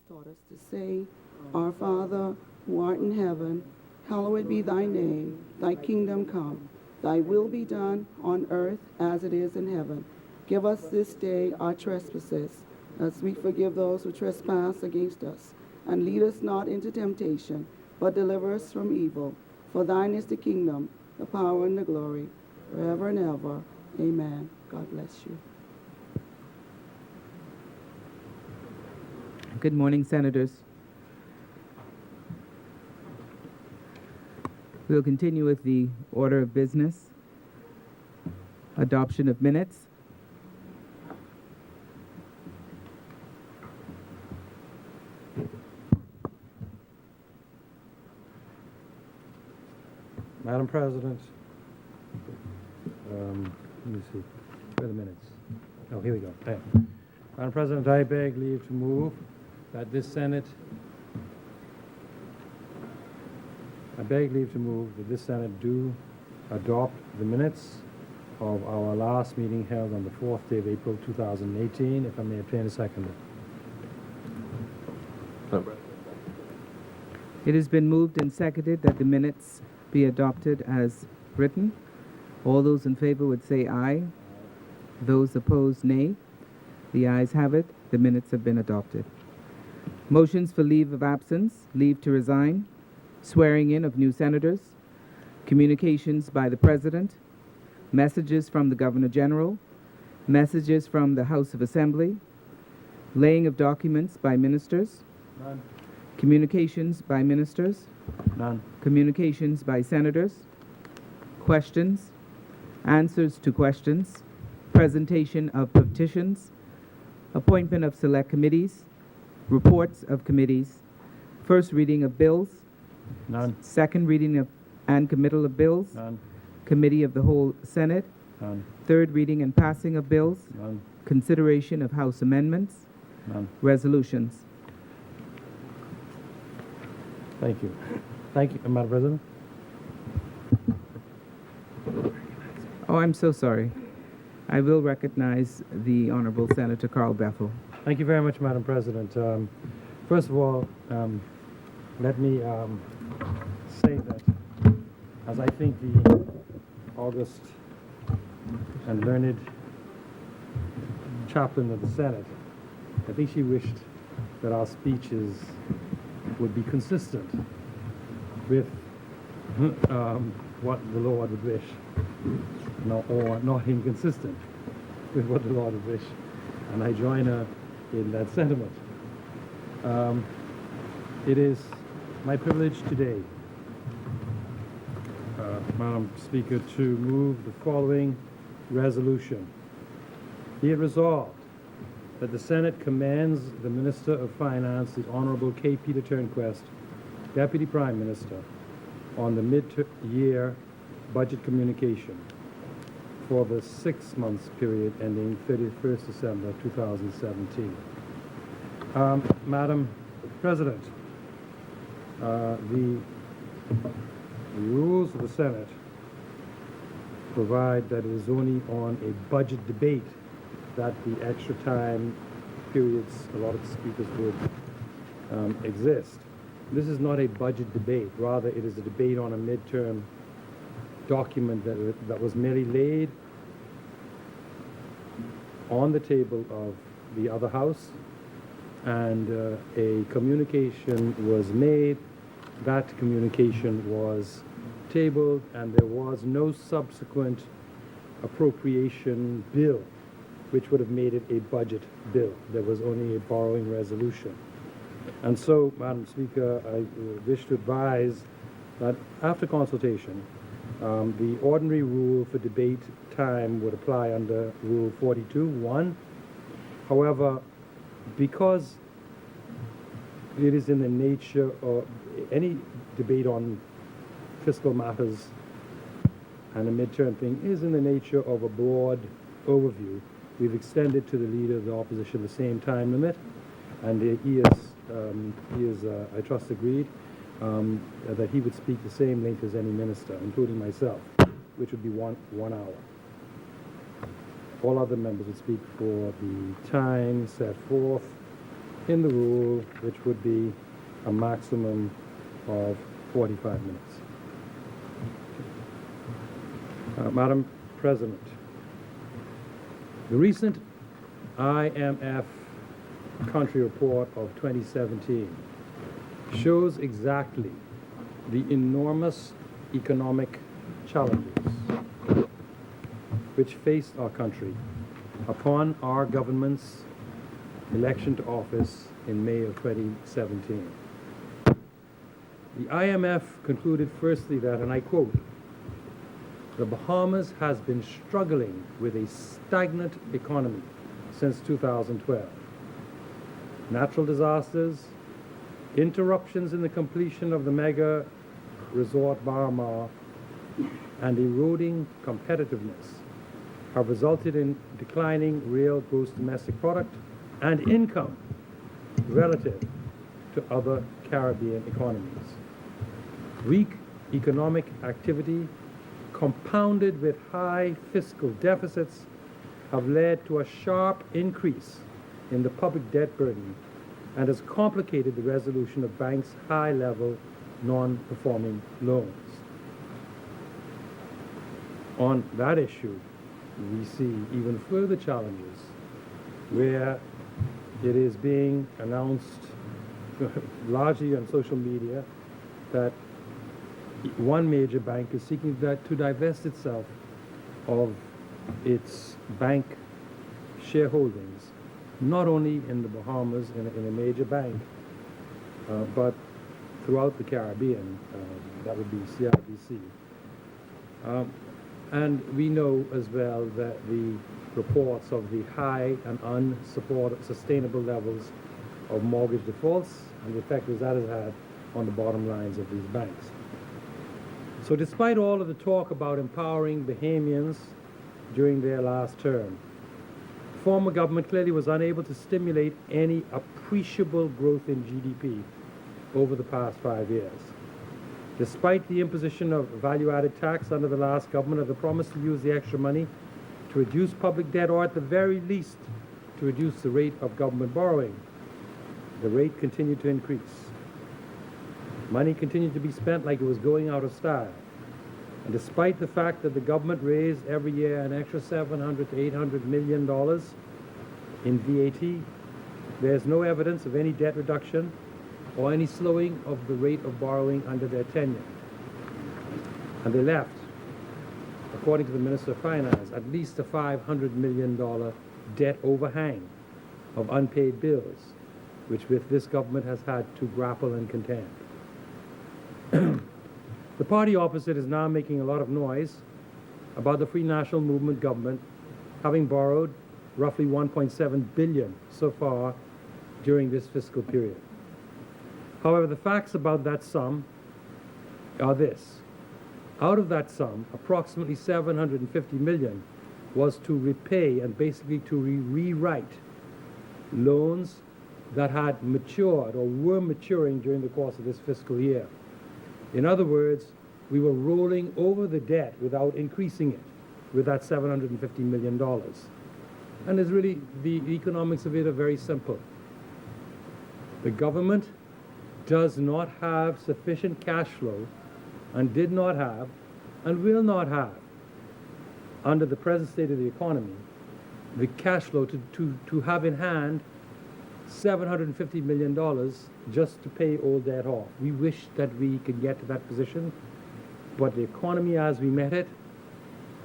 taught us to say, Our Father, who art in heaven, hallowed be thy name. Thy kingdom come. Thy will be done on earth as it is in heaven. Give us this day our trespasses, as we forgive those who trespass against us. And lead us not into temptation, but deliver us from evil. For thine is the kingdom, the power, and the glory, forever and ever. Amen. God bless you. Good morning, Senators. We'll continue with the order of business. Adoption of minutes. Madam President, let me see, where are the minutes? Oh, here we go. There. Madam President, I beg leave to move that this Senate do adopt the minutes of our last meeting held on the 4th day of April 2018, if I may obtain a seconder. It has been moved and seconded that the minutes be adopted as written. All those in favor would say aye. Those opposed, nay. The ayes have it. The minutes have been adopted. Motions for leave of absence, leave to resign, swearing in of new senators, communications by the President, messages from the Governor General, messages from the House of Assembly, laying of documents by ministers, None. communications by ministers, None. communications by senators, questions, answers to questions, presentation of petitions, appointment of select committees, reports of committees, first reading of bills, None. second reading of and committal of bills, None. committee of the whole Senate, None. third reading and passing of bills, None. consideration of House amendments, None. resolutions. Thank you. Thank you, Madam President. Oh, I'm so sorry. I will recognize the Honorable Senator Carl Bethel. Thank you very much, Madam President. First of all, let me say that as I think the august and learned chaplain of the Senate, I think she wished that our speeches would be consistent with what the Lord would wish, or not inconsistent with what the Lord would wish. And I join her in that sentiment. It is my privilege today, Madam Speaker, to move the following resolution. Be it resolved that the Senate commends the Minister of Finance, the Honorable K. Peter Turnquest, Deputy Prime Minister, on the mid-year budget communication for the 6 months period ending 31st December 2017. Madam President, the rules of the Senate provide that it is only on a budget debate that the extra time periods allotted to speakers would exist. This is not a budget debate. Rather, it is a debate on a midterm document that was merely laid on the table of the other house, and a communication was made. That communication was tabled, and there was no subsequent appropriation bill which would have made it a budget bill. There was only a borrowing resolution. And so, Madam Speaker, I wish to advise that after consultation, the ordinary rule for debate time would apply under Rule 42(1). However, because it is in the nature of any debate on fiscal matters, and a midterm thing is in the nature of a broad overview, we've extended to the Leader of the Opposition the same time limit, and he is, I trust, agreed that he would speak the same length as any minister, including myself, which would be one hour. All other members would speak for the time set forth in the rule, which would be a maximum of 45 minutes. Madam President, the recent IMF country report of 2017 shows exactly the enormous economic challenges which faced our country upon our government's election to office in May of 2017. The IMF concluded firstly that, and I quote, "The Bahamas has been struggling with a stagnant economy since 2012. Natural disasters, interruptions in the completion of the mega resort Baramar, and eroding competitiveness have resulted in declining real gross domestic product and income relative to other Caribbean economies. Weak economic activity compounded with high fiscal deficits have led to a sharp increase in the public debt burden and has complicated the resolution of banks' high-level non-performing loans." On that issue, we see even further challenges where it is being announced largely on social media that one major bank is seeking to divest itself of its bank shareholdings, not only in the Bahamas in a major bank, but throughout the Caribbean. That would be CIBC. And we know as well that the reports of the high and unsustainable levels of mortgage defaults and the effect that has had on the bottom lines of these banks. So despite all of the talk about empowering Bahamians during their last term, the former government clearly was unable to stimulate any appreciable growth in GDP over the past 5 years. Despite the imposition of value-added tax under the last government, of the promise to use the extra money to reduce public debt, or at the very least to reduce the rate of government borrowing, the rate continued to increase. Money continued to be spent like it was going out of style. And despite the fact that the government raised every year an extra $700 to $800 million in VAT, there's no evidence of any debt reduction or any slowing of the rate of borrowing under their tenure. And they left, according to the Minister of Finance, at least a $500 million debt overhang of unpaid bills, which with this government has had to grapple and contend. The party opposite is now making a lot of noise about the Free National Movement government having borrowed roughly $1.7 billion so far during this fiscal period. However, the facts about that sum are this. Out of that sum, approximately $750 million was to repay and basically to rewrite loans that had matured or were maturing during the course of this fiscal year. In other words, we were rolling over the debt without increasing it with that $750 million. And it's really, the economics of it are very simple. The government does not have sufficient cash flow and did not have and will not have, under the present state of the economy, the cash flow to have in hand $750 million just to pay all debt off. We wish that we could get to that position, but the economy as we met it,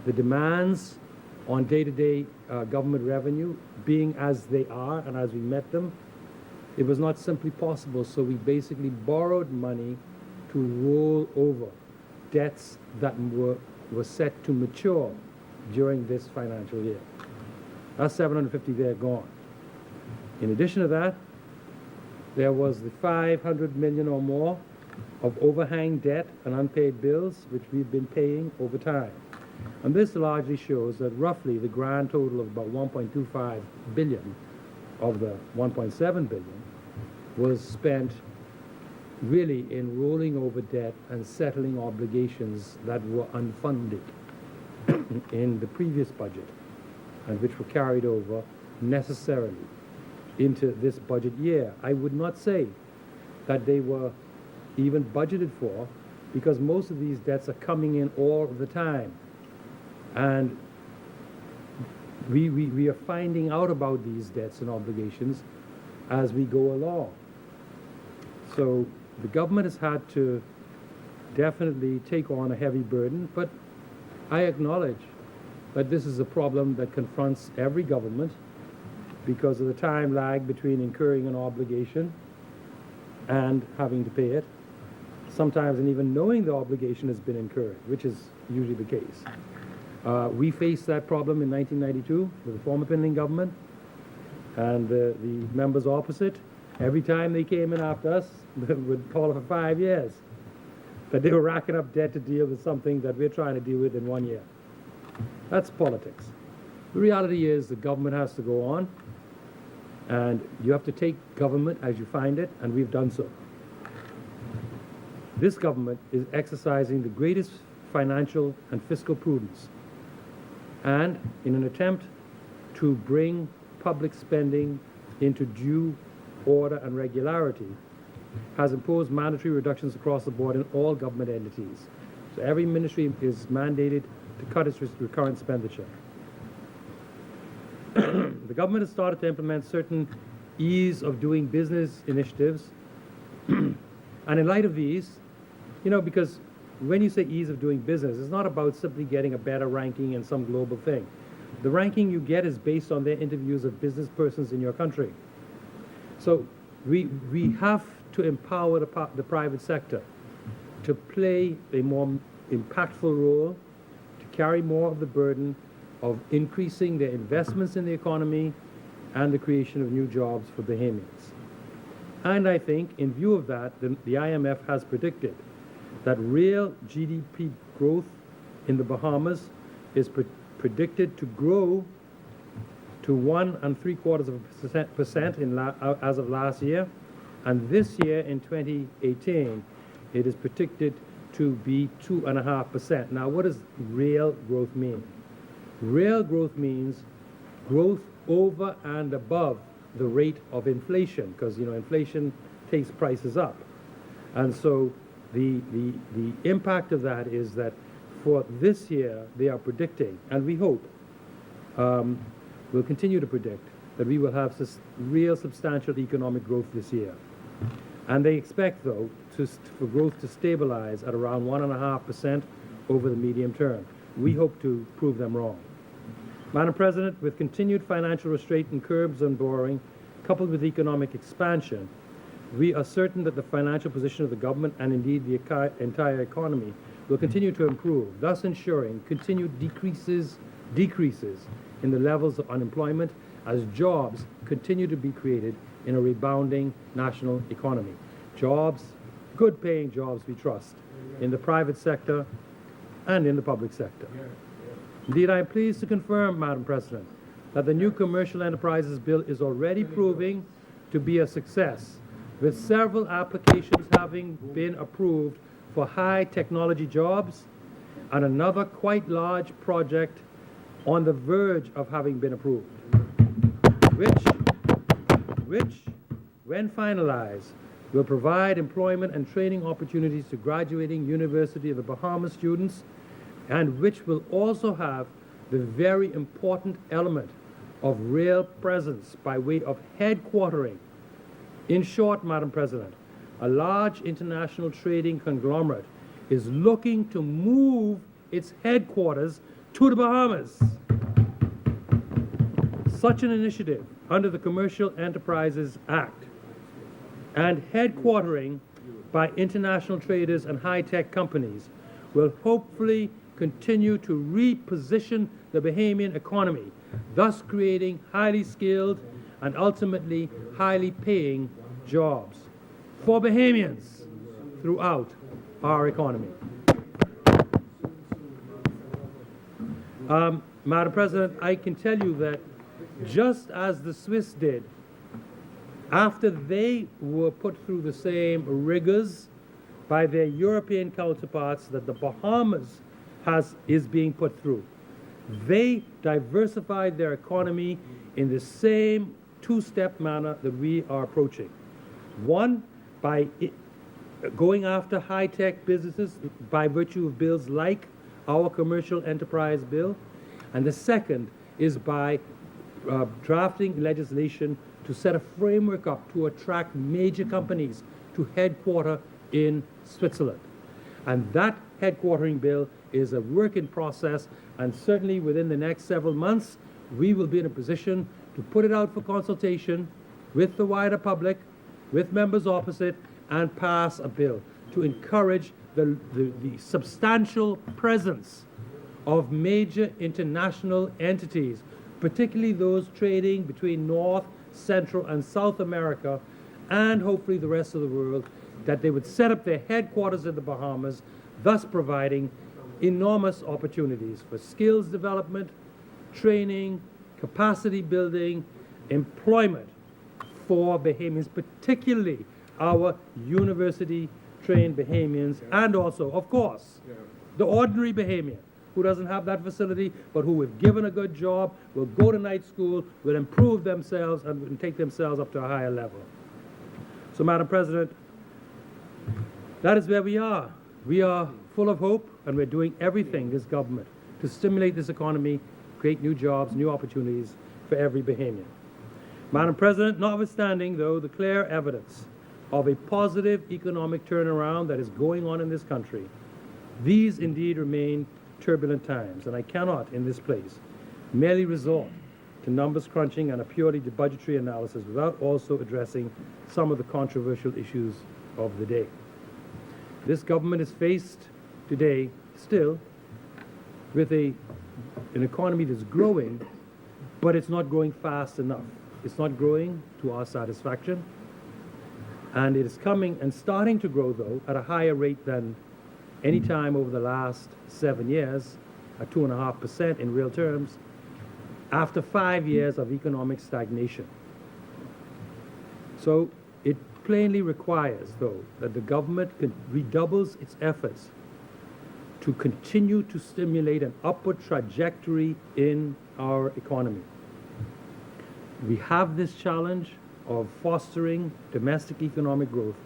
the demands on day-to-day government revenue being as they are and as we met them, it was not simply possible. So we basically borrowed money to roll over debts that were set to mature during this financial year. That's 750 there gone. In addition to that, there was the $500 million or more of overhang debt and unpaid bills, which we've been paying over time. And this largely shows that roughly the grand total of about $1.25 billion of the $1.7 billion was spent really in rolling over debt and settling obligations that were unfunded in the previous budget and which were carried over necessarily into this budget year. I would not say that they were even budgeted for, because most of these debts are coming in all the time. And we are finding out about these debts and obligations as we go along. So the government has had to definitely take on a heavy burden, but I acknowledge that this is a problem that confronts every government because of the time lag between incurring an obligation and having to pay it, sometimes and even knowing the obligation has been incurred, which is usually the case. We faced that problem in 1992 with the former Pinling government, and the members opposite, every time they came in after us, would call it for 5 years, that they were racking up debt to deal with something that we're trying to deal with in 1 year. That's politics. The reality is the government has to go on, and you have to take government as you find it, and we've done so. This government is exercising the greatest financial and fiscal prudence, and in an attempt to bring public spending into due order and regularity, has imposed mandatory reductions across the board in all government entities. So every ministry is mandated to cut its recurrent expenditure. The government has started to implement certain ease of doing business initiatives. And in light of these, because when you say ease of doing business, it's not about simply getting a better ranking in some global thing. The ranking you get is based on their interviews of business persons in your country. So we have to empower the private sector to play a more impactful role, to carry more of the burden of increasing their investments in the economy and the creation of new jobs for Bahamians. And I think in view of that, the IMF has predicted that real GDP growth in the Bahamas is predicted to grow to 1.75% as of last year, and this year in 2018 it is predicted to be 2.5%. Now, what does real growth mean? Real growth means growth over and above the rate of inflation, because inflation takes prices up, and so the impact of that is that for this year they are predicting, and we hope will continue to predict, that we will have real substantial economic growth this year. And they expect, though, for growth to stabilize at around 1.5% over the medium term. We hope to prove them wrong. Madam President, with continued financial restraint and curbs on borrowing, coupled with economic expansion, we are certain that the financial position of the government and indeed the entire economy will continue to improve, thus ensuring continued decreases in the levels of unemployment as jobs continue to be created in a rebounding national economy. Jobs, good paying jobs we trust, in the private sector and in the public sector. Indeed, I am pleased to confirm, Madam President, that the new Commercial Enterprises Bill is already proving to be a success, with several applications having been approved for high technology jobs and another quite large project on the verge of having been approved, which, when finalized, will provide employment and training opportunities to graduating University of the Bahamas students, and which will also have the very important element of real presence by way of headquartering. In short, Madam President, a large international trading conglomerate is looking to move its headquarters to the Bahamas. Such an initiative under the Commercial Enterprises Act and headquartering by international traders and high-tech companies will hopefully continue to reposition the Bahamian economy, thus creating highly skilled and ultimately highly paying jobs for Bahamians throughout our economy. Madam President, I can tell you that just as the Swiss did, after they were put through the same rigors by their European counterparts that the Bahamas is being put through, they diversified their economy in the same two-step manner that we are approaching. One, by going after high-tech businesses by virtue of bills like our commercial enterprise bill. And the second is by drafting legislation to set a framework up to attract major companies to headquarter in Switzerland. And that headquartering bill is a work in process, and certainly within the next several months, we will be in a position to put it out for consultation with the wider public, with members opposite, and pass a bill to encourage the substantial presence of major international entities, particularly those trading between North, Central, and South America, and hopefully the rest of the world, that they would set up their headquarters in the Bahamas, thus providing enormous opportunities for skills development, training, capacity building, employment for Bahamians, particularly our university-trained Bahamians, and also, of course, the ordinary Bahamian who doesn't have that facility, but who, if given a good job, will go to night school, will improve themselves, and take themselves up to a higher level. So, Madam President, that is where we are. We are full of hope, and we're doing everything, this government, to stimulate this economy, create new jobs, new opportunities for every Bahamian. Madam President, notwithstanding, though, the clear evidence of a positive economic turnaround that is going on in this country, these indeed remain turbulent times, and I cannot, in this place, merely resort to numbers crunching and a purely budgetary analysis without also addressing some of the controversial issues of the day. This government is faced today still with an economy that's growing, but it's not growing fast enough. It's not growing to our satisfaction, and it is coming and starting to grow, though, at a higher rate than any time over the last 7 years, at 2.5% in real terms, after 5 years of economic stagnation. So it plainly requires, though, that the government redoubles its efforts to continue to stimulate an upward trajectory in our economy. We have this challenge of fostering domestic economic growth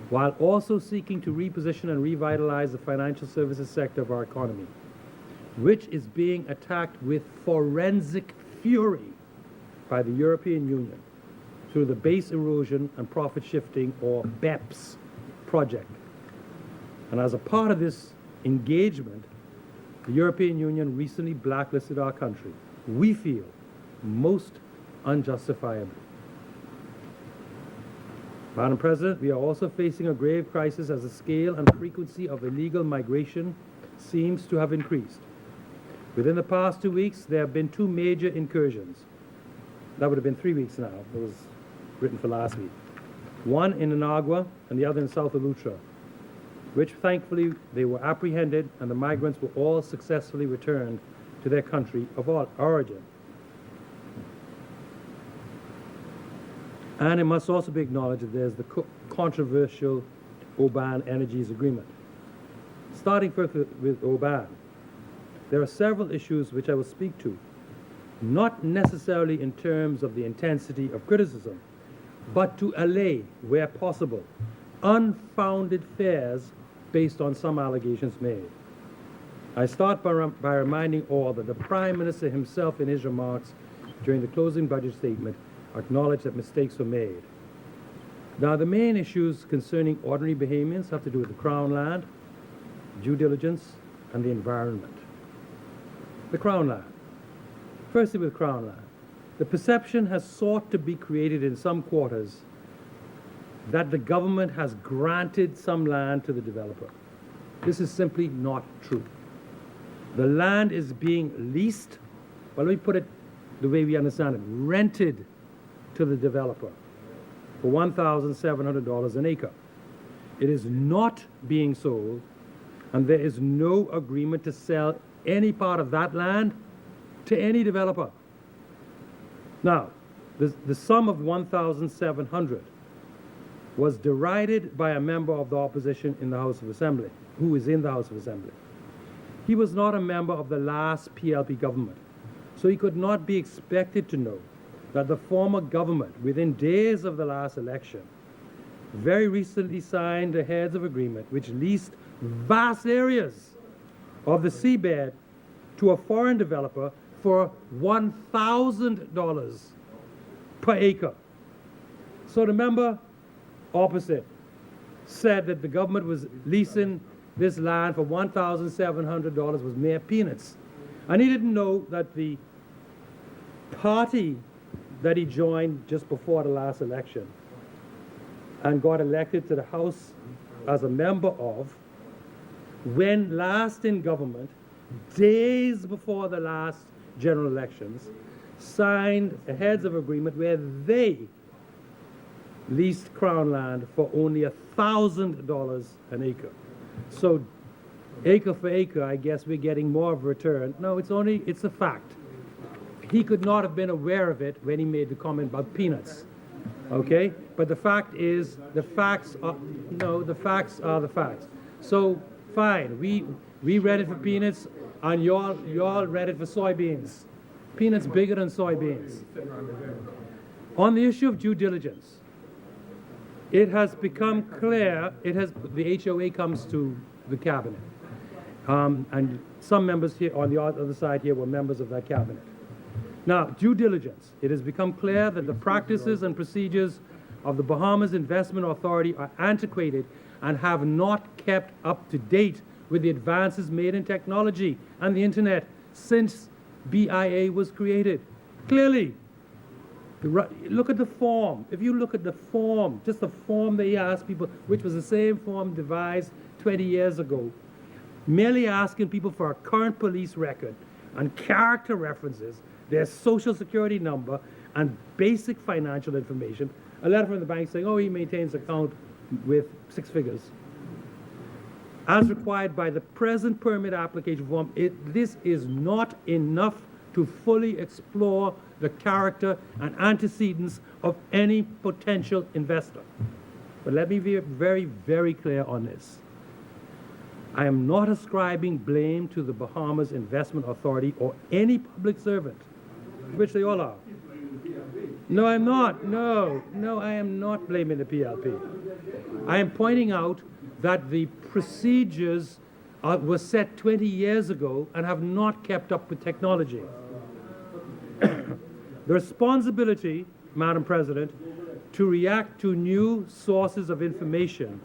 while also seeking to reposition and revitalize the financial services sector of our economy, which is being attacked with forensic fury by the European Union through the Base Erosion and Profit Shifting, or BEPS, project. And as a part of this engagement, the European Union recently blacklisted our country, we feel, most unjustifiably. Madam President, we are also facing a grave crisis as the scale and frequency of illegal migration seems to have increased. Within the past 2 weeks, there have been 2 major incursions. That would have been 3 weeks now. It was written for last week. One in Inagua and the other in South Eleuthera, which thankfully they were apprehended and the migrants were all successfully returned to their country of origin. And it must also be acknowledged that there's the controversial Oban Energies Agreement. Starting first with Oban, there are several issues which I will speak to, not necessarily in terms of the intensity of criticism, but to allay, where possible, unfounded fears based on some allegations made. I start by reminding all that the Prime Minister himself, in his remarks during the closing budget statement, acknowledged that mistakes were made. Now, the main issues concerning ordinary Bahamians have to do with the Crown land, due diligence, and the environment. The Crown land. Firstly, with Crown land. The perception has sought to be created in some quarters that the government has granted some land to the developer. This is simply not true. The land is being leased, well, let me put it the way we understand it, rented to the developer for $1,700 an acre. It is not being sold, and there is no agreement to sell any part of that land to any developer. Now, the sum of $1,700 was derided by a member of the opposition in the House of Assembly, who is in the House of Assembly. He was not a member of the last PLP government, so he could not be expected to know that the former government, within days of the last election, very recently signed a heads of agreement which leased vast areas of the seabed to a foreign developer for $1,000 per acre. So the member opposite said that the government was leasing this land for $1,700 was mere peanuts. And he didn't know that the party that he joined just before the last election and got elected to the House as a member of, when last in government, days before the last general elections, signed a heads of agreement where they leased Crown land for only $1,000 an acre. So acre for acre, I guess we're getting more of a return. No, it's a fact. He could not have been aware of it when he made the comment about peanuts. Okay? But the fact is, the facts are the facts. So fine, we read it for peanuts and y'all read it for soybeans. Peanuts bigger than soybeans. On the issue of due diligence, it has become clear, the HOA comes to the cabinet. And some members here on the other side here were members of that cabinet. Now, due diligence. It has become clear that the practices and procedures of the Bahamas Investment Authority are antiquated and have not kept up to date with the advances made in technology and the internet since BIA was created. Clearly, look at the form. If you look at the form, just the form they asked people, which was the same form devised 20 years ago, merely asking people for a current police record and character references, their social security number, and basic financial information. A letter from the bank saying, oh, he maintains an account with 6 figures. As required by the present permit application form, this is not enough to fully explore the character and antecedents of any potential investor. But let me be very, very clear on this. I am not ascribing blame to the Bahamas Investment Authority or any public servant, which they all are. No, I'm not. No, I am not blaming the PLP. I am pointing out that the procedures were set 20 years ago and have not kept up with technology. The responsibility, Madam President, to react to new sources of information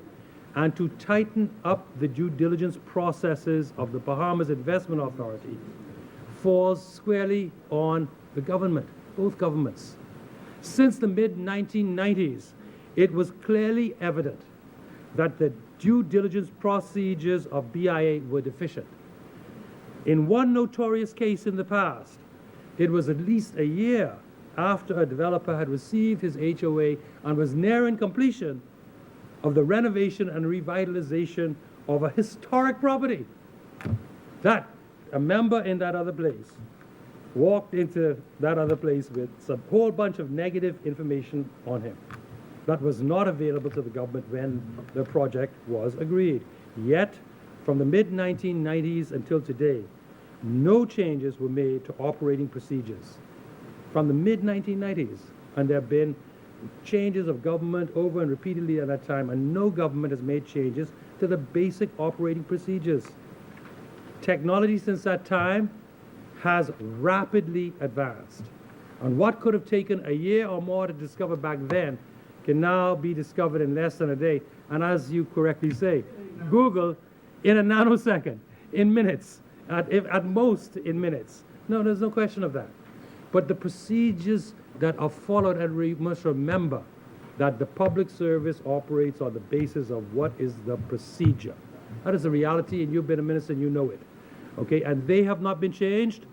and to tighten up the due diligence processes of the Bahamas Investment Authority falls squarely on the government, both governments. Since the mid-1990s, it was clearly evident that the due diligence procedures of BIA were deficient. In one notorious case in the past, it was at least a year after a developer had received his HOA and was nearing completion of the renovation and revitalization of a historic property, that a member in that other place walked into that other place with a whole bunch of negative information on him that was not available to the government when the project was agreed. Yet, from the mid-1990s until today, no changes were made to operating procedures. From the mid-1990s, and there have been changes of government over and repeatedly at that time, and no government has made changes to the basic operating procedures. Technology since that time has rapidly advanced. And what could have taken a year or more to discover back then can now be discovered in less than a day. And as you correctly say, Google in a nanosecond, in minutes, at most in minutes. No, there's no question of that. But the procedures that are followed, and we must remember that the public service operates on the basis of what is the procedure. That is the reality, and you've been a minister and you know it. Okay, and they have not been changed.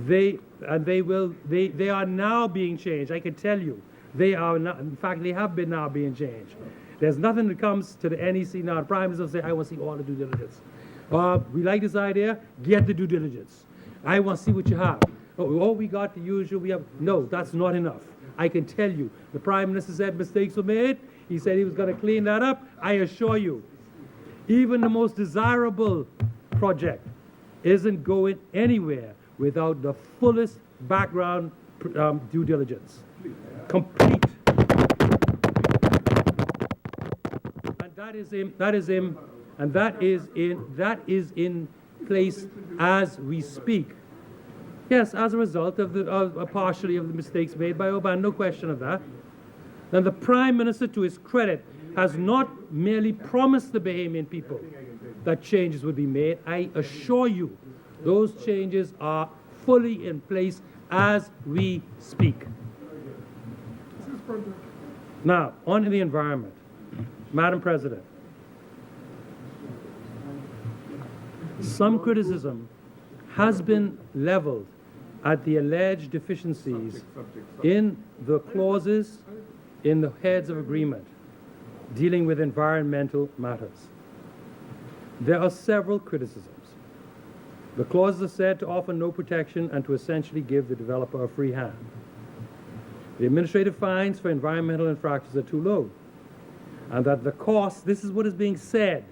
They are now being changed. I can tell you, they are not. In fact, they have been now being changed. There's nothing that comes to the NEC now. The Prime Minister will say, I want to see all the due diligence. We like this idea. Get the due diligence. I want to see what you have. Oh, we got the usual. We have no. That's not enough. I can tell you. The Prime Minister said mistakes were made. He said he was going to clean that up. I assure you, even the most desirable project isn't going anywhere without the fullest background due diligence. Complete. And that is in place as we speak. Yes, as a result of partially of the mistakes made by Oban, no question of that. Then the Prime Minister, to his credit, has not merely promised the Bahamian people that changes would be made. I assure you, those changes are fully in place as we speak. Now, on to the environment. Madam President, some criticism has been leveled at the alleged deficiencies in the clauses in the heads of agreement dealing with environmental matters. There are several criticisms. The clauses are said to offer no protection and to essentially give the developer a free hand. The administrative fines for environmental infractions are too low, and that the cost, this is what is being said,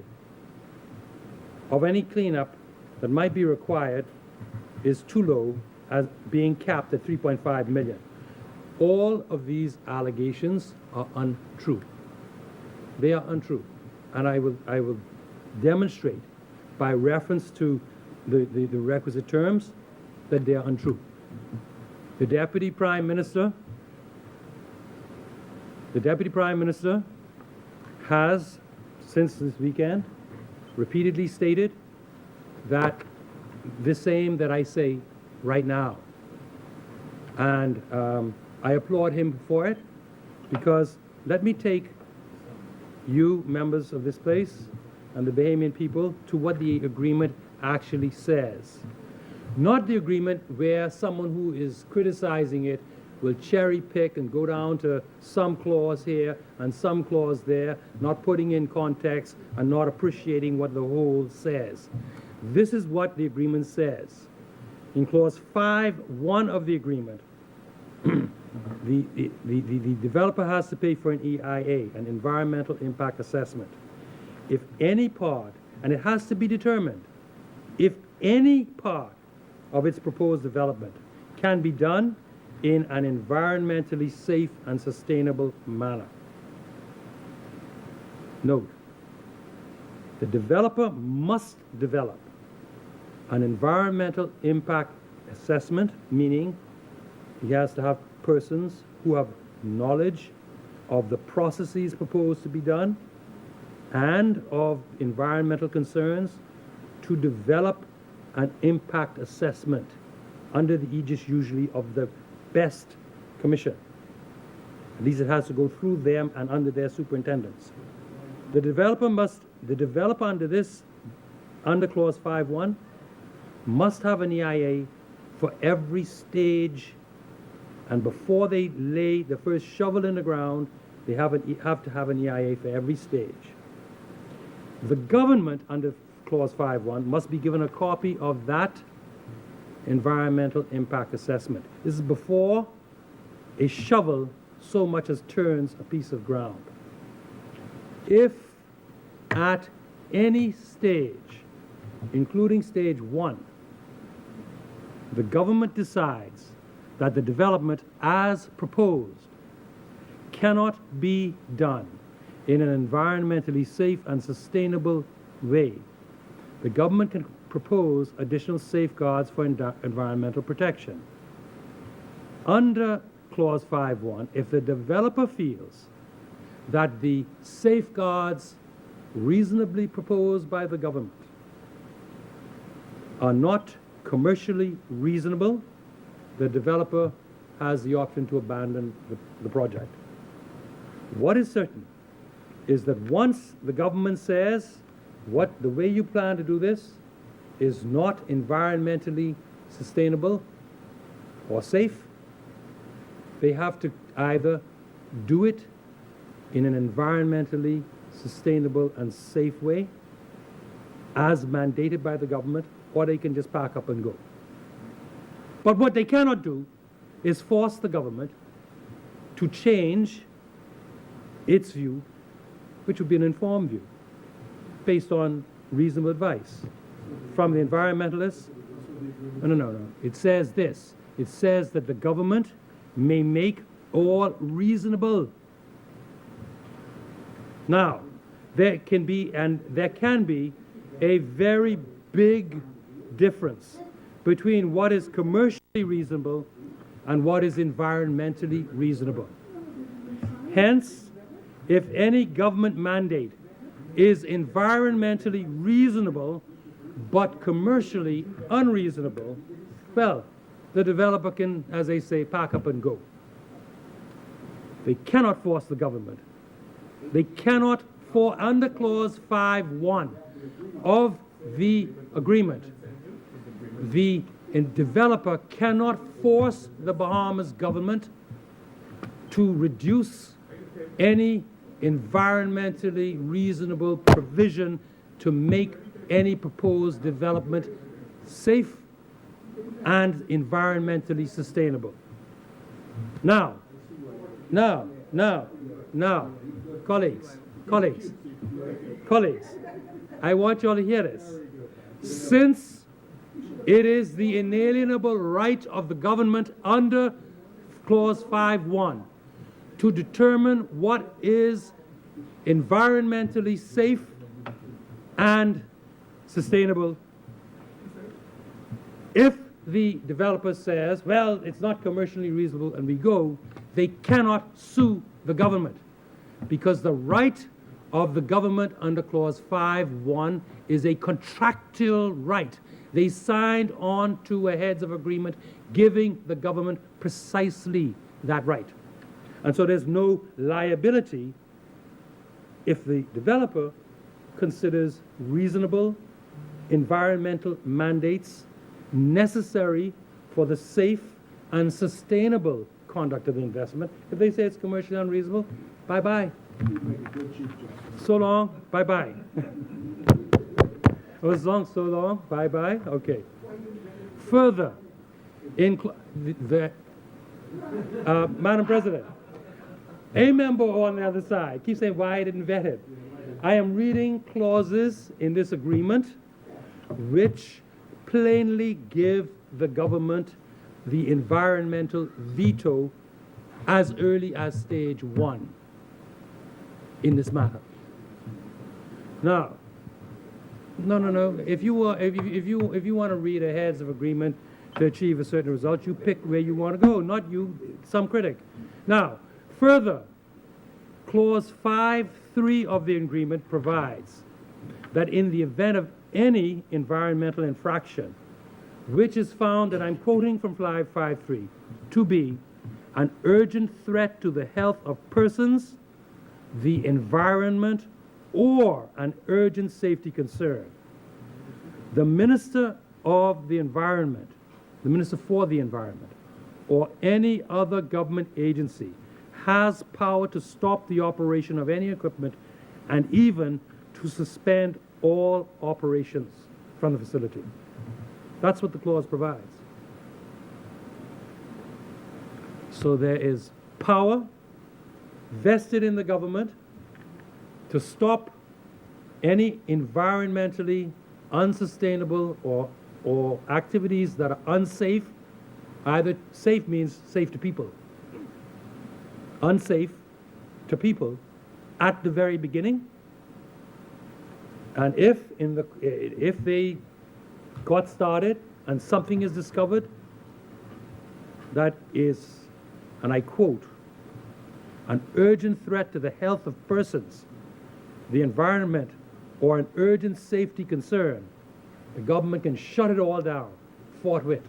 of any cleanup that might be required is too low, as being capped at 3.5 million. All of these allegations are untrue. They are untrue. And I will demonstrate by reference to the requisite terms that they are untrue. The Deputy Prime Minister has, since this weekend, repeatedly stated that the same that I say right now. And I applaud him for it, because let me take you, members of this place, and the Bahamian people, to what the agreement actually says. Not the agreement where someone who is criticizing it will cherry pick and go down to some clause here and some clause there, not putting in context and not appreciating what the whole says. This is what the agreement says. In clause 5.1 of the agreement, the developer has to pay for an EIA, an environmental impact assessment. If any part, and it has to be determined, if any part of its proposed development can be done in an environmentally safe and sustainable manner. Note, the developer must develop an environmental impact assessment, meaning he has to have persons who have knowledge of the processes proposed to be done and of environmental concerns to develop an impact assessment under the aegis usually of the best commission. At least it has to go through them and under their superintendents. The developer under clause 5.1 must have an EIA for every stage, and before they lay the first shovel in the ground, they have to have an EIA for every stage. The government under clause 5.1 must be given a copy of that environmental impact assessment. This is before a shovel so much as turns a piece of ground. If at any stage, including stage 1, the government decides that the development as proposed cannot be done in an environmentally safe and sustainable way, the government can propose additional safeguards for environmental protection. Under clause 5.1, if the developer feels that the safeguards reasonably proposed by the government are not commercially reasonable, the developer has the option to abandon the project. What is certain is that once the government says the way you plan to do this is not environmentally sustainable or safe, they have to either do it in an environmentally sustainable and safe way as mandated by the government, or they can just pack up and go. But what they cannot do is force the government to change its view, which would be an informed view, based on reasonable advice from the environmentalists. No. It says this. It says that the government may make all reasonable. Now, there can be a very big difference between what is commercially reasonable and what is environmentally reasonable. Hence, if any government mandate is environmentally reasonable but commercially unreasonable, well, the developer can, as they say, pack up and go. They cannot force the government. They cannot, under Clause 5.1 of the agreement, the developer cannot force the Bahamas government to reduce any environmentally reasonable provision to make any proposed development safe and environmentally sustainable. Now, colleagues, I want you all to hear this. Since it is the inalienable right of the government under Clause 5.1 to determine what is environmentally safe and sustainable, if the developer says, well, it's not commercially reasonable, and we go, they cannot sue the government, because the right of the government under Clause 5.1 is a contractual right. They signed on to a heads of agreement giving the government precisely that right. And so there's no liability if the developer considers reasonable environmental mandates necessary for the safe and sustainable conduct of the investment. If they say it's commercially unreasonable, bye-bye. So long, bye-bye. So long, bye-bye, okay. Further, Madam President, a member on the other side keeps saying why I didn't vet it. I am reading clauses in this agreement which plainly give the government the environmental veto as early as stage 1 in this matter. Now, no. If you want to read a heads of agreement to achieve a certain result, you pick where you want to go, not you, some critic. Now, further, Clause 5.3 of the agreement provides that in the event of any environmental infraction, which is found, and I'm quoting from 5.3, to be an urgent threat to the health of persons, the environment, or an urgent safety concern, the Minister of the Environment, the Minister for the Environment, or any other government agency has power to stop the operation of any equipment and even to suspend all operations from the facility. That's what the clause provides. So there is power vested in the government to stop any environmentally unsustainable or activities that are unsafe. Either safe means safe to people, unsafe to people at the very beginning, and if they got started and something is discovered that is, and I quote, an urgent threat to the health of persons, the environment, or an urgent safety concern, the government can shut it all down forthwith.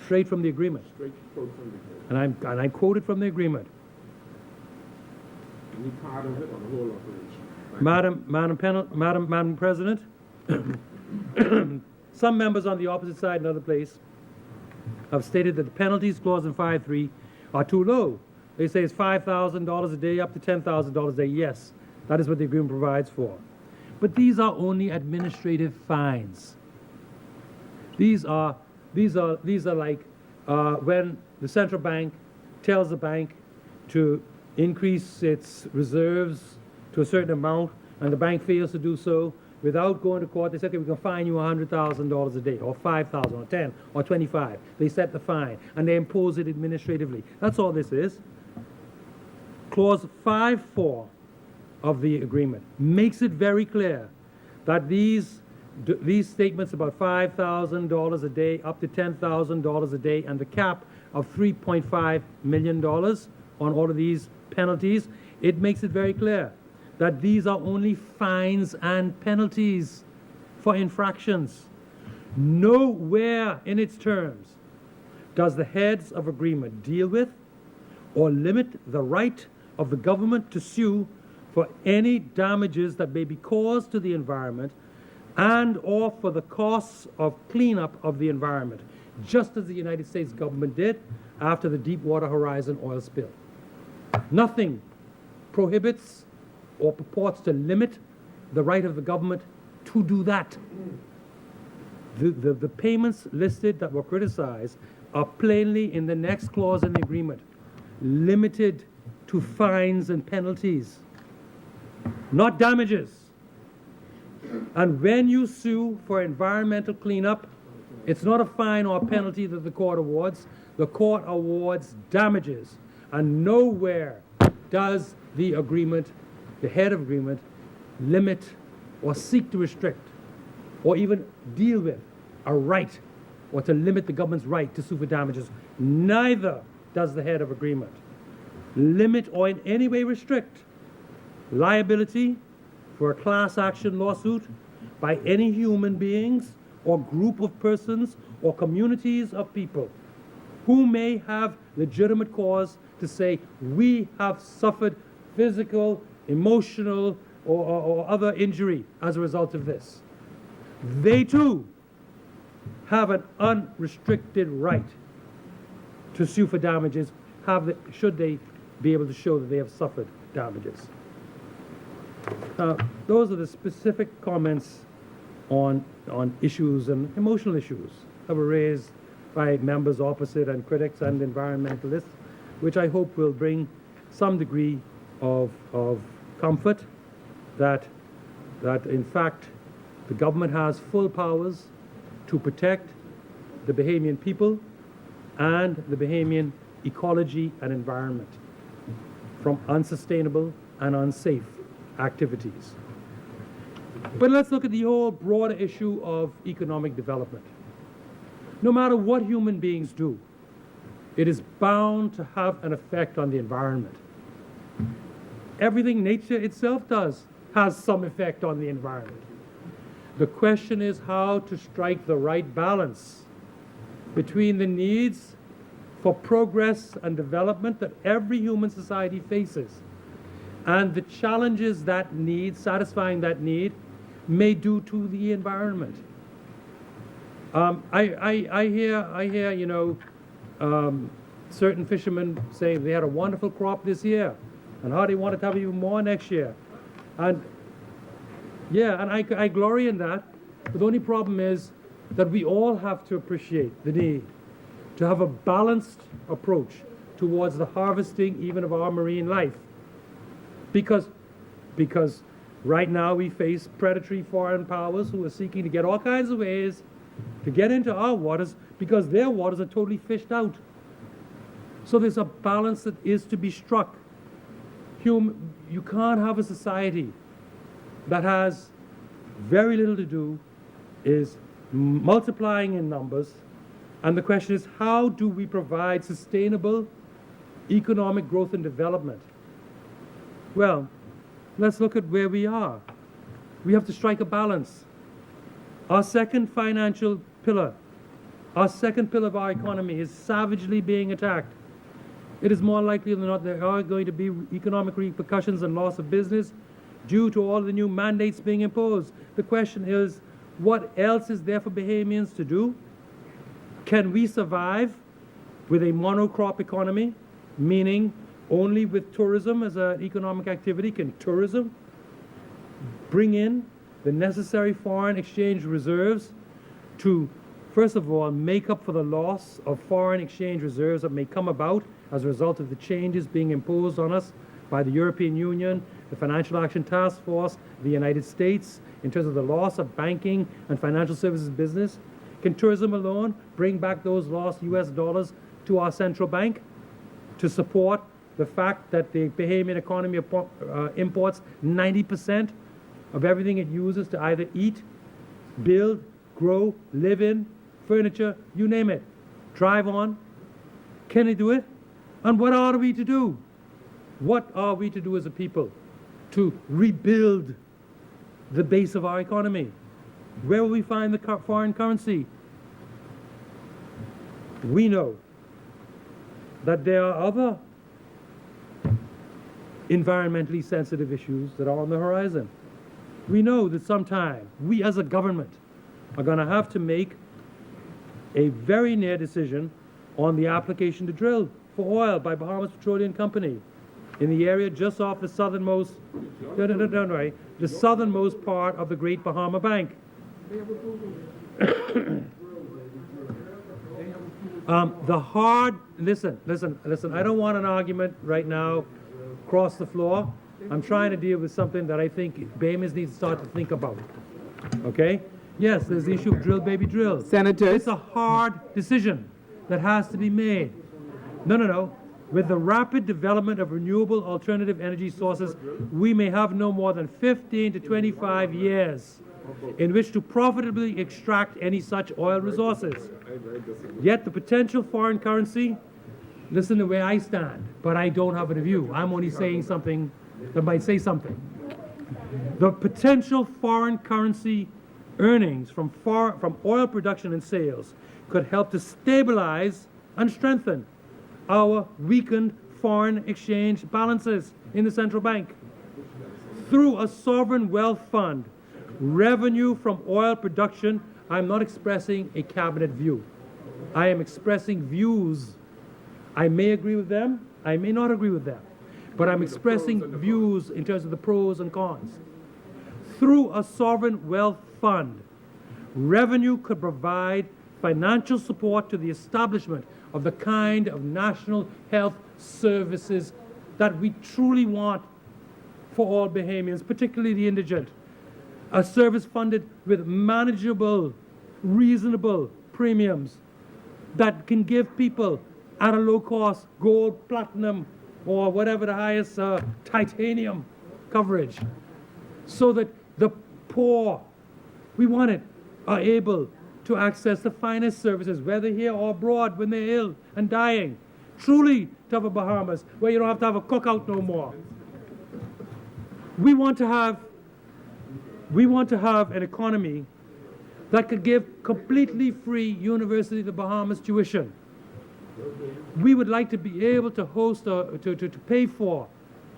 Straight from the agreement. And I quoted from the agreement. Any part of it or the whole operation? Madam President, some members on the opposite side, another place, have stated that the penalties clause in 5.3 are too low. They say it's $5,000 a day up to $10,000 a day. Yes, that is what the agreement provides for. But these are only administrative fines. These are like when the central bank tells the bank to increase its reserves to a certain amount and the bank fails to do so, without going to court. They said, okay, we can fine you $100,000 a day, or 5,000, or 10, or 25. They set the fine, and they impose it administratively. That's all this is. Clause 5.4 of the agreement makes it very clear that these statements about $5,000 a day, up to $10,000 a day, and the cap of $3.5 million on all of these penalties, it makes it very clear that these are only fines and penalties for infractions. Nowhere in its terms does the heads of agreement deal with or limit the right of the government to sue for any damages that may be caused to the environment and or for the costs of cleanup of the environment, just as the United States government did after the Deepwater Horizon oil spill. Nothing prohibits or purports to limit the right of the government to do that. The payments listed that were criticized are plainly in the next clause in the agreement, limited to fines and penalties, not damages. And when you sue for environmental cleanup, it's not a fine or a penalty that the court awards. The court awards damages. And nowhere does the agreement, the head of agreement, limit or seek to restrict or even deal with a right or to limit the government's right to sue for damages. Neither does the head of agreement limit or in any way restrict liability for a class action lawsuit by any human beings or group of persons or communities of people who may have legitimate cause to say, we have suffered physical, emotional, or other injury as a result of this. They too have an unrestricted right to sue for damages, should they be able to show that they have suffered damages. Those are the specific comments on issues and emotional issues that were raised by members opposite and critics and environmentalists, which I hope will bring some degree of comfort that in fact the government has full powers to protect the Bahamian people and the Bahamian ecology and environment from unsustainable and unsafe activities. But let's look at the whole broader issue of economic development. No matter what human beings do, it is bound to have an effect on the environment. Everything nature itself does has some effect on the environment. The question is how to strike the right balance between the needs for progress and development that every human society faces and the challenges that satisfying that need may do to the environment. I hear, you know, certain fishermen say they had a wonderful crop this year, and how they wanted to have even more next year. And yeah, and I glory in that. But the only problem is that we all have to appreciate the need to have a balanced approach towards the harvesting even of our marine life. Because right now we face predatory foreign powers who are seeking to get all kinds of ways to get into our waters because their waters are totally fished out. So there's a balance that is to be struck. You can't have a society that has very little to do, is multiplying in numbers, and the question is, how do we provide sustainable economic growth and development? Well, let's look at where we are. We have to strike a balance. Our second financial pillar, our second pillar of our economy is savagely being attacked. It is more likely than not there are going to be economic repercussions and loss of business due to all the new mandates being imposed. The question is, what else is there for Bahamians to do? Can we survive with a monocrop economy, meaning only with tourism as an economic activity? Can tourism bring in the necessary foreign exchange reserves to, first of all, make up for the loss of foreign exchange reserves that may come about as a result of the changes being imposed on us by the European Union, the Financial Action Task Force, the United States, in terms of the loss of banking and financial services business? Can tourism alone bring back those lost US dollars to our central bank to support the fact that the Bahamian economy imports 90% of everything it uses to either eat, build, grow, live in, furniture, you name it, drive on? Can they do it? And what are we to do? What are we to do as a people to rebuild the base of our economy? Where will we find the foreign currency? We know that there are other environmentally sensitive issues that are on the horizon. We know that sometime we as a government are going to have to make a very near decision on the application to drill for oil by Bahamas Petroleum Company in the area just off the southernmost, the southernmost part of the Great Bahama Bank. Listen, I don't want an argument right now across the floor. I'm trying to deal with something that I think Bahamians need to start to think about. Okay? Yes, there's the issue of drill, baby, drill. Senators. It's a hard decision that has to be made. No. With the rapid development of renewable alternative energy sources, we may have no more than 15 to 25 years in which to profitably extract any such oil resources. Yet the potential foreign currency, listen to where I stand, but I don't have a view. I'm only saying something that might say something. The potential foreign currency earnings from oil production and sales could help to stabilize and strengthen our weakened foreign exchange balances in the central bank. Through a sovereign wealth fund, revenue from oil production, I'm not expressing a cabinet view. I am expressing views. I may agree with them, I may not agree with them, but I'm expressing views in terms of the pros and cons. Through a sovereign wealth fund, revenue could provide financial support to the establishment of the kind of national health services that we truly want for all Bahamians, particularly the indigent. A service funded with manageable, reasonable premiums that can give people at a low cost gold, platinum, or whatever the highest titanium coverage, so that the poor, we want it, are able to access the finest services, whether here or abroad, when they're ill and dying. Truly to have a Bahamas where you don't have to have a cookout no more. We want to have an economy that could give completely free University of the Bahamas tuition. We would like to be able to host, to pay for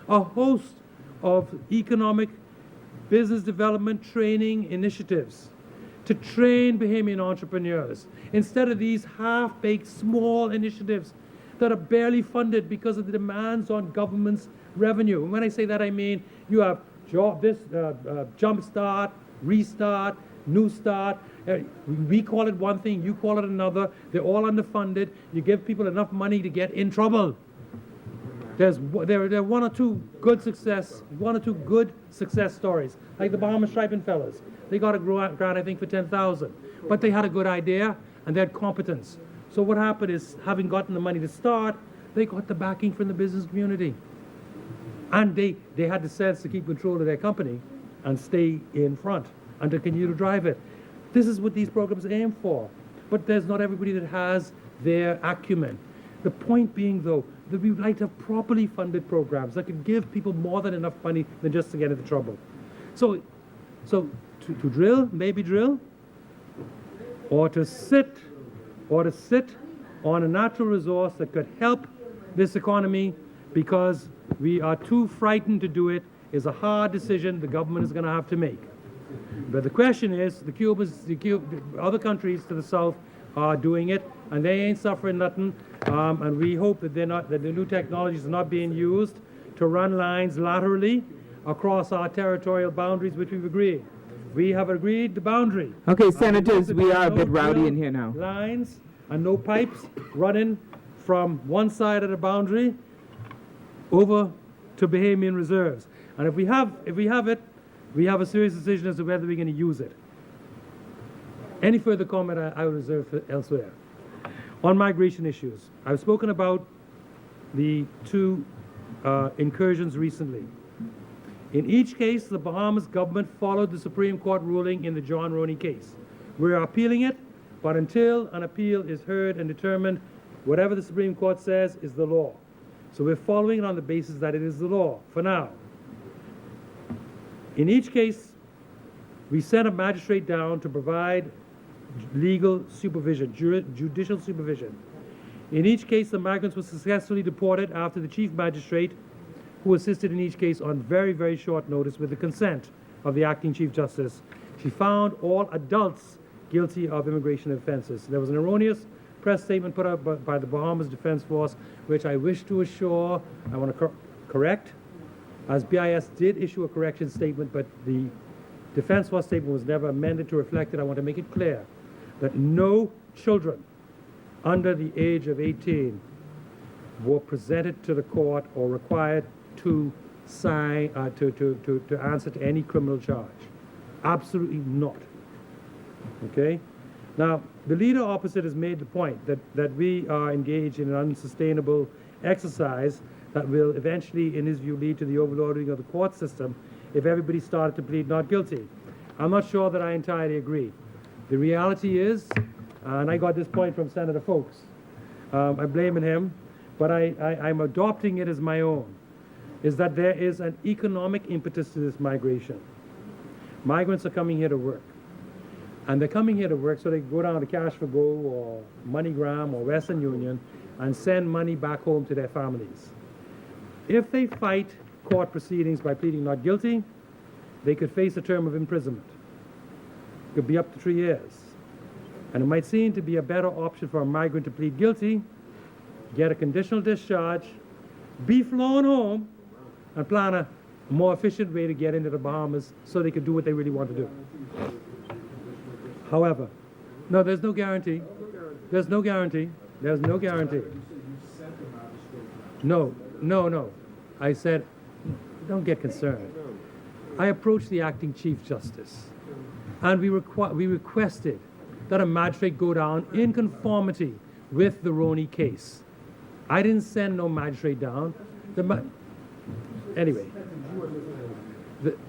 a host of economic, business development training initiatives to train Bahamian entrepreneurs instead of these half-baked small initiatives that are barely funded because of the demands on government's revenue. And when I say that, I mean you have Jump Start, Restart, New Start. We call it one thing, you call it another. They're all underfunded. You give people enough money to get in trouble. There are one or two good success stories, like the Bahama Striping fellas. They got a grant, I think, for $10,000, but they had a good idea and they had competence. So what happened is, having gotten the money to start, they got the backing from the business community, and they had the sense to keep control of their company and stay in front and to continue to drive it. This is what these programs aim for, but there's not everybody that has their acumen. The point being, though, that we would like to have properly funded programs that can give people more than enough money than just to get into trouble. So to drill, maybe drill, or to sit on a natural resource that could help this economy because we are too frightened to do it is a hard decision the government is going to have to make. But the question is, the other countries to the south are doing it, and they ain't suffering nothing. And we hope that the new technologies are not being used to run lines laterally across our territorial boundaries, which we've agreed. We have agreed the boundary. Okay, senators, we are a bit rowdy in here now. Lines and no pipes running from one side of the boundary over to Bahamian reserves. And if we have it, we have a serious decision as to whether we're going to use it. Any further comment I will reserve for elsewhere. On migration issues, I've spoken about the two incursions recently. In each case, the Bahamas government followed the Supreme Court ruling in the John Roney case. We're appealing it, but until an appeal is heard and determined, whatever the Supreme Court says is the law. So we're following it on the basis that it is the law for now. In each case, we sent a magistrate down to provide legal supervision, judicial supervision. In each case, the migrants were successfully deported after the chief magistrate, who assisted in each case on very, very short notice with the consent of the acting chief justice. She found all adults guilty of immigration offenses. There was an erroneous press statement put out by the Bahamas Defense Force, which I wish to assure, I want to correct, as BIS did issue a correction statement, but the Defense Force statement was never amended to reflect it. I want to make it clear that no children under the age of 18 were presented to the court or required to sign, to answer to any criminal charge. Absolutely not. Okay? Now, the leader opposite has made the point that we are engaged in an unsustainable exercise that will eventually, in his view, lead to the overloading of the court system if everybody started to plead not guilty. I'm not sure that I entirely agree. The reality is, and I got this point from Senator Folks, I'm blaming him, but I'm adopting it as my own, is that there is an economic impetus to this migration. Migrants are coming here to work. And they're coming here to work so they can go down to Cash for Go or MoneyGram or Western Union and send money back home to their families. If they fight court proceedings by pleading not guilty, they could face a term of imprisonment. It could be up to 3 years. And it might seem to be a better option for a migrant to plead guilty, get a conditional discharge, be flown home, and plan a more efficient way to get into the Bahamas so they could do what they really want to do. However, no, there's no guarantee. There's no guarantee. There's no guarantee. No. I said, don't get concerned. I approached the acting chief justice, and we requested that a magistrate go down in conformity with the Roney case. I didn't send no magistrate down. Anyway,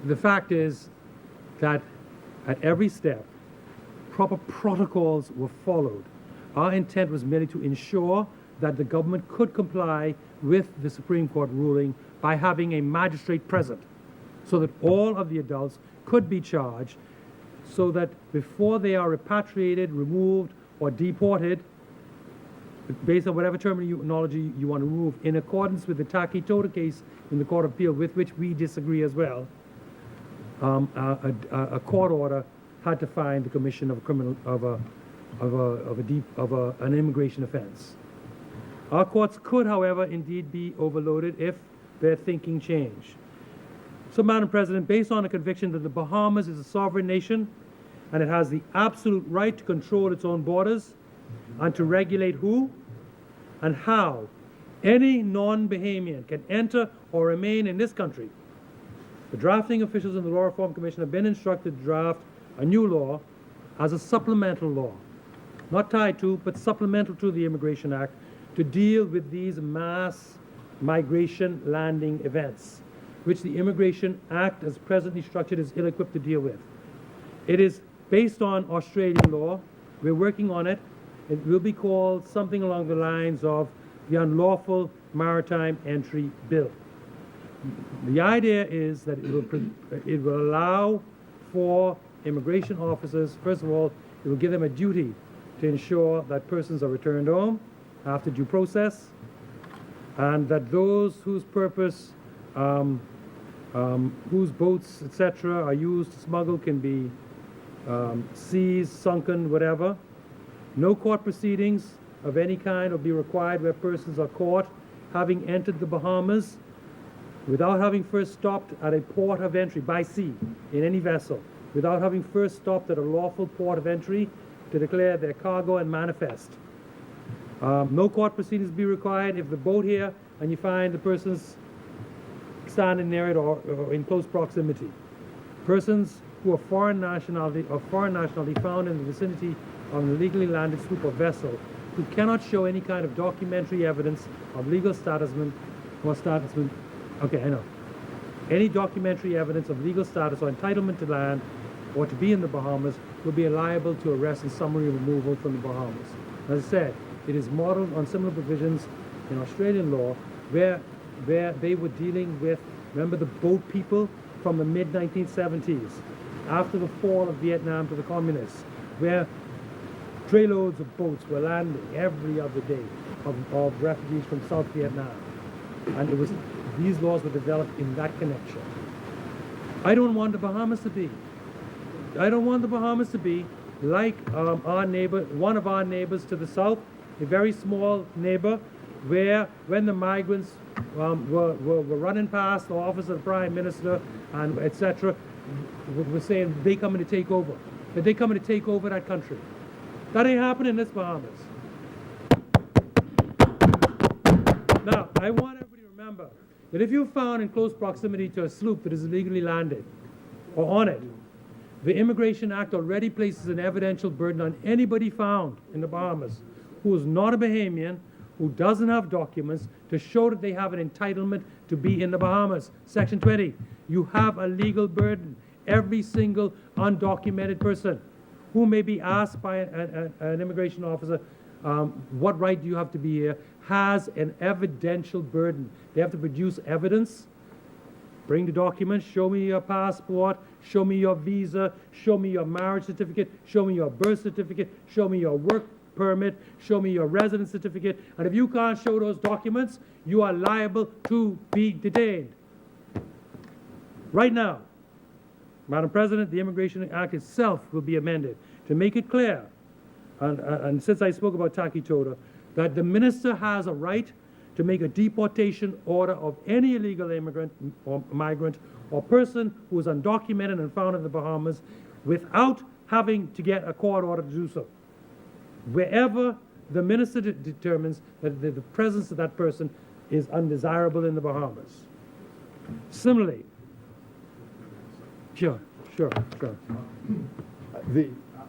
the fact is that at every step, proper protocols were followed. Our intent was merely to ensure that the government could comply with the Supreme Court ruling by having a magistrate present, so that all of the adults could be charged, so that before they are repatriated, removed, or deported, based on whatever terminology you want to remove, in accordance with the Taki Tota case in the Court of Appeal, with which we disagree as well, a court order had to find the commission of a criminal an immigration offense. Our courts could, however, indeed be overloaded if their thinking changed. So, Madam President, based on the conviction that the Bahamas is a sovereign nation and it has the absolute right to control its own borders and to regulate who and how any non-Bahamian can enter or remain in this country, the drafting officials in the Law Reform Commission have been instructed to draft a new law as a supplemental law, not tied to, but supplemental to the Immigration Act, to deal with these mass migration landing events, which the Immigration Act as presently structured is ill-equipped to deal with. It is based on Australian law. We're working on it. It will be called something along the lines of the Unlawful Maritime Entry Bill. The idea is that it will allow for immigration officers, first of all, it will give them a duty to ensure that persons are returned home after due process, and that those whose purpose, whose boats, etc., are used to smuggle can be seized, sunken, whatever. No court proceedings of any kind will be required where persons are caught having entered the Bahamas without having first stopped at a port of entry by sea in any vessel, without having first stopped at a lawful port of entry to declare their cargo and manifest. No court proceedings be required if the boat here and you find the persons standing near it or in close proximity. Persons who are foreign nationality found in the vicinity of an illegally landed sloop or vessel who cannot show any kind of documentary evidence of legal any documentary evidence of legal status or entitlement to land or to be in the Bahamas will be liable to arrest and summary removal from the Bahamas. As I said, it is modeled on similar provisions in Australian law where they were dealing with, remember, the boat people from the mid-1970s, after the fall of Vietnam to the communists, where trainloads of boats were landing every other day of refugees from South Vietnam. And these laws were developed in that connection. I don't want the Bahamas to be. I don't want the Bahamas to be like our neighbor, one of our neighbors to the south, a very small neighbor, where when the migrants were running past the office of the Prime Minister and etc., were saying they coming to take over. That they coming to take over that country. That ain't happening in this Bahamas. Now, I want everybody to remember that if you're found in close proximity to a sloop that is illegally landed or on it, the Immigration Act already places an evidential burden on anybody found in the Bahamas who is not a Bahamian, who doesn't have documents to show that they have an entitlement to be in the Bahamas. Section 20, you have a legal burden. Every single undocumented person who may be asked by an immigration officer, what right do you have to be here, has an evidential burden. They have to produce evidence, bring the documents, show me your passport, show me your visa, show me your marriage certificate, show me your birth certificate, show me your work permit, show me your residence certificate, and if you can't show those documents, you are liable to be detained. Right now, Madam President, the Immigration Act itself will be amended to make it clear, and since I spoke about Takitoda, that the minister has a right to make a deportation order of any illegal immigrant or migrant or person who is undocumented and found in the Bahamas without having to get a court order to do so, wherever the minister determines that the presence of that person is undesirable in the Bahamas. Similarly, Sure.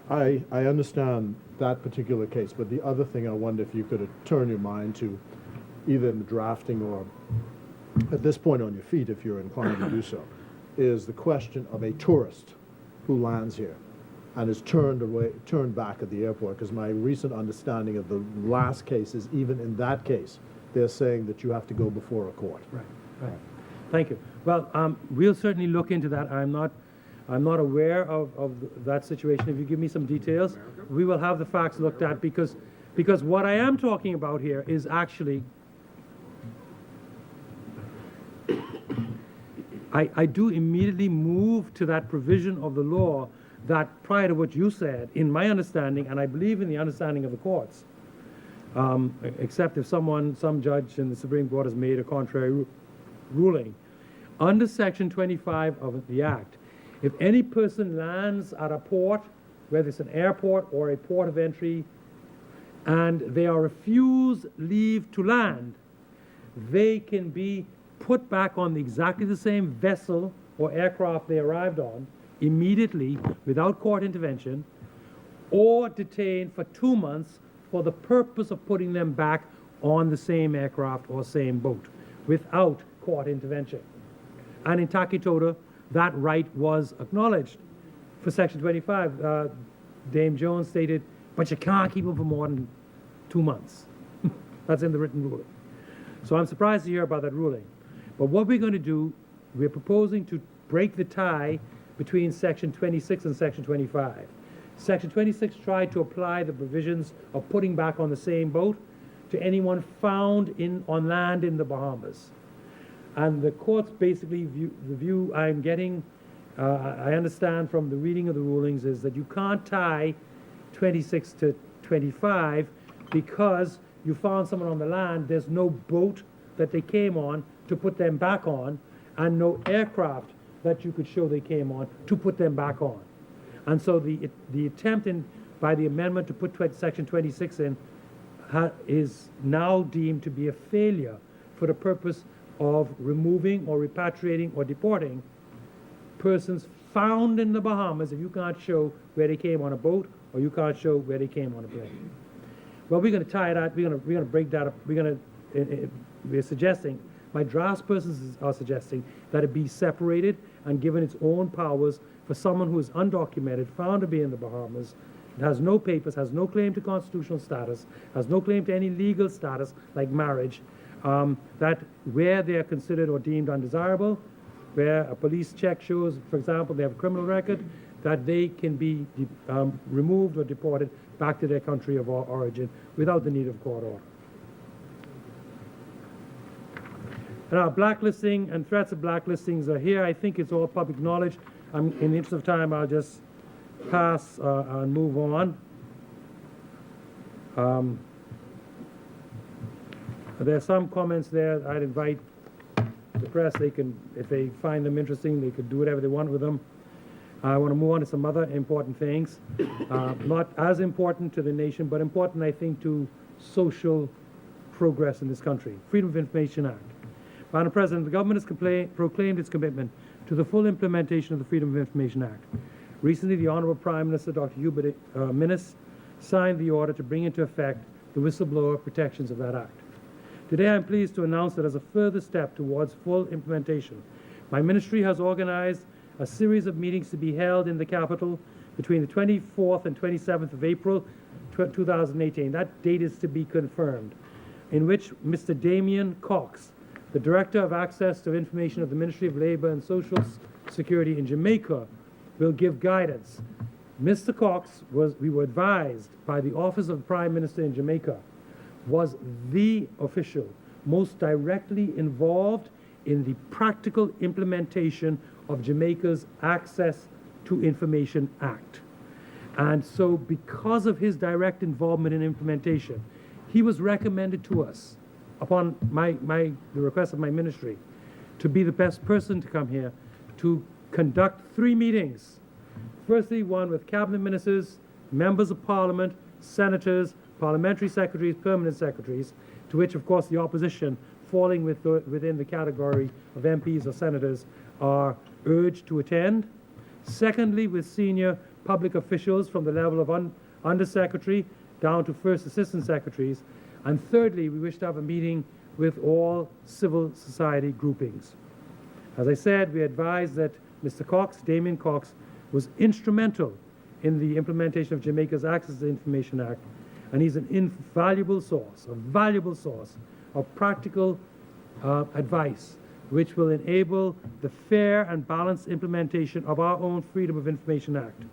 I understand that particular case, but the other thing I wonder if you could turn your mind to, either in the drafting or at this point on your feet, if you're inclined to do so, is the question of a tourist who lands here and is turned back at the airport. Because my recent understanding of the last case is, even in that case, they're saying that you have to go before a court. Right. Thank you. Well, we'll certainly look into that. I'm not aware of that situation. If you give me some details, we will have the facts looked at, because what I am talking about here is actually, I do immediately move to that provision of the law that, prior to what you said, in my understanding, and I believe in the understanding of the courts, except if some judge in the Supreme Court has made a contrary ruling, under Section 25 of the Act, if any person lands at a port, whether it's an airport or a port of entry, and they are refused leave to land, they can be put back on exactly the same vessel or aircraft they arrived on immediately without court intervention, or detained for 2 months for the purpose of putting them back on the same aircraft or same boat without court intervention. And in Takitoda, that right was acknowledged. For Section 25, Dame Jones stated, but you can't keep them for more than 2 months. That's in the written ruling. So I'm surprised to hear about that ruling. But what we're going to do, we're proposing to break the tie between Section 26 and Section 25. Section 26 tried to apply the provisions of putting back on the same boat to anyone found on land in the Bahamas. And the courts basically the view I'm getting, I understand from the reading of the rulings, is that you can't tie 26 to 25 because you found someone on the land, there's no boat that they came on to put them back on, and no aircraft that you could show they came on to put them back on. And so the attempt by the amendment to put Section 26 in is now deemed to be a failure for the purpose of removing or repatriating or deporting persons found in the Bahamas if you can't show where they came on a boat or you can't show where they came on a plane. Well, we're going to tie that, we're going to break that up, we're suggesting, my draftspersons are suggesting that it be separated and given its own powers for someone who is undocumented, found to be in the Bahamas, has no papers, has no claim to constitutional status, has no claim to any legal status like marriage, that where they are considered or deemed undesirable, where a police check shows, for example, they have a criminal record, that they can be removed or deported back to their country of origin without the need of court order. Now, blacklisting and threats of blacklistings are here. I think it's all public knowledge. In the interest of time, I'll just pass and move on. There are some comments there. I'd invite the press. They can, if they find them interesting, they could do whatever they want with them. I want to move on to some other important things. Not as important to the nation, but important, I think, to social progress in this country. Freedom of Information Act. Madam President, the government has proclaimed its commitment to the full implementation of the Freedom of Information Act. Recently, the Honorable Prime Minister, Dr. Hubert Minnis, signed the order to bring into effect the whistleblower protections of that act. Today, I'm pleased to announce that as a further step towards full implementation, my ministry has organized a series of meetings to be held in the capital between the 24th and 27th of April 2018. That date is to be confirmed, in which Mr. Damien Cox, the Director of Access to Information of the Ministry of Labor and Social Security in Jamaica, will give guidance. Mr. Cox we were advised by the Office of the Prime Minister in Jamaica, was the official most directly involved in the practical implementation of Jamaica's Access to Information Act. And so because of his direct involvement in implementation, he was recommended to us upon the request of my ministry to be the best person to come here to conduct 3 meetings. Firstly, one with cabinet ministers, members of parliament, senators, parliamentary secretaries, permanent secretaries, to which, of course, the opposition, falling within the category of MPs or senators, are urged to attend. Secondly, with senior public officials from the level of undersecretary down to first assistant secretaries. And thirdly, we wish to have a meeting with all civil society groupings. As I said, we advised that Mr. Cox, Damien Cox, was instrumental in the implementation of Jamaica's Access to Information Act, and he's an invaluable source, a valuable source of practical advice, which will enable the fair and balanced implementation of our own Freedom of Information Act.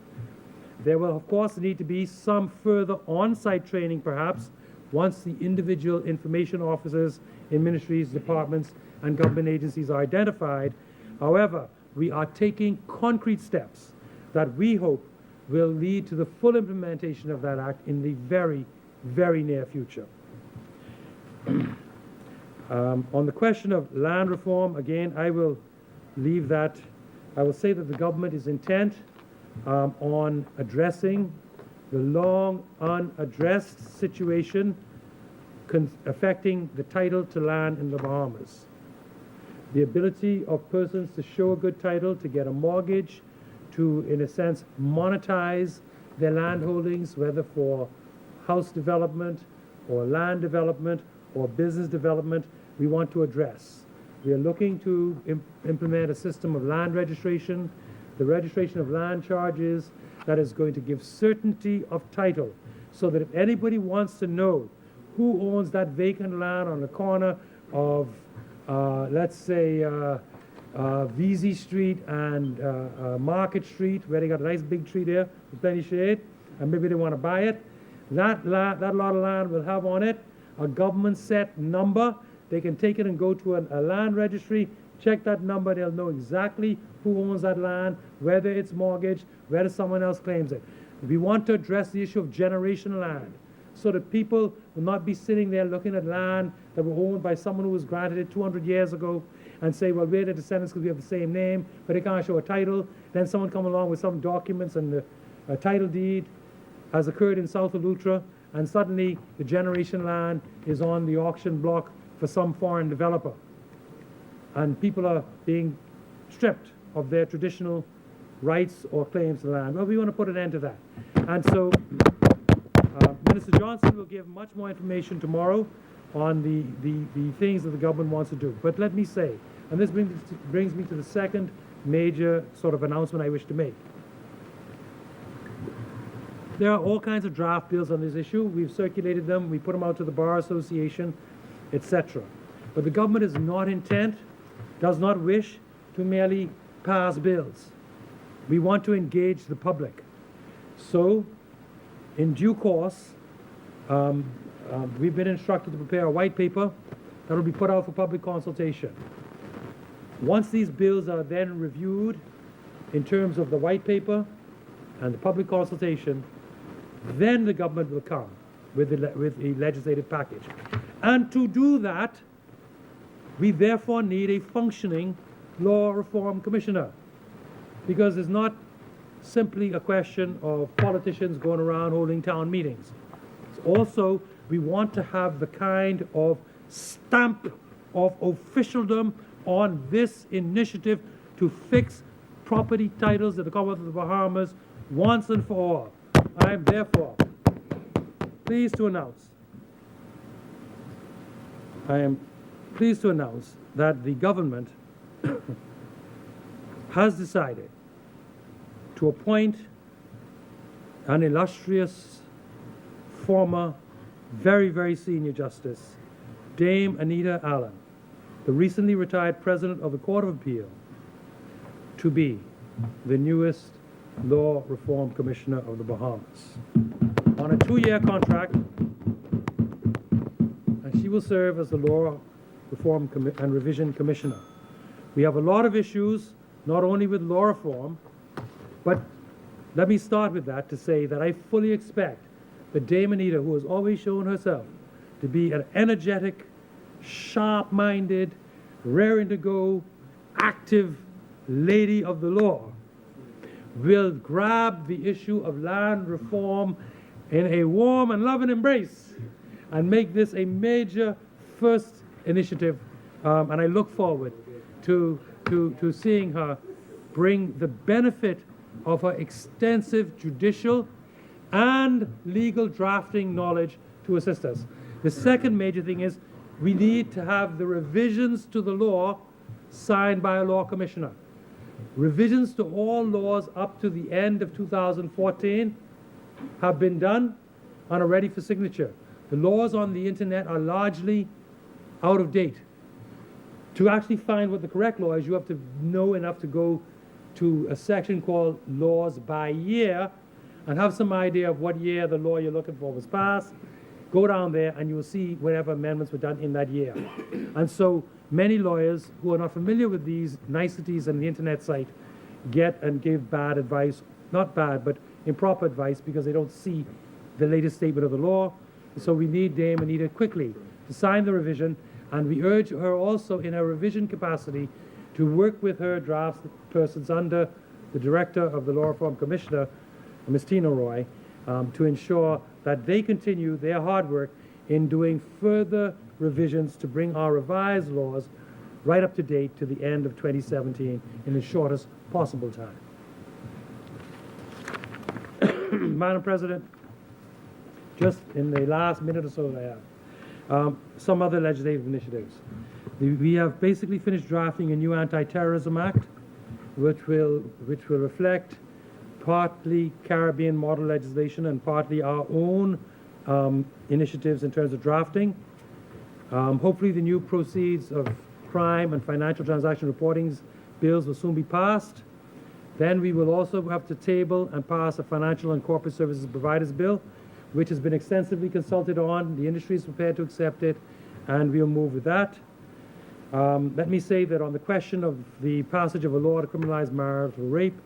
There will, of course, need to be some further on-site training, perhaps, once the individual information officers in ministries, departments, and government agencies are identified. However, we are taking concrete steps that we hope will lead to the full implementation of that act in the very, very near future. On the question of land reform, again, I will leave that. I will say that the government is intent on addressing the long unaddressed situation affecting the title to land in the Bahamas. The ability of persons to show a good title, to get a mortgage, to, in a sense, monetize their land holdings, whether for house development or land development or business development, we want to address. We are looking to implement a system of land registration, the registration of land charges that is going to give certainty of title, so that if anybody wants to know who owns that vacant land on the corner of, let's say, VZ Street and Market Street, where they got a nice big tree there with plenty of shade, and maybe they want to buy it, that lot of land will have on it a government set number. They can take it and go to a land registry, check that number, they'll know exactly who owns that land, whether it's mortgaged, whether someone else claims it. We want to address the issue of generational land, so that people will not be sitting there looking at land that were owned by someone who was granted it 200 years ago and say, well, we're the descendants because we have the same name, but they can't show a title. Then someone come along with some documents and a title deed, as occurred in South Eleuthera, and suddenly the generation land is on the auction block for some foreign developer. and people are being stripped of their traditional rights or claims to the land. Well, we want to put an end to that. And so Minister Johnson will give much more information tomorrow on the things that the government wants to do. But let me say, and this brings me to the second major sort of announcement I wish to make. There are all kinds of draft bills on this issue. We've circulated them, we put them out to the Bar Association, etc. But the government is not intent, does not wish to merely pass bills. We want to engage the public. So, in due course, we've been instructed to prepare a white paper that will be put out for public consultation. Once these bills are then reviewed in terms of the white paper and the public consultation, then the government will come with a legislative package. And to do that, we therefore need a functioning law reform commissioner, because it's not simply a question of politicians going around holding town meetings. It's also, we want to have the kind of stamp of officialdom on this initiative to fix property titles in the Commonwealth of the Bahamas once and for all. I am therefore pleased to announce that the government has decided to appoint an illustrious former, very, very senior justice, Dame Anita Allen, the recently retired president of the Court of Appeal, to be the newest Law Reform Commissioner of the Bahamas on a 2-year contract, and she will serve as the Law Reform and Revision Commissioner. We have a lot of issues, not only with law reform, but let me start with that to say that I fully expect that Dame Anita, who has always shown herself to be an energetic, sharp-minded, raring-to-go, active lady of the law, will grab the issue of land reform in a warm and loving embrace and make this a major first initiative. And I look forward to seeing her bring the benefit of her extensive judicial and legal drafting knowledge to assist us. The second major thing is we need to have the revisions to the law signed by a law commissioner. Revisions to all laws up to the end of 2014 have been done and are ready for signature. The laws on the internet are largely out of date. To actually find what the correct law is, you have to know enough to go to a section called Laws by Year and have some idea of what year the law you're looking for was passed. Go down there and you will see whatever amendments were done in that year. And so many lawyers who are not familiar with these niceties on the internet site get and give bad advice, not bad, but improper advice, because they don't see the latest statement of the law. So we need Dame Anita quickly to sign the revision, and we urge her also in her revision capacity to work with her draft persons under the director of the Law Reform Commissioner, Ms. Tina Roy, to ensure that they continue their hard work in doing further revisions to bring our revised laws right up to date to the end of 2017 in the shortest possible time. Madam President, just in the last minute or so that I have, some other legislative initiatives. We have basically finished drafting a new anti-terrorism act, which will reflect partly Caribbean model legislation and partly our own initiatives in terms of drafting. Hopefully the new proceeds of crime and financial transaction reporting bills will soon be passed. Then we will also have to table and pass a financial and corporate services providers bill, which has been extensively consulted on. The industry is prepared to accept it, and we'll move with that. Let me say that on the question of the passage of a law to criminalize marital rape,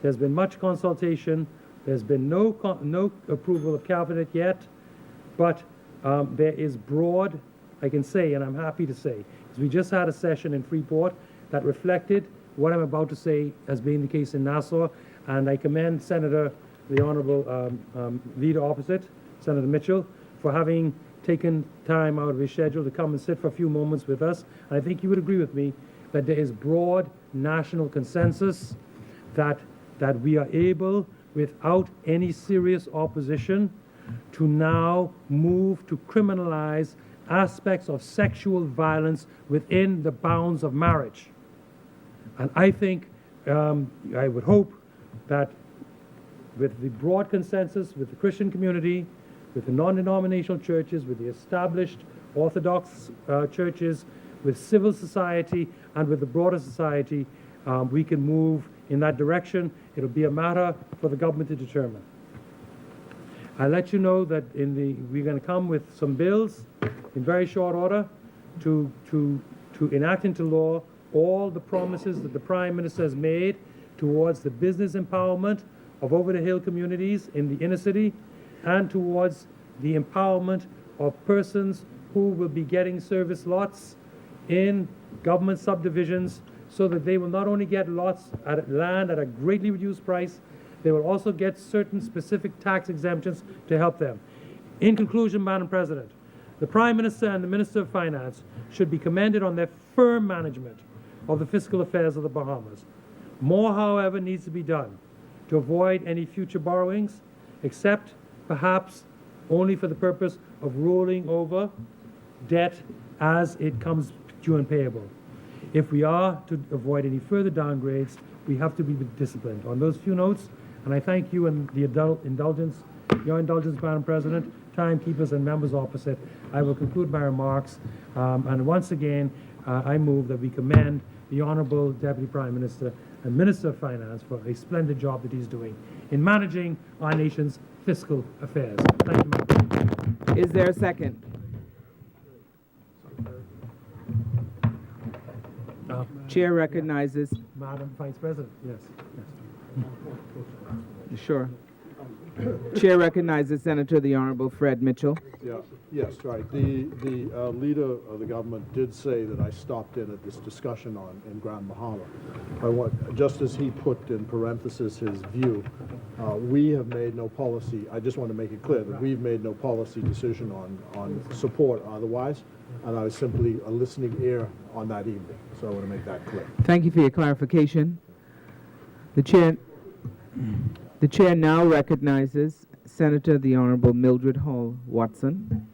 there's been much consultation. There's been no approval of cabinet yet, but there is broad, I can say, and I'm happy to say, because we just had a session in Freeport that reflected what I'm about to say as being the case in Nassau, and I commend Senator, the Honorable Leader opposite, Senator Mitchell, for having taken time out of his schedule to come and sit for a few moments with us. And I think you would agree with me, that there is broad national consensus, that we are able, without any serious opposition, to now move to criminalize aspects of sexual violence within the bounds of marriage. And I think, I would hope that with the broad consensus, with the Christian community, with the non-denominational churches, with the established Orthodox churches, with civil society, and with the broader society, we can move in that direction. It'll be a matter for the government to determine. I let you know that we're going to come with some bills in very short order to enact into law all the promises that the Prime Minister has made towards the business empowerment of over-the-hill communities in the inner city, and towards the empowerment of persons who will be getting service lots in government subdivisions, so that they will not only get lots at land at a greatly reduced price, they will also get certain specific tax exemptions to help them. In conclusion, Madam President, the Prime Minister and the Minister of Finance should be commended on their firm management of the fiscal affairs of the Bahamas. More, however, needs to be done to avoid any future borrowings, except perhaps only for the purpose of rolling over debt as it comes due and payable. If we are to avoid any further downgrades, we have to be disciplined. On those few notes, and I thank you and the indulgence, your indulgence, Madam President, timekeepers and members opposite, I will conclude my remarks. And once again, I move that we commend the Honourable Deputy Prime Minister and Minister of Finance for a splendid job that he's doing in managing our nation's fiscal affairs. Thank you, Madam President. Is there a second? Chair recognizes. Madam Vice President, yes. Sure. Chair recognizes Senator the Honorable Fred Mitchell. Yeah, yes, right. The leader of the government did say that I stopped in at this discussion in Grand Bahama. Just as he put in parenthesis his view, we have made no policy. I just want to make it clear that we've made no policy decision on support otherwise, and I was simply a listening ear on that evening. So I want to make that clear. Thank you for your clarification. The chair now recognizes Senator the Honorable Mildred Hall Watson.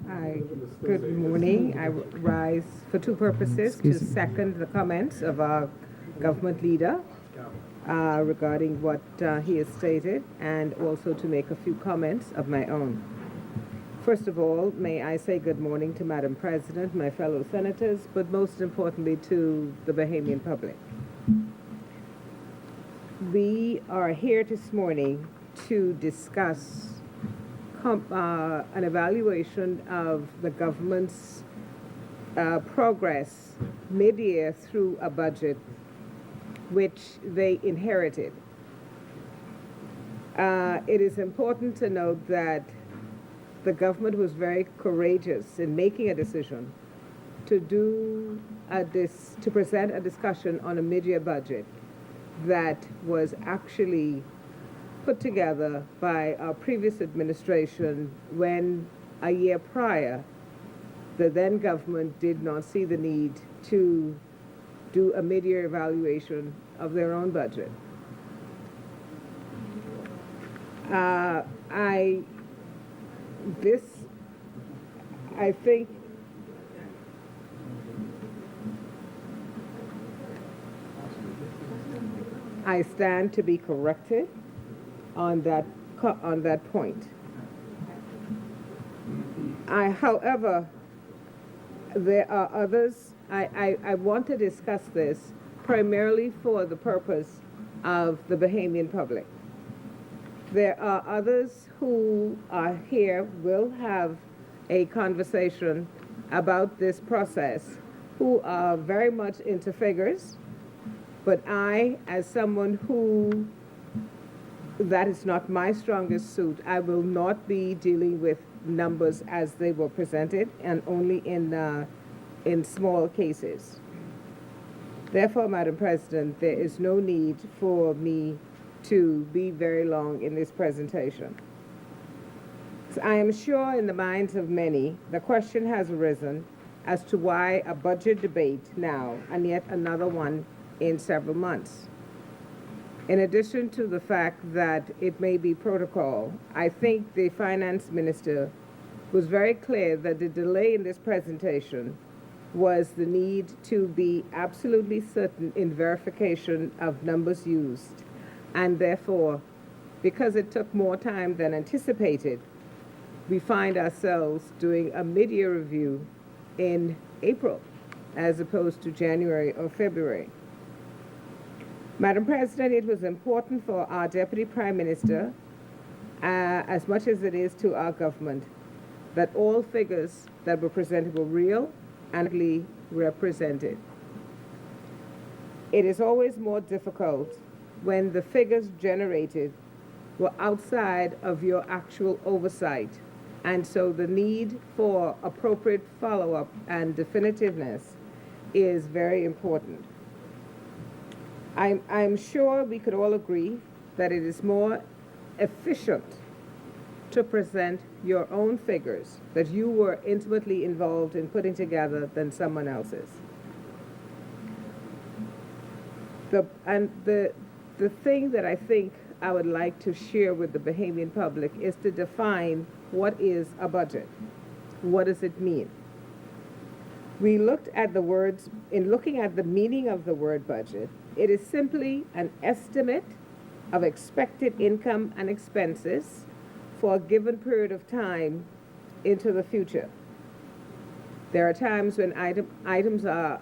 Hi, good morning. I rise for two purposes: to second the comments of our government leader regarding what he has stated, and also to make a few comments of my own. First of all, may I say good morning to Madam President, my fellow senators, but most importantly to the Bahamian public. We are here this morning to discuss an evaluation of the government's progress mid-year through a budget which they inherited. It is important to note that the government was very courageous in making a decision to present a discussion on a mid-year budget that was actually put together by our previous administration when, a year prior, the then government did not see the need to do a mid-year evaluation of their own budget. I think I stand to be corrected on that point. However, there are others. I want to discuss this primarily for the purpose of the Bahamian public. There are others who are here, will have a conversation about this process, who are very much into figures, but I, as someone who, that is not my strongest suit, I will not be dealing with numbers as they were presented, and only in small cases. Therefore, Madam President, there is no need for me to be very long in this presentation. So I am sure in the minds of many, the question has arisen as to why a budget debate now and yet another one in several months. In addition to the fact that it may be protocol, I think the finance minister was very clear that the delay in this presentation was the need to be absolutely certain in verification of numbers used. And therefore, because it took more time than anticipated, we find ourselves doing a mid-year review in April as opposed to January or February. Madam President, it was important for our Deputy Prime Minister, as much as it is to our government, that all figures that were presented were real and legally represented. It is always more difficult when the figures generated were outside of your actual oversight, and so the need for appropriate follow-up and definitiveness is very important. I'm sure we could all agree that it is more efficient to present your own figures that you were intimately involved in putting together than someone else's. The thing that I think I would like to share with the Bahamian public is to define what is a budget. What does it mean? We looked at the words, in looking at the meaning of the word budget, it is simply an estimate of expected income and expenses for a given period of time into the future. There are times when items are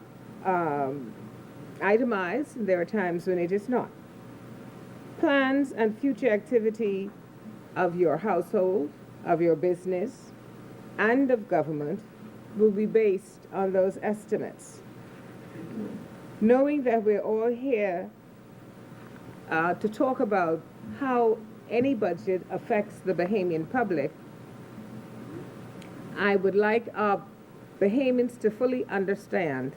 itemized, and there are times when it is not. Plans and future activity of your household, of your business, and of government will be based on those estimates. Knowing that we're all here to talk about how any budget affects the Bahamian public, I would like our Bahamians to fully understand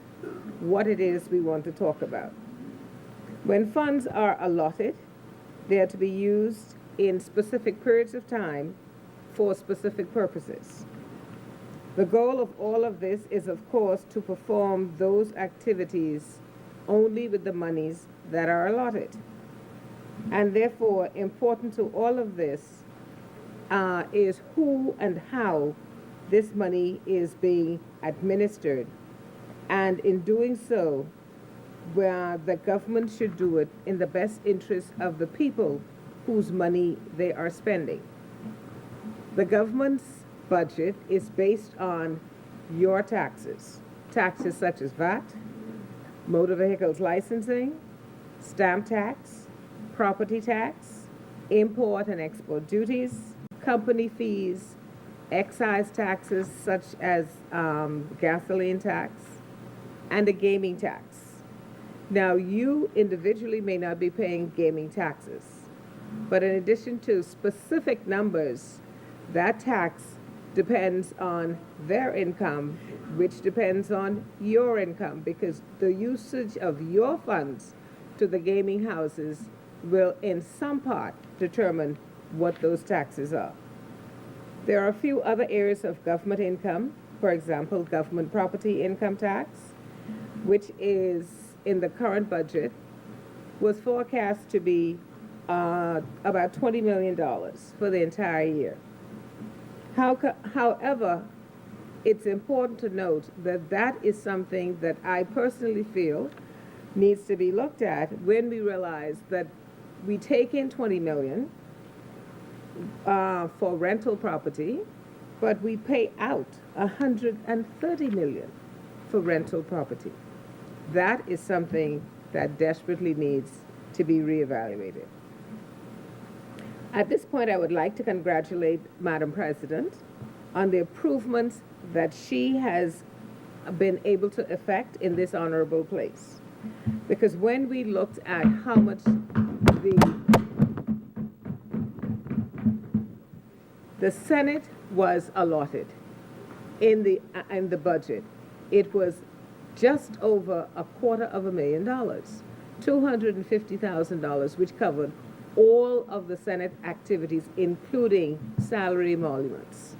what it is we want to talk about. When funds are allotted, they are to be used in specific periods of time for specific purposes. The goal of all of this is, of course, to perform those activities only with the monies that are allotted. And therefore, important to all of this is who and how this money is being administered. And in doing so, where the government should do it in the best interest of the people whose money they are spending. The government's budget is based on your taxes. Taxes such as VAT, motor vehicles licensing, stamp tax, property tax, import and export duties, company fees, excise taxes such as gasoline tax, and a gaming tax. Now, you individually may not be paying gaming taxes, but in addition to specific numbers, that tax depends on their income, which depends on your income, because the usage of your funds to the gaming houses will in some part determine what those taxes are. There are a few other areas of government income, for example, government property income tax, which is in the current budget, was forecast to be about $20 million for the entire year. However, it's important to note that that is something that I personally feel needs to be looked at when we realize that we take in $20 million for rental property, but we pay out $130 million for rental property. That is something that desperately needs to be reevaluated. At this point, I would like to congratulate Madam President on the improvements that she has been able to effect in this honorable place. Because when we looked at how much the Senate was allotted in the budget, it was just over $250,000, $250,000, which covered all of the Senate activities, including salary emoluments.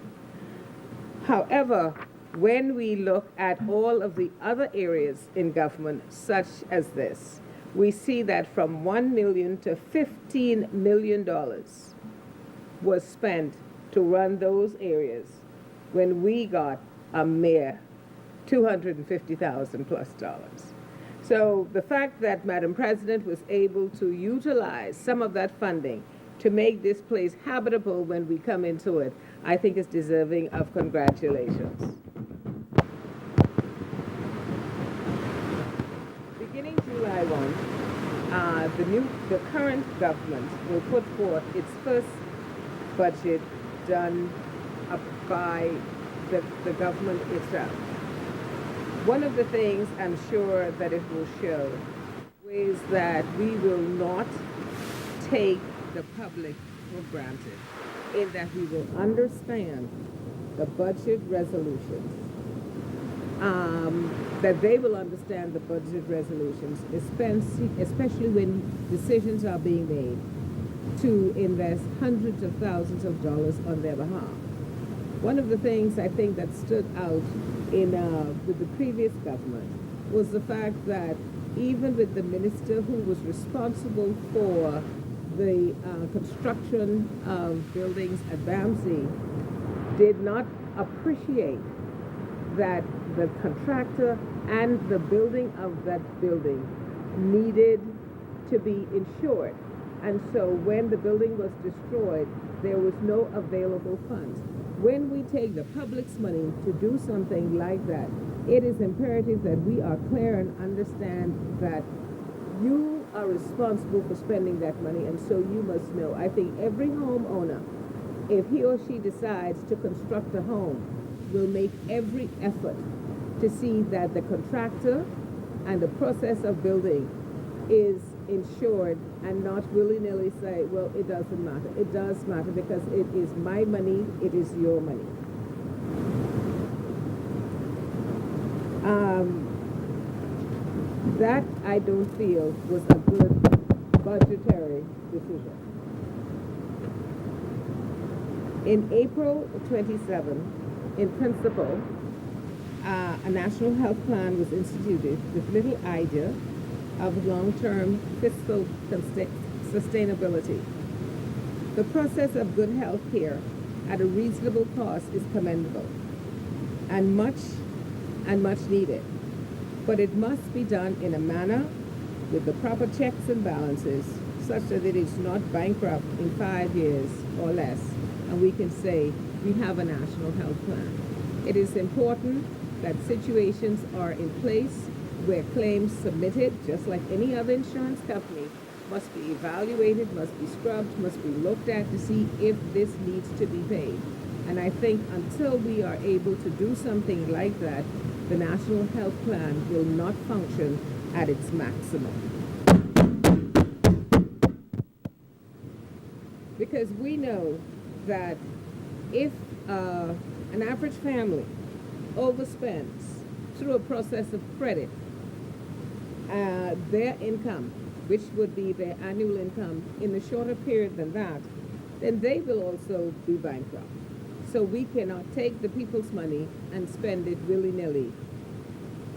However, when we look at all of the other areas in government, such as this, we see that from $1 million to $15 million was spent to run those areas when we got a mere $250,000 plus dollars. So the fact that Madam President was able to utilize some of that funding to make this place habitable when we come into it, I think is deserving of congratulations. Beginning July 1, the current government will put forth its first budget done by the government itself. One of the things I'm sure that it will show is that we will not take the public for granted, in that we will understand the budget resolutions, that they will understand the budget resolutions, especially when decisions are being made to invest hundreds of thousands of dollars on their behalf. One of the things I think that stood out with the previous government was the fact that even with the minister who was responsible for the construction of buildings at BAMSI, did not appreciate that the contractor and the building of that building needed to be insured. And so when the building was destroyed, there was no available funds. When we take the public's money to do something like that, it is imperative that we are clear and understand that you are responsible for spending that money, and so you must know. I think every homeowner, if he or she decides to construct a home, will make every effort to see that the contractor and the process of building is insured, and not willy-nilly say, well, it doesn't matter. It does matter, because it is my money, it is your money. That, I don't feel, was a good budgetary decision. In April 27, in principle, a national health plan was instituted with little idea of long-term fiscal sustainability. The process of good health care at a reasonable cost is commendable and much needed, but it must be done in a manner with the proper checks and balances, such that it is not bankrupt in 5 years or less, and we can say we have a national health plan. It is important that situations are in place where claims submitted, just like any other insurance company, must be evaluated, must be scrubbed, must be looked at to see if this needs to be paid. And I think until we are able to do something like that, the National Health Plan will not function at its maximum. Because we know that if an average family overspends through a process of credit, their income, which would be their annual income, in a shorter period than that, then they will also be bankrupt. So we cannot take the people's money and spend it willy-nilly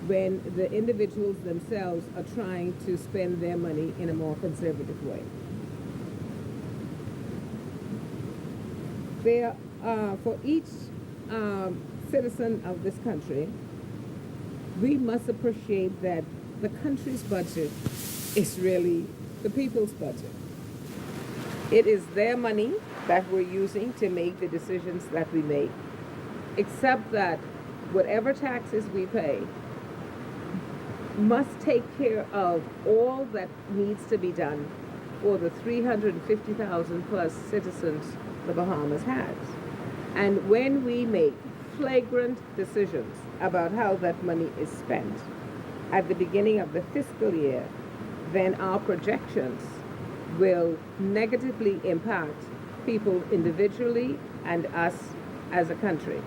when the individuals themselves are trying to spend their money in a more conservative way. For each citizen of this country, we must appreciate that the country's budget is really the people's budget. It is their money that we're using to make the decisions that we make, except that whatever taxes we pay must take care of all that needs to be done for the 350,000 plus citizens the Bahamas has. And when we make flagrant decisions about how that money is spent at the beginning of the fiscal year, then our projections will negatively impact people individually and us as a country.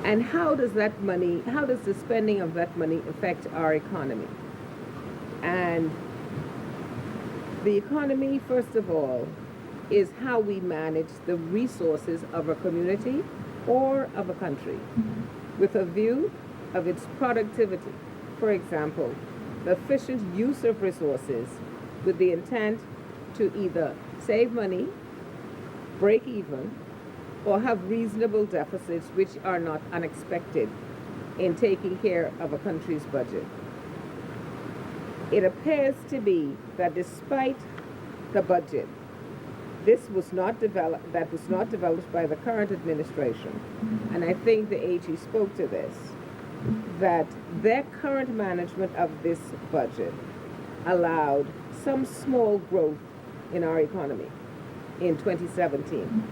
And how does the spending of that money affect our economy? And the economy, first of all, is how we manage the resources of a community or of a country with a view of its productivity. For example, the efficient use of resources with the intent to either save money, break even, or have reasonable deficits which are not unexpected in taking care of a country's budget. It appears to be that despite the budget, that was not developed by the current administration, and I think the AG spoke to this, that their current management of this budget allowed some small growth in our economy in 2017.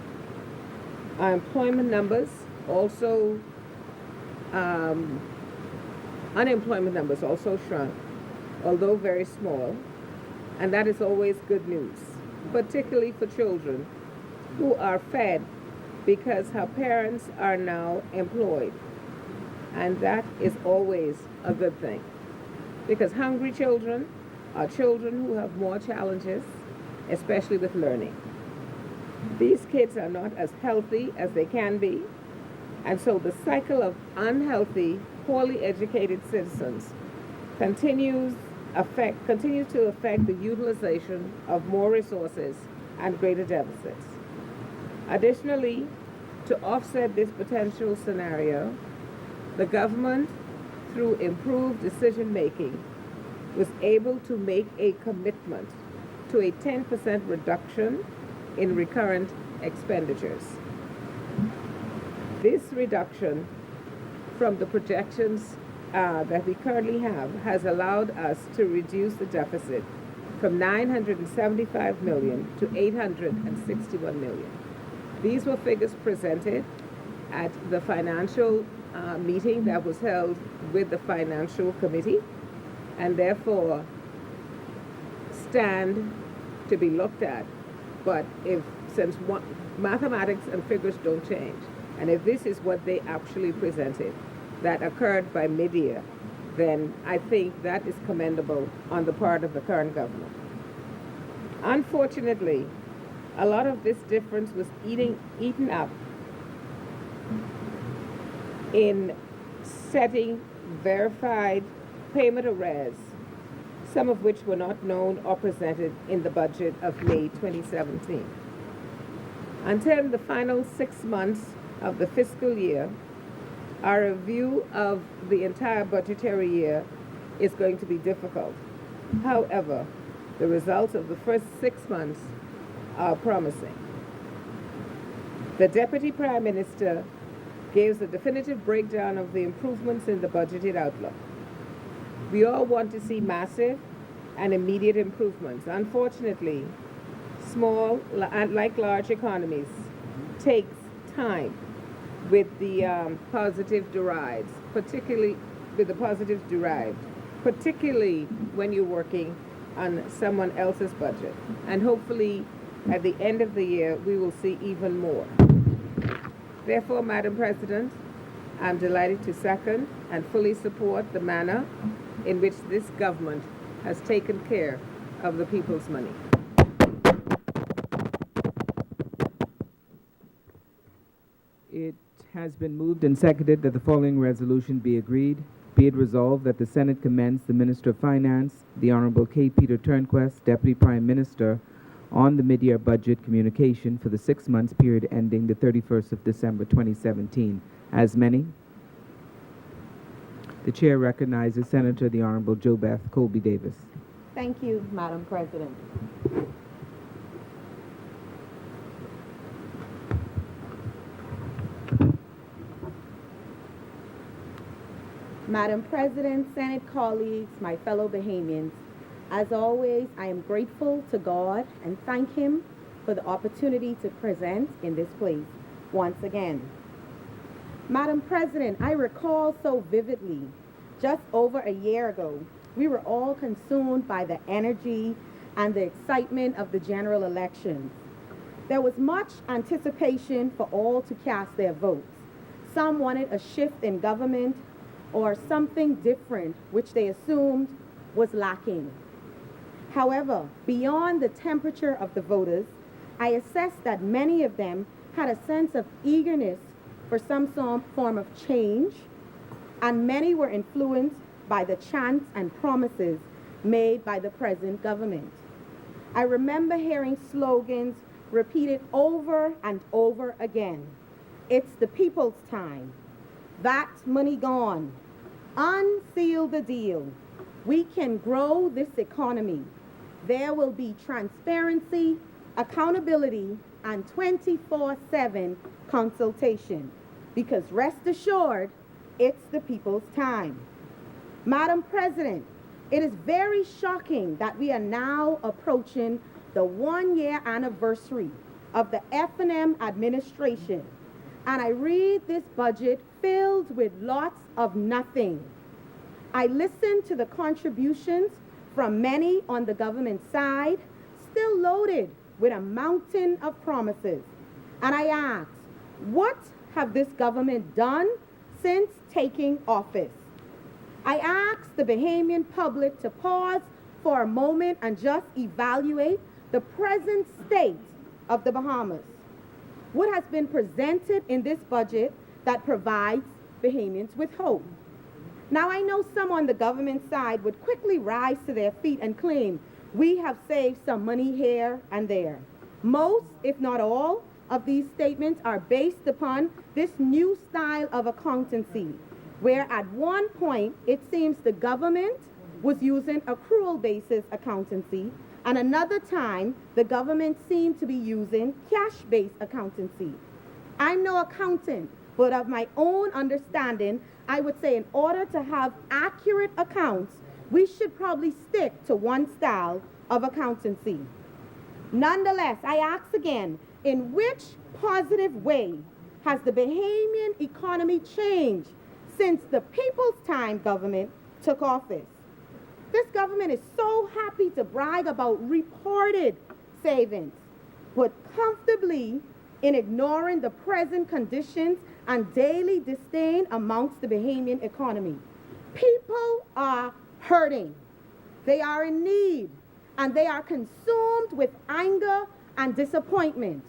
Our employment numbers also, unemployment numbers also shrunk, although very small, and that is always good news, particularly for children who are fed because her parents are now employed. And that is always a good thing, because hungry children are children who have more challenges, especially with learning. These kids are not as healthy as they can be, and so the cycle of unhealthy, poorly educated citizens continues to affect the utilization of more resources and greater deficits. Additionally, to offset this potential scenario, the government, through improved decision-making, was able to make a commitment to a 10% reduction in recurrent expenditures. This reduction from the projections that we currently have has allowed us to reduce the deficit from $975 million to $861 million. These were figures presented at the financial meeting that was held with the Financial Committee, and therefore stand to be looked at. But since mathematics and figures don't change, and if this is what they actually presented, that occurred by mid-year, then I think that is commendable on the part of the current government. Unfortunately, a lot of this difference was eaten up in setting verified payment arrears, some of which were not known or presented in the budget of May 2017. Until the final 6 months of the fiscal year, our review of the entire budgetary year is going to be difficult. However, the results of the first 6 months are promising. The Deputy Prime Minister gives a definitive breakdown of the improvements in the budgeted outlook. We all want to see massive and immediate improvements. Unfortunately, small, like large economies, takes time with the positive derives, particularly when you're working on someone else's budget. And hopefully, at the end of the year, we will see even more. Therefore, Madam President, I'm delighted to second and fully support the manner in which this government has taken care of the people's money. It has been moved and seconded that the following resolution be agreed. Be it resolved that the Senate commends the Minister of Finance, the Honorable K. Peter Turnquest, Deputy Prime Minister, on the mid-year budget communication for the 6 months period ending the 31st of December 2017. As many? The Chair recognizes Senator the Honorable JoBeth Colby Davis. Thank you, Madam President. Madam President, Senate colleagues, my fellow Bahamians, as always, I am grateful to God and thank Him for the opportunity to present in this place once again. Madam President, I recall so vividly, just over a year ago, we were all consumed by the energy and the excitement of the general elections. There was much anticipation for all to cast their votes. Some wanted a shift in government or something different, which they assumed was lacking. However, beyond the temperature of the voters, I assessed that many of them had a sense of eagerness for some form of change, and many were influenced by the chants and promises made by the present government. I remember hearing slogans repeated over and over again. It's the people's time. That money gone. Unseal the deal. We can grow this economy. There will be transparency, accountability, and 24/7 consultation. Because rest assured, it's the people's time. Madam President, it is very shocking that we are now approaching the 1-year anniversary of the F&M administration, and I read this budget filled with lots of nothing. I listened to the contributions from many on the government side, still loaded with a mountain of promises, and I asked, what have this government done since taking office? I asked the Bahamian public to pause for a moment and just evaluate the present state of the Bahamas. What has been presented in this budget that provides Bahamians with hope? Now, I know some on the government side would quickly rise to their feet and claim, we have saved some money here and there. Most, if not all, of these statements are based upon this new style of accountancy, where at one point it seems the government was using accrual basis accountancy, and another time the government seemed to be using cash-based accountancy. I'm no accountant, but of my own understanding, I would say in order to have accurate accounts, we should probably stick to one style of accountancy. Nonetheless, I ask again, in which positive way has the Bahamian economy changed since the People's Time government took office? This government is so happy to brag about reported savings, but comfortably in ignoring the present conditions and daily disdain amongst the Bahamian economy. People are hurting. They are in need, and they are consumed with anger and disappointment.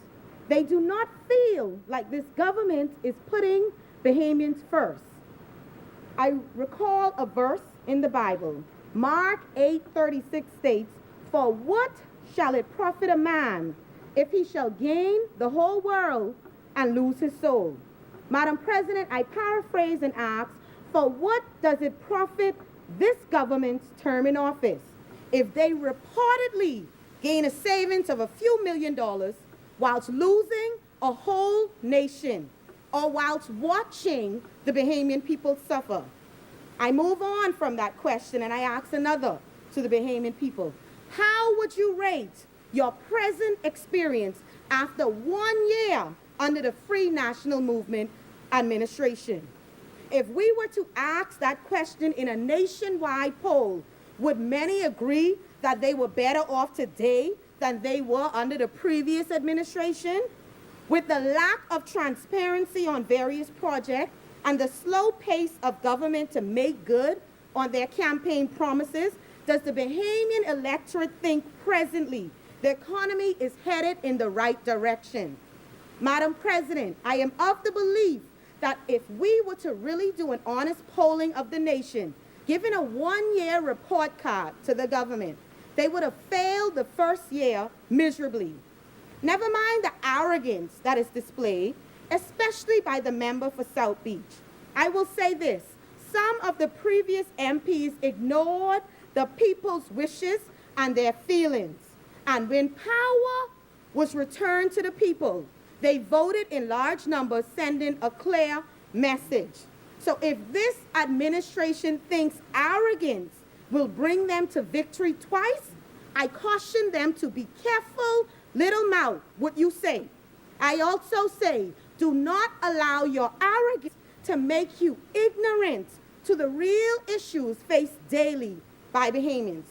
They do not feel like this government is putting Bahamians first. I recall a verse in the Bible. Mark 8:36 states, "For what shall it profit a man if he shall gain the whole world and lose his soul?" Madam President, I paraphrase and ask, for what does it profit this government's term in office if they reportedly gain a savings of a few $1,000,000 whilst losing a whole nation, or whilst watching the Bahamian people suffer? I move on from that question and I ask another to the Bahamian people. How would you rate your present experience after 1 year under the Free National Movement administration? If we were to ask that question in a nationwide poll, would many agree that they were better off today than they were under the previous administration? With the lack of transparency on various projects and the slow pace of government to make good on their campaign promises, does the Bahamian electorate think presently the economy is headed in the right direction? Madam President, I am of the belief that if we were to really do an honest polling of the nation, given a 1-year report card to the government, they would have failed the first year miserably. Never mind the arrogance that is displayed, especially by the member for South Beach. I will say this, some of the previous MPs ignored the people's wishes and their feelings. And when power was returned to the people, they voted in large numbers, sending a clear message. So if this administration thinks arrogance will bring them to victory twice, I caution them to be careful, little mouth, what you say. I also say, do not allow your arrogance to make you ignorant to the real issues faced daily by Bahamians.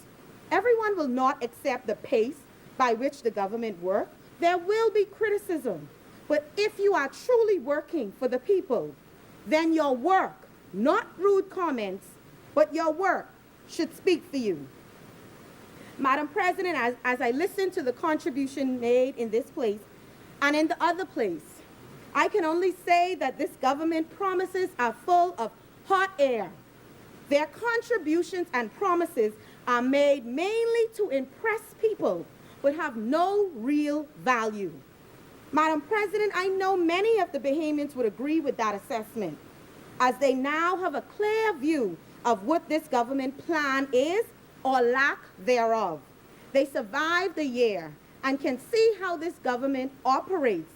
Everyone will not accept the pace by which the government works. There will be criticism. But if you are truly working for the people, then your work, not rude comments, but your work should speak for you. Madam President, as I listen to the contribution made in this place and in the other place, I can only say that this government promises are full of hot air. Their contributions and promises are made mainly to impress people, but have no real value. Madam President, I know many of the Bahamians would agree with that assessment, as they now have a clear view of what this government plan is or lack thereof. They survived the year and can see how this government operates.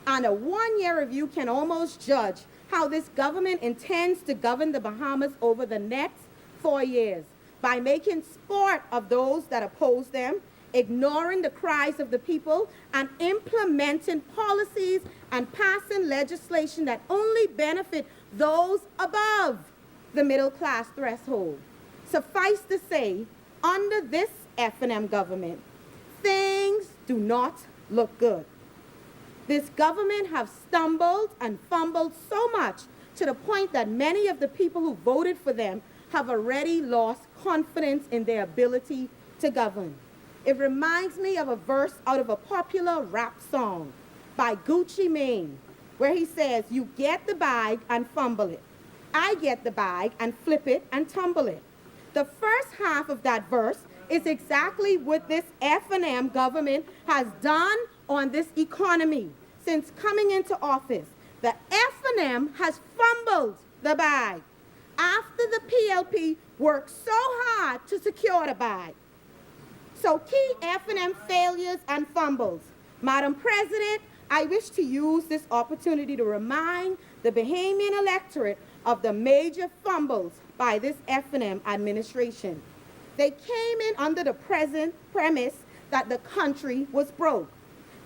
And a one-year review can almost judge how this government intends to govern the Bahamas over the next 4 years by making sport of those that oppose them, ignoring the cries of the people, and implementing policies and passing legislation that only benefit those above the middle class threshold. Suffice to say, under this F&M government, things do not look good. This government have stumbled and fumbled so much to the point that many of the people who voted for them have already lost confidence in their ability to govern. It reminds me of a verse out of a popular rap song by Gucci Mane, where he says, "You get the bag and fumble it. I get the bag and flip it and tumble it." The first half of that verse is exactly what this F&M government has done on this economy since coming into office. The F&M has fumbled the bag after the PLP worked so hard to secure the bag. So key F&M failures and fumbles. Madam President, I wish to use this opportunity to remind the Bahamian electorate of the major fumbles by this F&M administration. They came in under the present premise that the country was broke.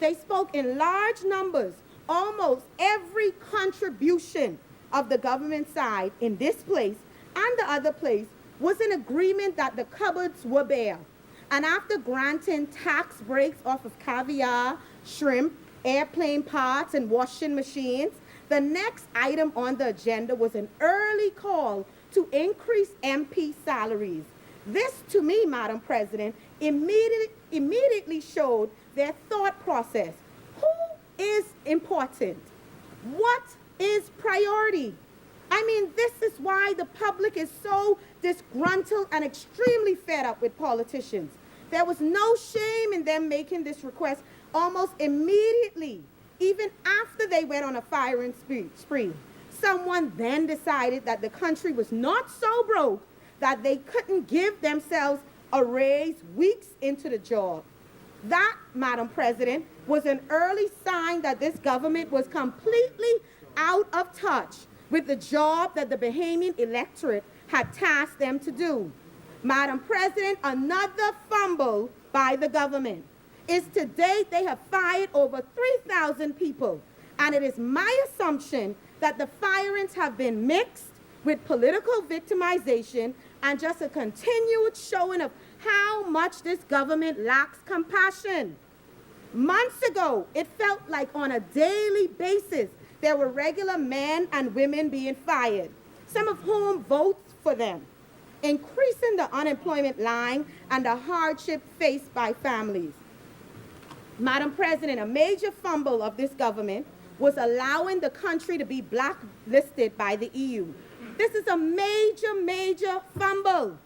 They spoke in large numbers. Almost every contribution of the government side in this place and the other place was in agreement that the cupboards were bare. And after granting tax breaks off of caviar, shrimp, airplane parts, and washing machines, the next item on the agenda was an early call to increase MP salaries. This, to me, Madam President, immediately showed their thought process. Who is important? What is priority? I mean, this is why the public is so disgruntled and extremely fed up with politicians. There was no shame in them making this request almost immediately, even after they went on a firing spree. Someone then decided that the country was not so broke that they couldn't give themselves a raise weeks into the job. That, Madam President, was an early sign that this government was completely out of touch with the job that the Bahamian electorate had tasked them to do. Madam President, another fumble by the government is to date they have fired over 3,000 people, and it is my assumption that the firings have been mixed with political victimization and just a continued showing of how much this government lacks compassion. Months ago, it felt like on a daily basis there were regular men and women being fired, some of whom vote for them, increasing the unemployment line and the hardship faced by families. Madam President, a major fumble of this government was allowing the country to be blacklisted by the EU. This is a major, major fumble.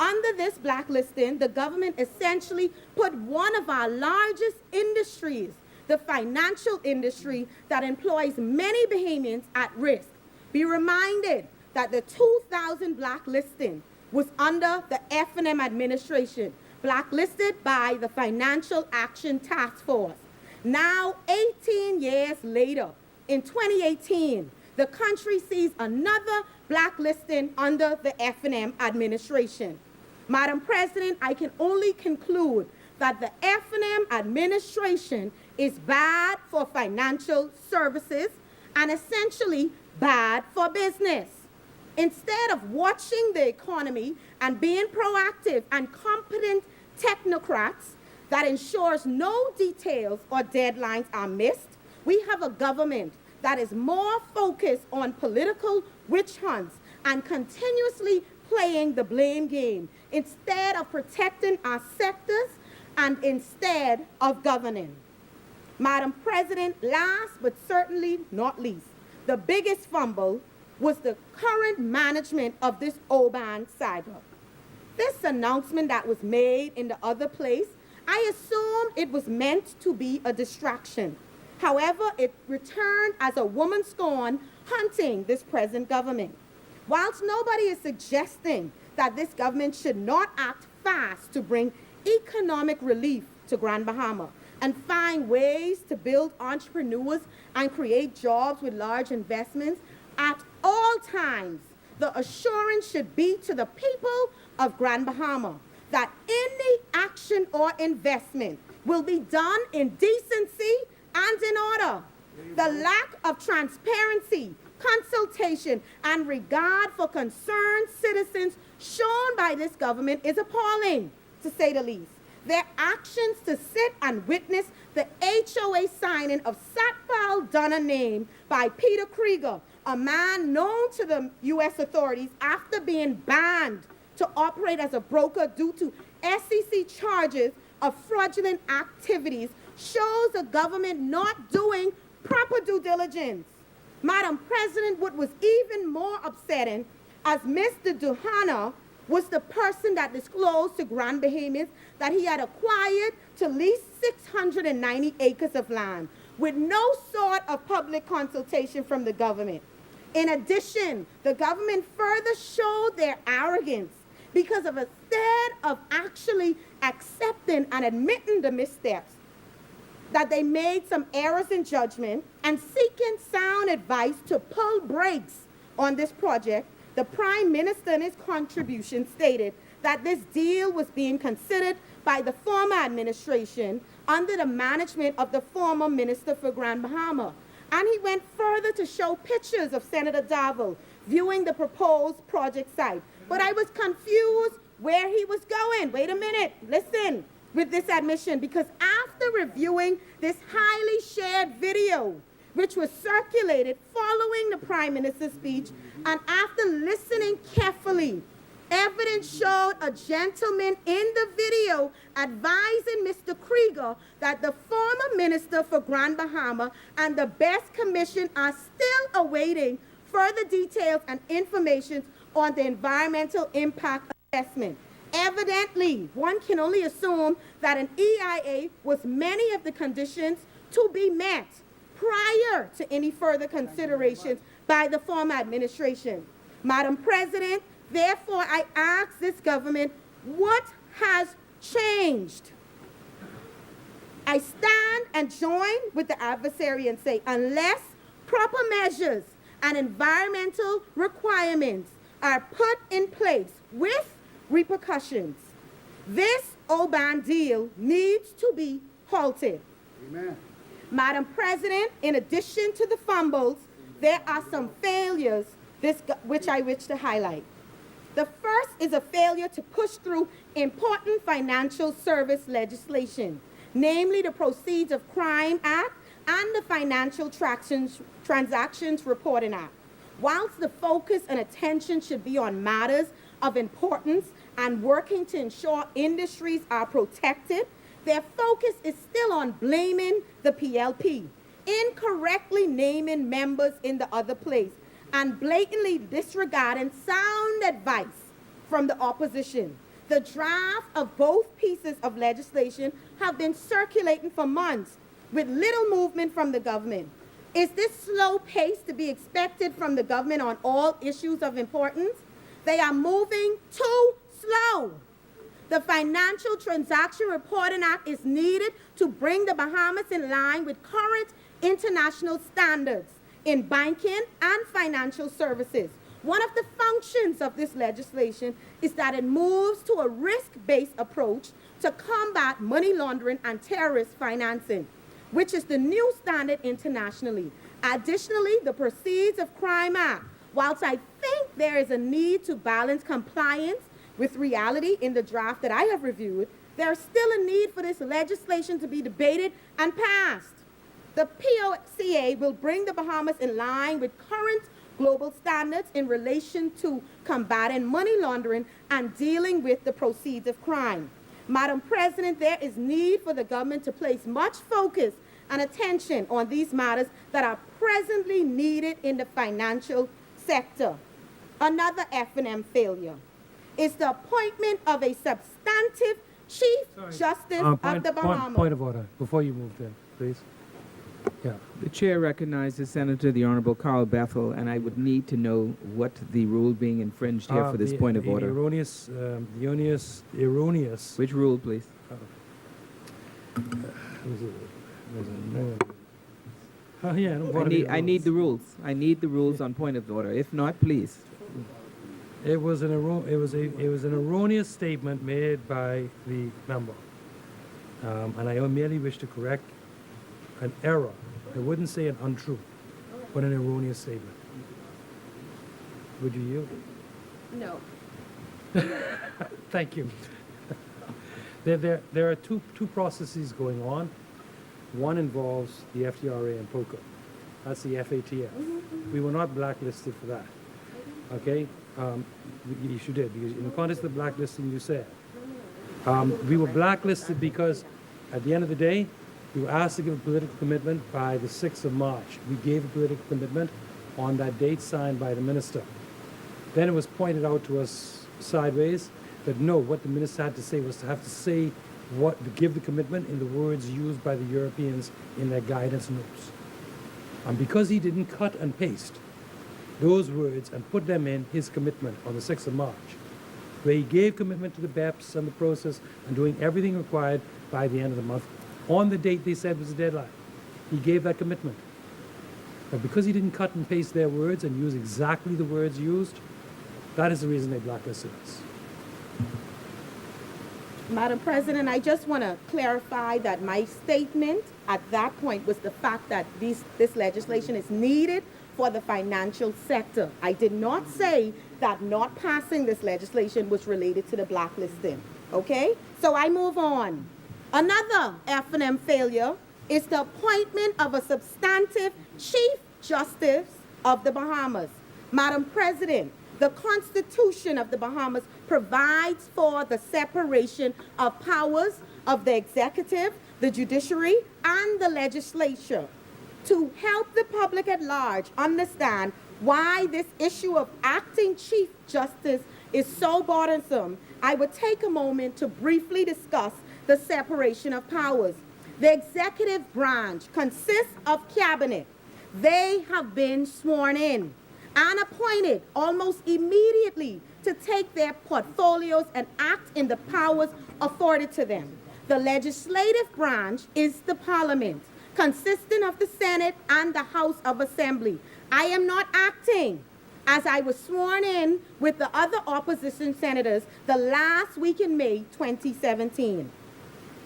Under this blacklisting, the government essentially put one of our largest industries, the financial industry that employs many Bahamians, at risk. Be reminded that the 2000 blacklisting was under the F&M administration, blacklisted by the Financial Action Task Force. Now, 18 years later, in 2018, the country sees another blacklisting under the F&M administration. Madam President, I can only conclude that the F&M administration is bad for financial services and essentially bad for business. Instead of watching the economy and being proactive and competent technocrats that ensures no details or deadlines are missed, we have a government that is more focused on political witch hunts and continuously playing the blame game instead of protecting our sectors and instead of governing. Madam President, last but certainly not least, the biggest fumble was the current management of this Oban saga. This announcement that was made in the other place, I assumed it was meant to be a distraction. However, it returned as a woman scorn hunting this present government. Whilst nobody is suggesting that this government should not act fast to bring economic relief to Grand Bahama and find ways to build entrepreneurs and create jobs with large investments, at all times, the assurance should be to the people of Grand Bahama that any action or investment will be done in decency and in order. The lack of transparency, consultation, and regard for concerned citizens shown by this government is appalling, to say the least. Their actions to sit and witness the HOA signing of Satpal Dunner name by Peter Krieger, a man known to the U.S. authorities after being banned to operate as a broker due to SEC charges of fraudulent activities, shows the government not doing proper due diligence. Madam President, what was even more upsetting, as Mr. Duhana was the person that disclosed to Grand Bahamians that he had acquired to lease 690 acres of land with no sort of public consultation from the government. In addition, the government further showed their arrogance because of instead of actually accepting and admitting the missteps, that they made some errors in judgment and seeking sound advice to pull brakes on this project, the Prime Minister in his contribution stated that this deal was being considered by the former administration under the management of the former Minister for Grand Bahama. And he went further to show pictures of Senator Darville viewing the proposed project site. But I was confused where he was going. Wait a minute, listen with this admission, because after reviewing this highly shared video, which was circulated following the Prime Minister's speech, and after listening carefully, evidence showed a gentleman in the video advising Mr. Krieger that the former Minister for Grand Bahama and the Best Commission are still awaiting further details and information on the environmental impact assessment. Evidently, one can only assume that an EIA was many of the conditions to be met prior to any further considerations by the former administration. Madam President, therefore, I ask this government, what has changed? I stand and join with the adversary and say, unless proper measures and environmental requirements are put in place with repercussions, this Oban deal needs to be halted. Amen. Madam President, in addition to the fumbles, there are some failures which I wish to highlight. The first is a failure to push through important financial service legislation, namely the Proceeds of Crime Act and the Financial Transactions Reporting Act. Whilst the focus and attention should be on matters of importance and working to ensure industries are protected, their focus is still on blaming the PLP, incorrectly naming members in the other place, and blatantly disregarding sound advice from the opposition. The draft of both pieces of legislation have been circulating for months with little movement from the government. Is this slow pace to be expected from the government on all issues of importance? They are moving too slow. The Financial Transaction Reporting Act is needed to bring the Bahamas in line with current international standards in banking and financial services. One of the functions of this legislation is that it moves to a risk-based approach to combat money laundering and terrorist financing, which is the new standard internationally. Additionally, the Proceeds of Crime Act, whilst I think there is a need to balance compliance with reality in the draft that I have reviewed, there is still a need for this legislation to be debated and passed. The POCA will bring the Bahamas in line with current global standards in relation to combating money laundering and dealing with the proceeds of crime. Madam President, there is need for the government to place much focus and attention on these matters that are presently needed in the financial sector. Another F&M failure is the appointment of a substantive Chief Justice of the Bahamas. Point of order, before you move there, please. Yeah. The chair recognizes Senator the Honorable Carl Bethel, and I would need to know what the rule being infringed here for this point of order. Erroneous. Which rule, please? Oh, yeah. I need the rules. I need the rules on point of order. If not, please. It was an erroneous statement made by the member, and I merely wish to correct an error. I wouldn't say an untrue, but an erroneous statement. Would you yield? No. Thank you. There are two processes going on. One involves the FDRA and POCA. That's the FATF. We were not blacklisted for that. Okay? You did, because in the context of the blacklisting, you said. We were blacklisted because, at the end of the day, we were asked to give a political commitment by the 6th of March. We gave a political commitment on that date signed by the minister. Then it was pointed out to us sideways that no, what the minister had to say was to have to say to give the commitment in the words used by the Europeans in their guidance notes. And because he didn't cut and paste those words and put them in his commitment on the 6th of March, where he gave commitment to the BEPS and the process and doing everything required by the end of the month, on the date they said was the deadline. He gave that commitment. But because he didn't cut and paste their words and use exactly the words used, that is the reason they blacklisted us. Madam President, I just want to clarify that my statement at that point was the fact that this legislation is needed for the financial sector. I did not say that not passing this legislation was related to the blacklisting. Okay? So I move on. Another F&M failure is the appointment of a substantive Chief Justice of the Bahamas. Madam President, the Constitution of the Bahamas provides for the separation of powers of the executive, the judiciary, and the legislature. To help the public at large understand why this issue of acting Chief Justice is so burdensome, I would take a moment to briefly discuss the separation of powers. The executive branch consists of cabinet. They have been sworn in and appointed almost immediately to take their portfolios and act in the powers afforded to them. The legislative branch is the parliament, consisting of the Senate and the House of Assembly. I am not acting as I was sworn in with the other opposition senators the last week in May 2017.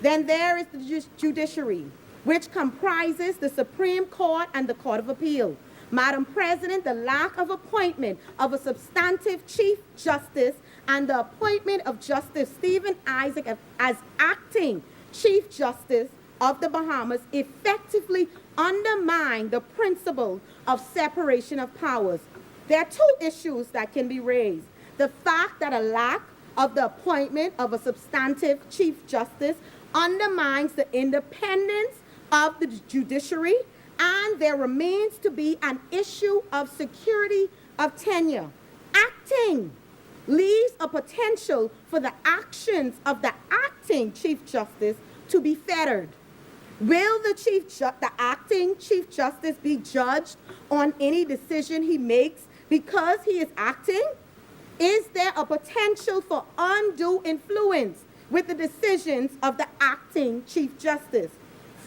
Then there is the judiciary, which comprises the Supreme Court and the Court of Appeal. Madam President, the lack of appointment of a substantive Chief Justice and the appointment of Justice Stephen Isaac as acting Chief Justice of the Bahamas effectively undermine the principle of separation of powers. There are two issues that can be raised. The fact that a lack of the appointment of a substantive Chief Justice undermines the independence of the judiciary, and there remains to be an issue of security of tenure. Acting leaves a potential for the actions of the acting Chief Justice to be fettered. Will the acting Chief Justice be judged on any decision he makes because he is acting? Is there a potential for undue influence with the decisions of the acting Chief Justice?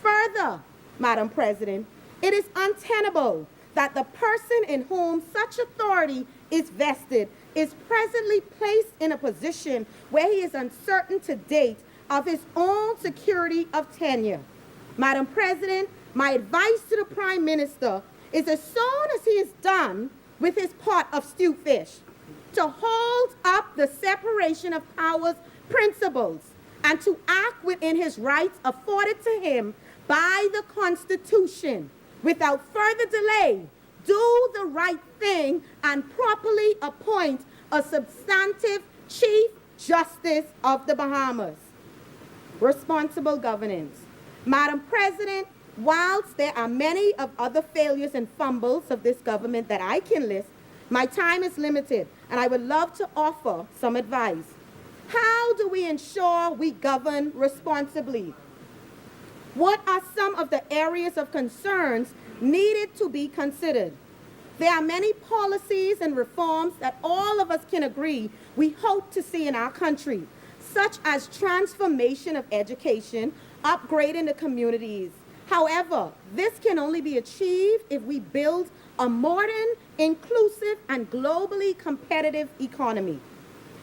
Further, Madam President, it is untenable that the person in whom such authority is vested is presently placed in a position where he is uncertain to date of his own security of tenure. Madam President, my advice to the Prime Minister is as soon as he is done with his pot of stewed fish, to hold up the separation of powers principles and to act within his rights afforded to him by the Constitution. Without further delay, do the right thing and properly appoint a substantive Chief Justice of the Bahamas. Responsible governance. Madam President, whilst there are many of other failures and fumbles of this government that I can list, my time is limited, and I would love to offer some advice. How do we ensure we govern responsibly? What are some of the areas of concerns needed to be considered? There are many policies and reforms that all of us can agree we hope to see in our country, such as transformation of education, upgrading the communities. However, this can only be achieved if we build a modern, inclusive, and globally competitive economy.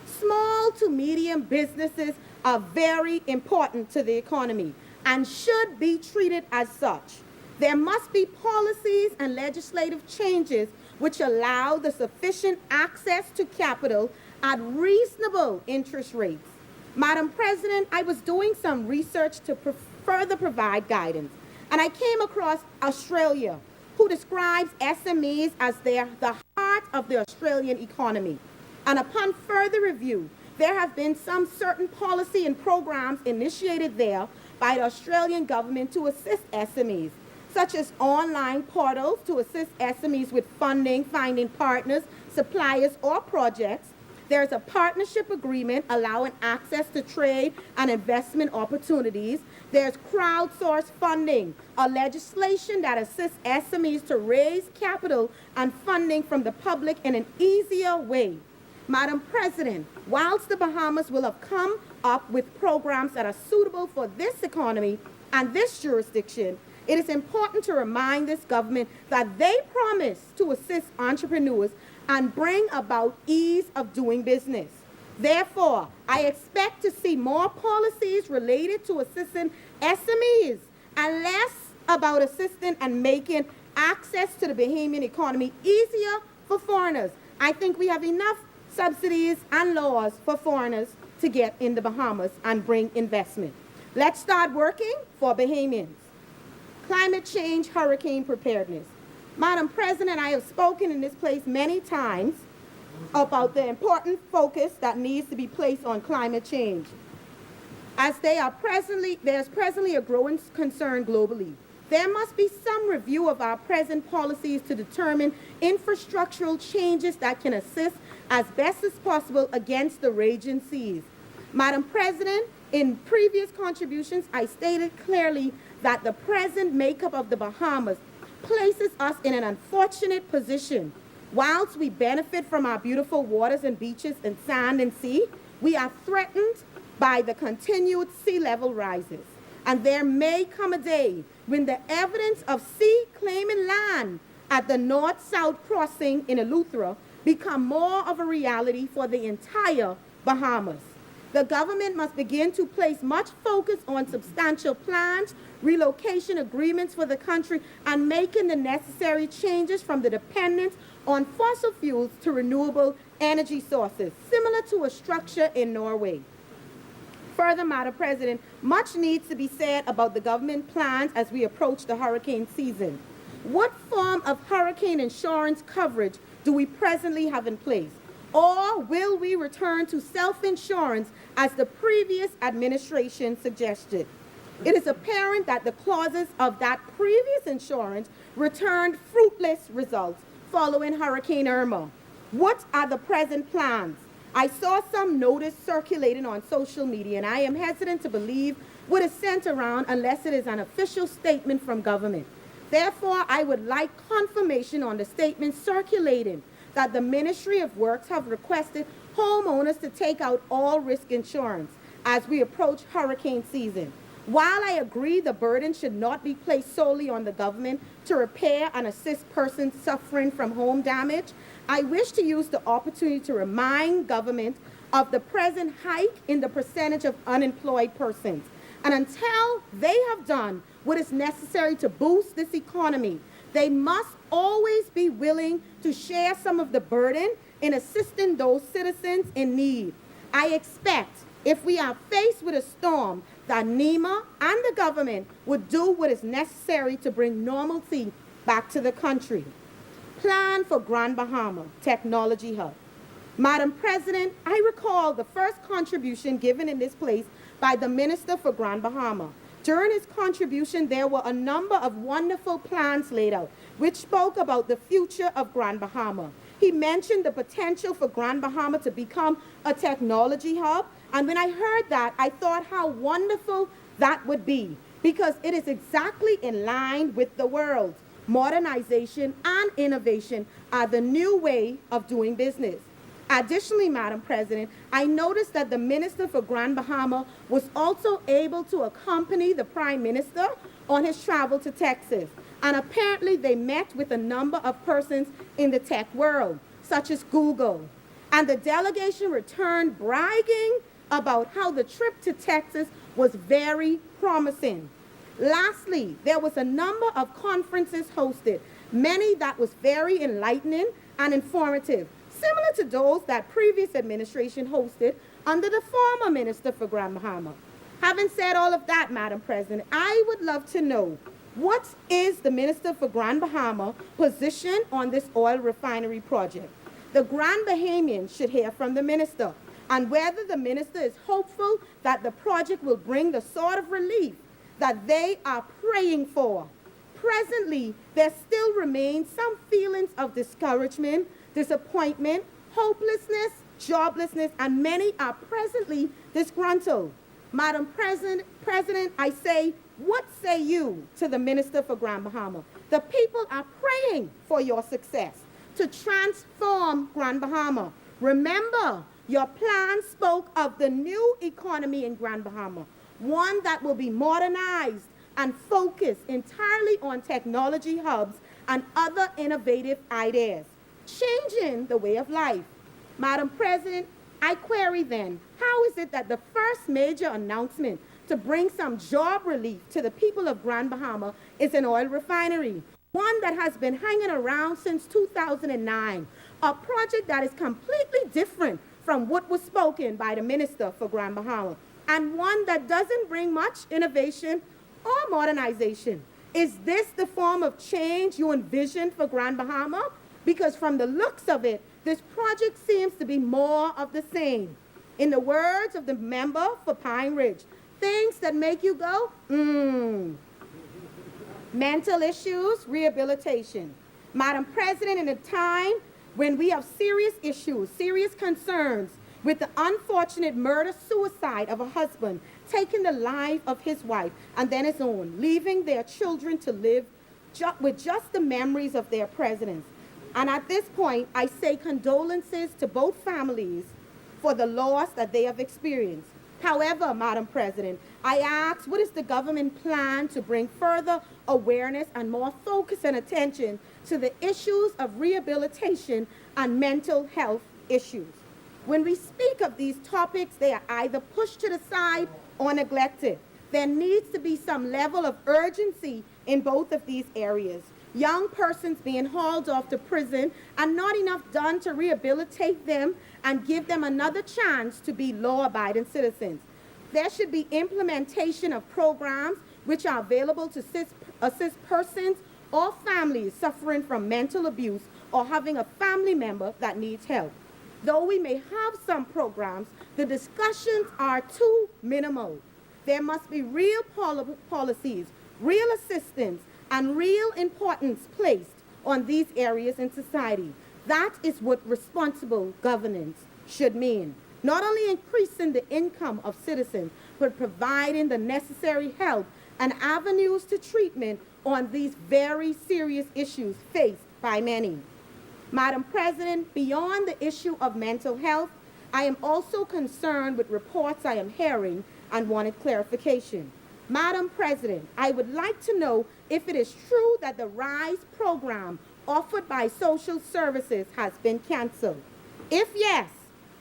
Small to medium businesses are very important to the economy and should be treated as such. There must be policies and legislative changes which allow the sufficient access to capital at reasonable interest rates. Madam President, I was doing some research to further provide guidance, and I came across Australia, who describes SMEs as the heart of the Australian economy. And upon further review, there have been some certain policy and programs initiated there by the Australian government to assist SMEs, such as online portals to assist SMEs with funding, finding partners, suppliers, or projects. There's a partnership agreement allowing access to trade and investment opportunities. There's crowdsourced funding, a legislation that assists SMEs to raise capital and funding from the public in an easier way. Madam President, whilst the Bahamas will have come up with programs that are suitable for this economy and this jurisdiction, it is important to remind this government that they promise to assist entrepreneurs and bring about ease of doing business. Therefore, I expect to see more policies related to assisting SMEs and less about assisting and making access to the Bahamian economy easier for foreigners. I think we have enough subsidies and laws for foreigners to get in the Bahamas and bring investment. Let's start working for Bahamians. Climate change, hurricane preparedness. Madam President, I have spoken in this place many times about the important focus that needs to be placed on climate change, as there's presently a growing concern globally. There must be some review of our present policies to determine infrastructural changes that can assist as best as possible against the raging seas. Madam President, in previous contributions, I stated clearly that the present makeup of the Bahamas places us in an unfortunate position. Whilst we benefit from our beautiful waters and beaches and sand and sea, we are threatened by the continued sea level rises. And there may come a day when the evidence of sea claiming land at the north-south crossing in Eleuthera become more of a reality for the entire Bahamas. The government must begin to place much focus on substantial plans, relocation agreements for the country, and making the necessary changes from the dependence on fossil fuels to renewable energy sources, similar to a structure in Norway. Further, Madam President, much needs to be said about the government plans as we approach the hurricane season. What form of hurricane insurance coverage do we presently have in place? Or will we return to self-insurance as the previous administration suggested? It is apparent that the clauses of that previous insurance returned fruitless results following Hurricane Irma. What are the present plans? I saw some notice circulating on social media, and I am hesitant to believe what is sent around unless it is an official statement from government. Therefore, I would like confirmation on the statement circulating that the Ministry of Works have requested homeowners to take out all risk insurance as we approach hurricane season. While I agree the burden should not be placed solely on the government to repair and assist persons suffering from home damage, I wish to use the opportunity to remind government of the present hike in the percentage of unemployed persons. And until they have done what is necessary to boost this economy, they must always be willing to share some of the burden in assisting those citizens in need. I expect if we are faced with a storm, that NEMA and the government would do what is necessary to bring normalcy back to the country. Plan for Grand Bahama Technology Hub. Madam President, I recall the first contribution given in this place by the Minister for Grand Bahama. During his contribution, there were a number of wonderful plans laid out, which spoke about the future of Grand Bahama. He mentioned the potential for Grand Bahama to become a technology hub, and when I heard that, I thought how wonderful that would be, because it is exactly in line with the world. Modernization and innovation are the new way of doing business. Additionally, Madam President, I noticed that the Minister for Grand Bahama was also able to accompany the Prime Minister on his travel to Texas. And apparently they met with a number of persons in the tech world, such as Google. And the delegation returned bragging about how the trip to Texas was very promising. Lastly, there was a number of conferences hosted, many that was very enlightening and informative, similar to those that previous administration hosted under the former Minister for Grand Bahama. Having said all of that, Madam President, I would love to know, what is the Minister for Grand Bahama position on this oil refinery project? The Grand Bahamians should hear from the Minister, and whether the Minister is hopeful that the project will bring the sort of relief that they are praying for. Presently, there still remains some feelings of discouragement, disappointment, hopelessness, joblessness, and many are presently disgruntled. Madam President, I say, what say you to the Minister for Grand Bahama? The people are praying for your success to transform Grand Bahama. Remember, your plan spoke of the new economy in Grand Bahama, one that will be modernized and focused entirely on technology hubs and other innovative ideas, changing the way of life. Madam President, I query then, how is it that the first major announcement to bring some job relief to the people of Grand Bahama is an oil refinery, one that has been hanging around since 2009, a project that is completely different from what was spoken by the Minister for Grand Bahama, and one that doesn't bring much innovation or modernization. Is this the form of change you envision for Grand Bahama? Because from the looks of it, this project seems to be more of the same. In the words of the member for Pine Ridge, things that make you go, Mental issues, rehabilitation. Madam President, in a time when we have serious issues, serious concerns with the unfortunate murder-suicide of a husband taking the life of his wife and then his own, leaving their children to live with just the memories of their presidents. And at this point, I say condolences to both families for the loss that they have experienced. However, Madam President, I ask, what is the government plan to bring further awareness and more focus and attention to the issues of rehabilitation and mental health issues? When we speak of these topics, they are either pushed to the side or neglected. There needs to be some level of urgency in both of these areas. Young persons being hauled off to prison and not enough done to rehabilitate them and give them another chance to be law-abiding citizens. There should be implementation of programs which are available to assist persons or families suffering from mental abuse or having a family member that needs help. Though we may have some programs, the discussions are too minimal. There must be real policies, real assistance, and real importance placed on these areas in society. That is what responsible governance should mean. Not only increasing the income of citizens, but providing the necessary help and avenues to treatment on these very serious issues faced by many. Madam President, beyond the issue of mental health, I am also concerned with reports I am hearing and wanted clarification. Madam President, I would like to know if it is true that the RISE program offered by social services has been canceled. If yes,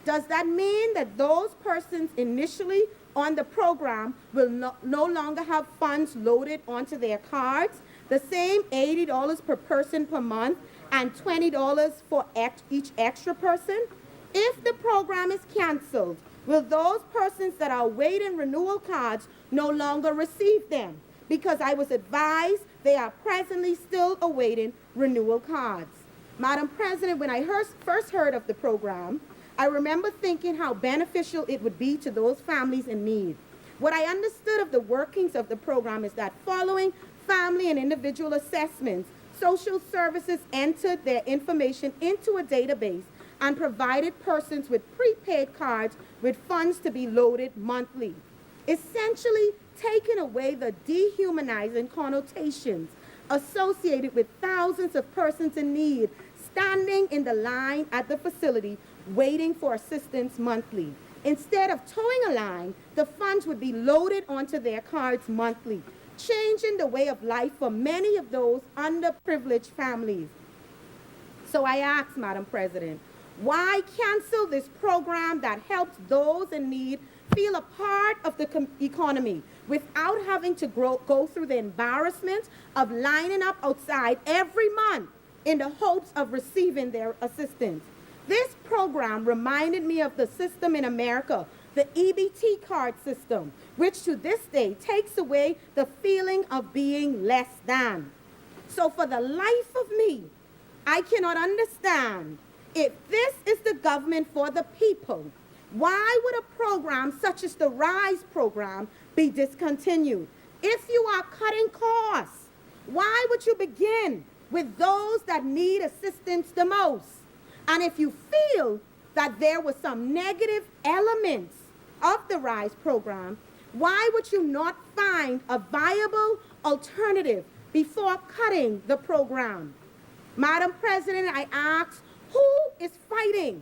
does that mean that those persons initially on the program will no longer have funds loaded onto their cards, the same $80 per person per month and $20 for each extra person? If the program is canceled, will those persons that are awaiting renewal cards no longer receive them? Because I was advised they are presently still awaiting renewal cards. Madam President, when I first heard of the program, I remember thinking how beneficial it would be to those families in need. What I understood of the workings of the program is that following family and individual assessments, social services entered their information into a database and provided persons with prepaid cards with funds to be loaded monthly, essentially taking away the dehumanizing connotations associated with thousands of persons in need standing in the line at the facility waiting for assistance monthly. Instead of towing a line, the funds would be loaded onto their cards monthly, changing the way of life for many of those underprivileged families. So I ask, Madam President, why cancel this program that helps those in need feel a part of the economy without having to go through the embarrassment of lining up outside every month in the hopes of receiving their assistance? This program reminded me of the system in America, the EBT card system, which to this day takes away the feeling of being less than. So for the life of me, I cannot understand, if this is the government for the people, why would a program such as the RISE program be discontinued? If you are cutting costs, why would you begin with those that need assistance the most? And if you feel that there were some negative elements of the RISE program, why would you not find a viable alternative before cutting the program? Madam President, I ask, who is fighting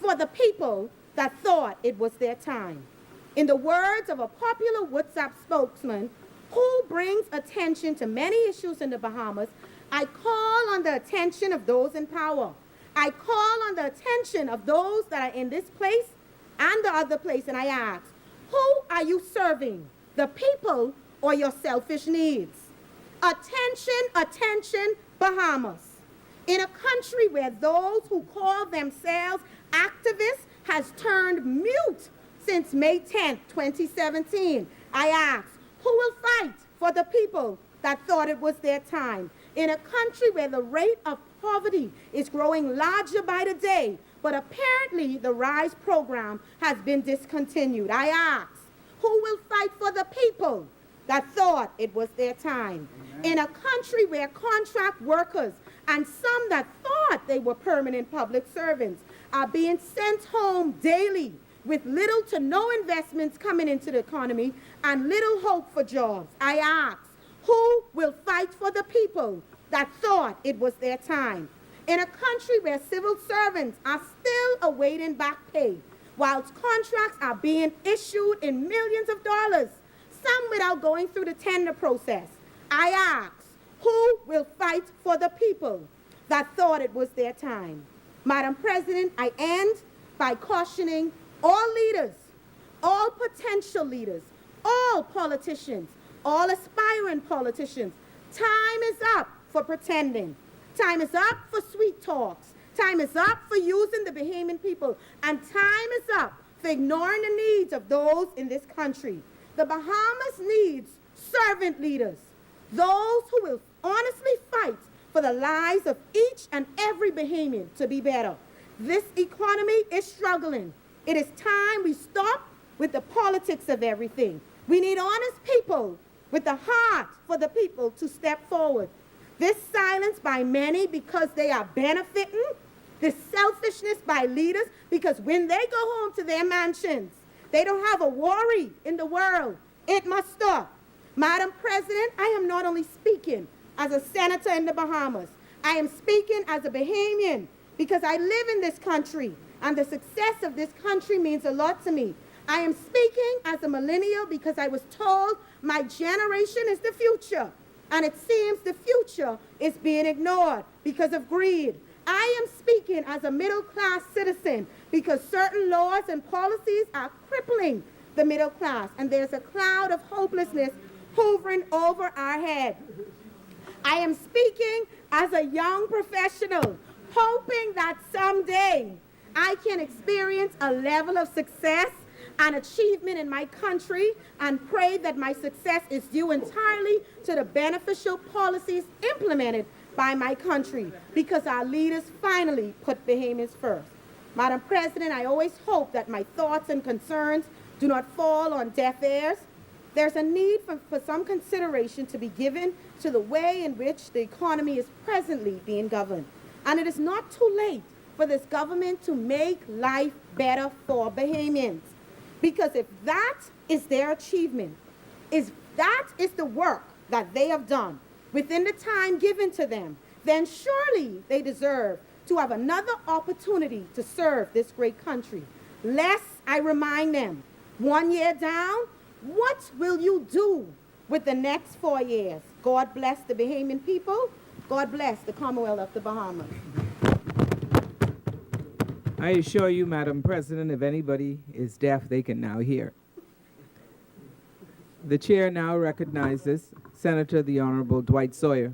for the people that thought it was their time? In the words of a popular WhatsApp spokesman who brings attention to many issues in the Bahamas, I call on the attention of those in power. I call on the attention of those that are in this place and the other place, and I ask, who are you serving, the people or your selfish needs? Attention, attention, Bahamas. In a country where those who call themselves activists has turned mute since May 10th, 2017, I ask, who will fight for the people that thought it was their time? In a country where the rate of poverty is growing larger by the day, but apparently the RISE program has been discontinued, I ask, who will fight for the people that thought it was their time? Amen. In a country where contract workers and some that thought they were permanent public servants are being sent home daily with little to no investments coming into the economy and little hope for jobs, I ask, who will fight for the people that thought it was their time? In a country where civil servants are still awaiting back pay, whilst contracts are being issued in millions of dollars, some without going through the tender process, I ask, who will fight for the people that thought it was their time? Madam President, I end by cautioning all leaders, all potential leaders, all politicians, all aspiring politicians, time is up for pretending. Time is up for sweet talks. Time is up for using the Bahamian people. And time is up for ignoring the needs of those in this country. The Bahamas needs servant leaders, those who will honestly fight for the lives of each and every Bahamian to be better. This economy is struggling. It is time we stop with the politics of everything. We need honest people with the heart for the people to step forward. This silence by many because they are benefiting, this selfishness by leaders because when they go home to their mansions, they don't have a worry in the world. It must stop. Madam President, I am not only speaking as a senator in the Bahamas, I am speaking as a Bahamian because I live in this country and the success of this country means a lot to me. I am speaking as a millennial because I was told my generation is the future. And it seems the future is being ignored because of greed. I am speaking as a middle-class citizen because certain laws and policies are crippling the middle class, and there's a cloud of hopelessness hovering over our head. I am speaking as a young professional, hoping that someday I can experience a level of success and achievement in my country and pray that my success is due entirely to the beneficial policies implemented by my country because our leaders finally put Bahamians first. Madam President, I always hope that my thoughts and concerns do not fall on deaf ears. There's a need for some consideration to be given to the way in which the economy is presently being governed. And it is not too late for this government to make life better for Bahamians. Because if that is their achievement, if that is the work that they have done within the time given to them, then surely they deserve to have another opportunity to serve this great country. Lest I remind them, 1 year down, what will you do with the next 4 years? God bless the Bahamian people. God bless the Commonwealth of the Bahamas. I assure you, Madam President, if anybody is deaf, they can now hear. The chair now recognizes Senator the Honorable Dwight Sawyer.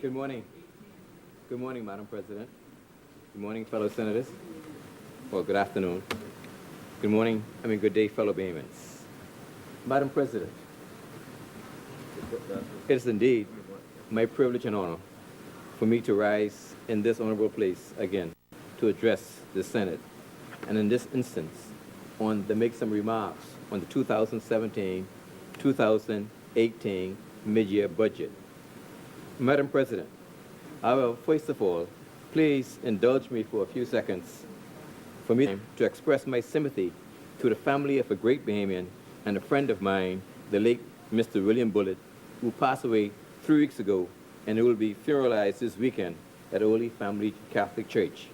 Good morning. Good morning, Madam President. Good morning, fellow senators. Well, good afternoon. Good day, fellow Bahamians. Madam President, it is indeed my privilege and honor for me to rise in this honorable place again to address the Senate, and in this instance, to make some remarks on the 2017-2018 mid-year budget. Madam President, I will first of all, please indulge me for a few seconds for me to express my sympathy to the family of a great Bahamian and a friend of mine, the late Mr. William Bullitt, who passed away 3 weeks ago and who will be funeralized this weekend at Holy Family Catholic Church.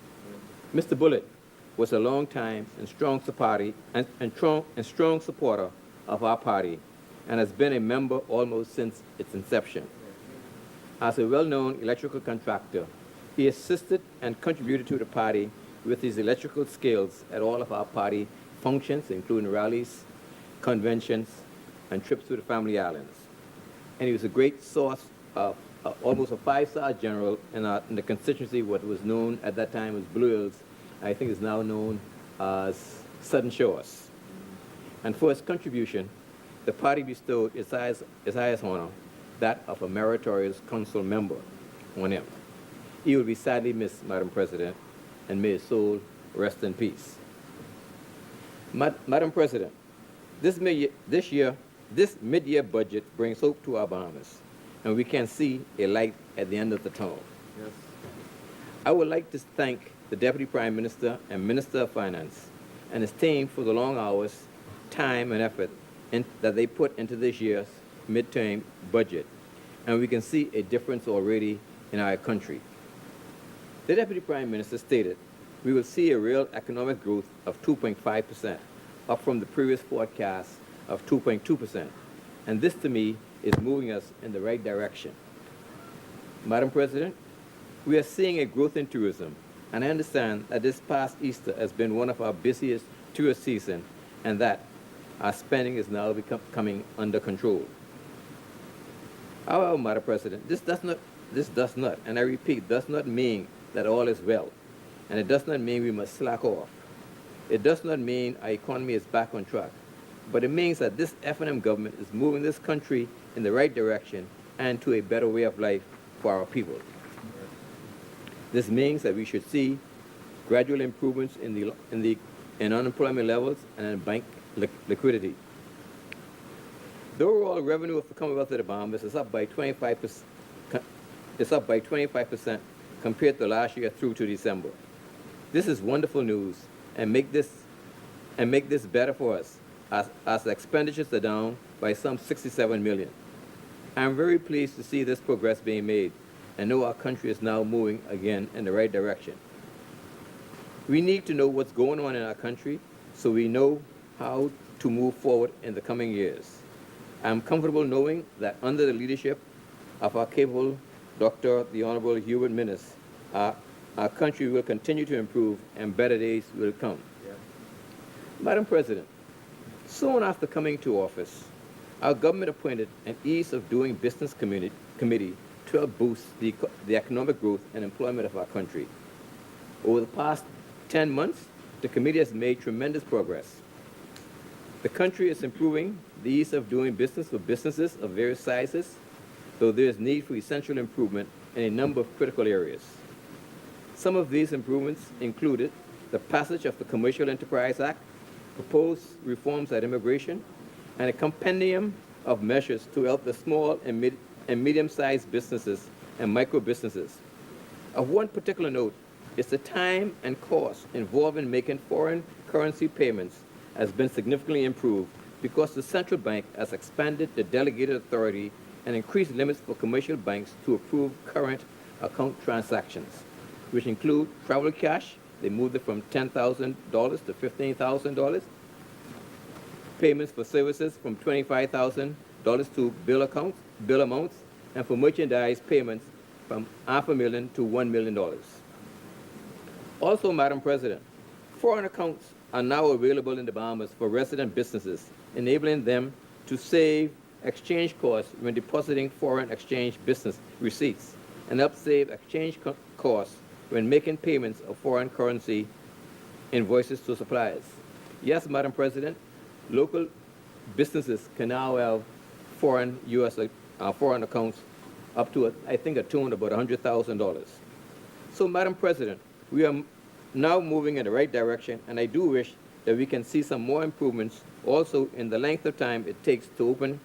Mr. Bullitt was a long-time and strong supporter of our party and has been a member almost since its inception. As a well-known electrical contractor, he assisted and contributed to the party with his electrical skills at all of our party functions, including rallies, conventions, and trips to the family islands. And he was a great source of almost a 5-star general in the constituency, what was known at that time as Blue Hills, I think is now known as Southern Shores. And for his contribution, the party bestowed its highest honor, that of a meritorious council member, on him. He will be sadly missed, Madam President, and may his soul rest in peace. Madam President, this mid-year budget brings hope to our Bahamas, and we can see a light at the end of the tunnel. Yes. I would like to thank the Deputy Prime Minister and Minister of Finance and his team for the long hours, time, and effort that they put into this year's midterm budget, and we can see a difference already in our country. The Deputy Prime Minister stated we will see a real economic growth of 2.5%, up from the previous forecast of 2.2%, and this to me is moving us in the right direction. Madam President, we are seeing a growth in tourism, and I understand that this past Easter has been one of our busiest tourist seasons, and that our spending is now coming under control. However, Madam President, this does not, and I repeat, does not mean that all is well, and it does not mean we must slack off. It does not mean our economy is back on track, but it means that this F&M government is moving this country in the right direction and to a better way of life for our people. This means that we should see gradual improvements in unemployment levels and in bank liquidity. The overall revenue of the Commonwealth of the Bahamas is up by 25%. It's up by 25% compared to last year through to December. This is wonderful news, and make this better for us, as the expenditures are down by some 67 million. I'm very pleased to see this progress being made, and know our country is now moving again in the right direction. We need to know what's going on in our country so we know how to move forward in the coming years. I'm comfortable knowing that under the leadership of our capable Dr. the Honorable Hubert Minnis, our our country will continue to improve and better days will come. Madam President, soon after coming to office, our government appointed an Ease of Doing Business committee to help boost the economic growth and employment of our country. Over the past 10 months, the committee has made tremendous progress. The country is improving the ease of doing business for businesses of various sizes, though there is need for essential improvement in a number of critical areas. Some of these improvements included the passage of the Commercial Enterprise Act, proposed reforms at immigration, and a compendium of measures to help the small and medium-sized businesses and micro businesses. Of one particular note is the time and cost involved in making foreign currency payments has been significantly improved because the central bank has expanded the delegated authority and increased limits for commercial banks to approve current account transactions, which include travel cash. They moved it from $10,000 to $15,000. Payments for services from $25,000 to bill amounts, and for merchandise payments from $500,000 to $1 million. Also, Madam President, foreign accounts are now available in the Bahamas for resident businesses, enabling them to save exchange costs when depositing foreign exchange business receipts, and help save exchange costs when making payments of foreign currency invoices to suppliers. Yes, Madam President, local businesses can now have foreign foreign accounts up to, I think, a tune of about $100,000. So, Madam President, we are now moving in the right direction, and I do wish that we can see some more improvements also in the length of time it takes to open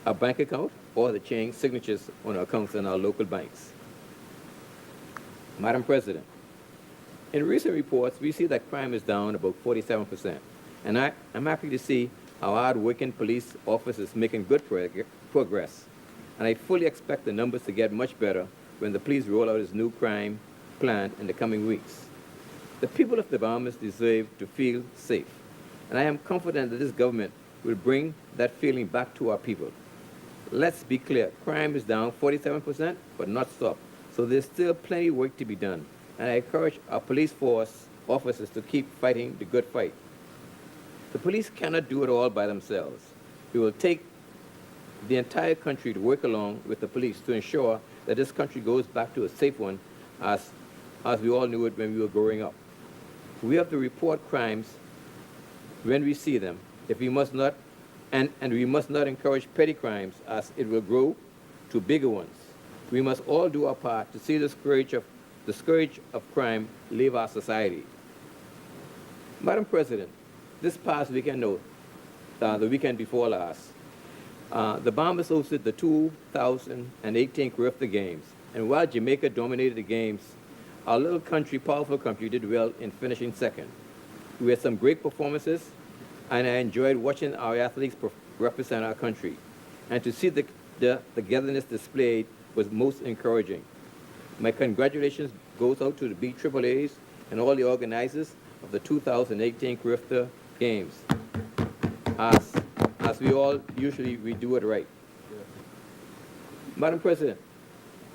a bank account or to change signatures on accounts in our local banks. Madam President, in recent reports, we see that crime is down about 47%, and I'm happy to see how hard-working police officers making good progress, and I fully expect the numbers to get much better when the police roll out its new crime plan in the coming weeks. The people of the Bahamas deserve to feel safe, and I am confident that this government will bring that feeling back to our people. Let's be clear, crime is down 47%, but not stopped. So there's still plenty of work to be done, and I encourage our police force officers to keep fighting the good fight. The police cannot do it all by themselves. We will take the entire country to work along with the police to ensure that this country goes back to a safe one as we all knew it when we were growing up. We have to report crimes when we see them. If we must not, and we must not encourage petty crimes as it will grow to bigger ones. We must all do our part to see the scourge of crime leave our society. Madam President, this past weekend, the weekend before last, the Bahamas hosted the 2018 Carifta Games, and while Jamaica dominated the games, our little country, powerful country, did well in finishing second. We had some great performances, and I enjoyed watching our athletes represent our country. And to see the togetherness displayed was most encouraging. My congratulations goes out to the BAAAs and all the organizers of the 2018 Carifta Games. As we all usually, we do it right. Madam President,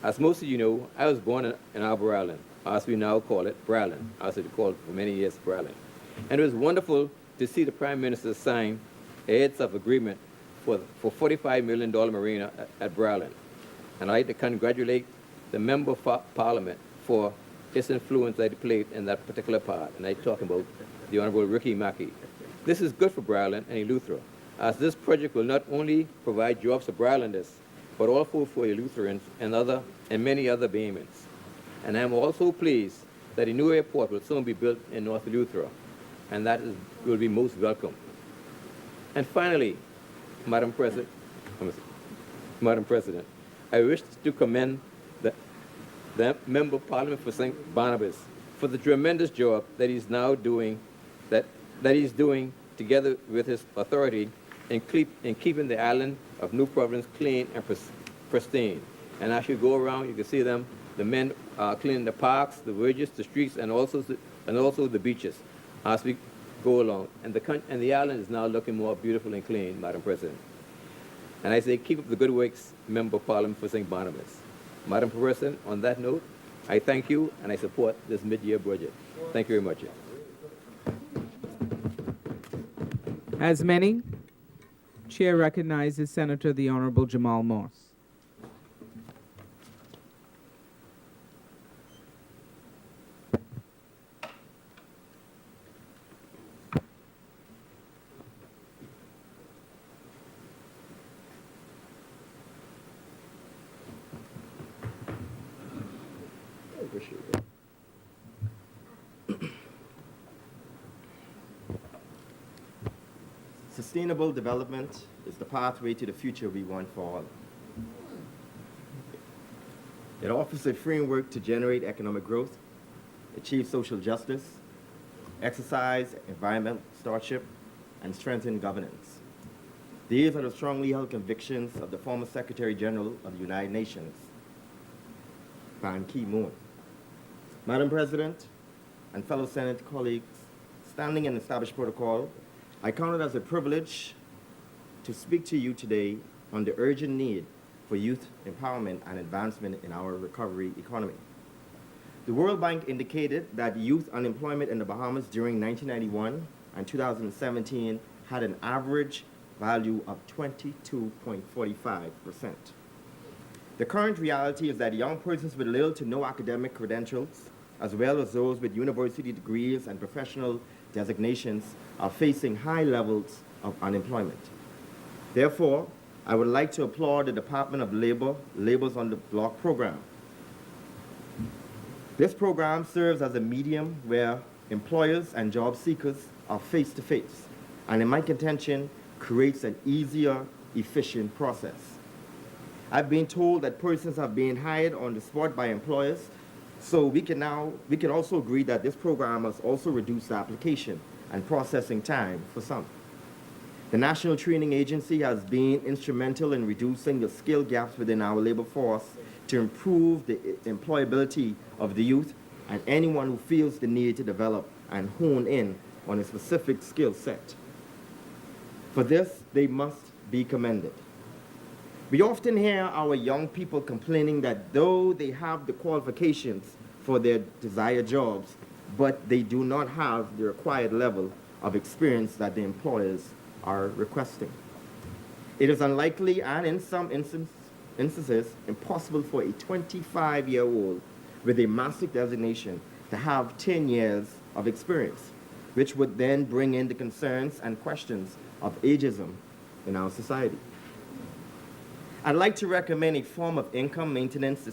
as most of you know, I was born in Arbor Island, as we now call it, Bralin, as it called for many years, Bralin. And it was wonderful to see the Prime Minister sign a heads of agreement for $45 million marina at Bralin. And I'd like to congratulate the Member of Parliament for his influence that he played in that particular part. And I'm talking about the Honorable Ricky Mackey. This is good for Bralin and Eleuthera, as this project will not only provide jobs for Bralinders, but also for Eleutherians and many other Bahamians. And I'm also pleased that a new airport will soon be built in North Eleuthera, and that will be most welcome. And finally, Madam President, I wish to commend the Member of Parliament for St. Barnabas for the tremendous job that he's now doing, that he's doing together with his authority in keeping the island of New Providence clean and pristine. And as you go around, you can see them. The men are cleaning the parks, the verges, the streets, and also the beaches as we go along. And the island is now looking more beautiful and clean, Madam President. And I say, keep up the good works, Member of Parliament for St. Barnabas. Madam President, on that note, I thank you, and I support this mid-year budget. Thank you very much. As many, Chair recognizes Senator the Honorable Jamal Morse. Sustainable development is the pathway to the future we want for all. It offers a framework to generate economic growth, achieve social justice, exercise environmental stewardship, and strengthen governance. These are the strongly held convictions of the former Secretary General of the United Nations, Ban Ki-moon. Madam President and fellow Senate colleagues, standing in established protocol, I count it as a privilege to speak to you today on the urgent need for youth empowerment and advancement in our recovery economy. The World Bank indicated that youth unemployment in the Bahamas during 1991 and 2017 had an average value of 22.45%. The current reality is that young persons with little to no academic credentials, as well as those with university degrees and professional designations, are facing high levels of unemployment. Therefore, I would like to applaud the Department of Labor Labors on the Block program. This program serves as a medium where employers and job seekers are face to face, and in my contention, creates an easier, efficient process. I've been told that persons are being hired on the spot by employers, so we can also agree that this program has also reduced the application and processing time for some. The National Training Agency has been instrumental in reducing the skill gaps within our labor force to improve the employability of the youth and anyone who feels the need to develop and hone in on a specific skill set. For this, they must be commended. We often hear our young people complaining that though they have the qualifications for their desired jobs, but they do not have the required level of experience that the employers are requesting. It is unlikely and in some instances impossible for a 25-year-old with a master's designation to have 10 years of experience, which would then bring in the concerns and questions of ageism in our society. I'd like to recommend a form of income maintenance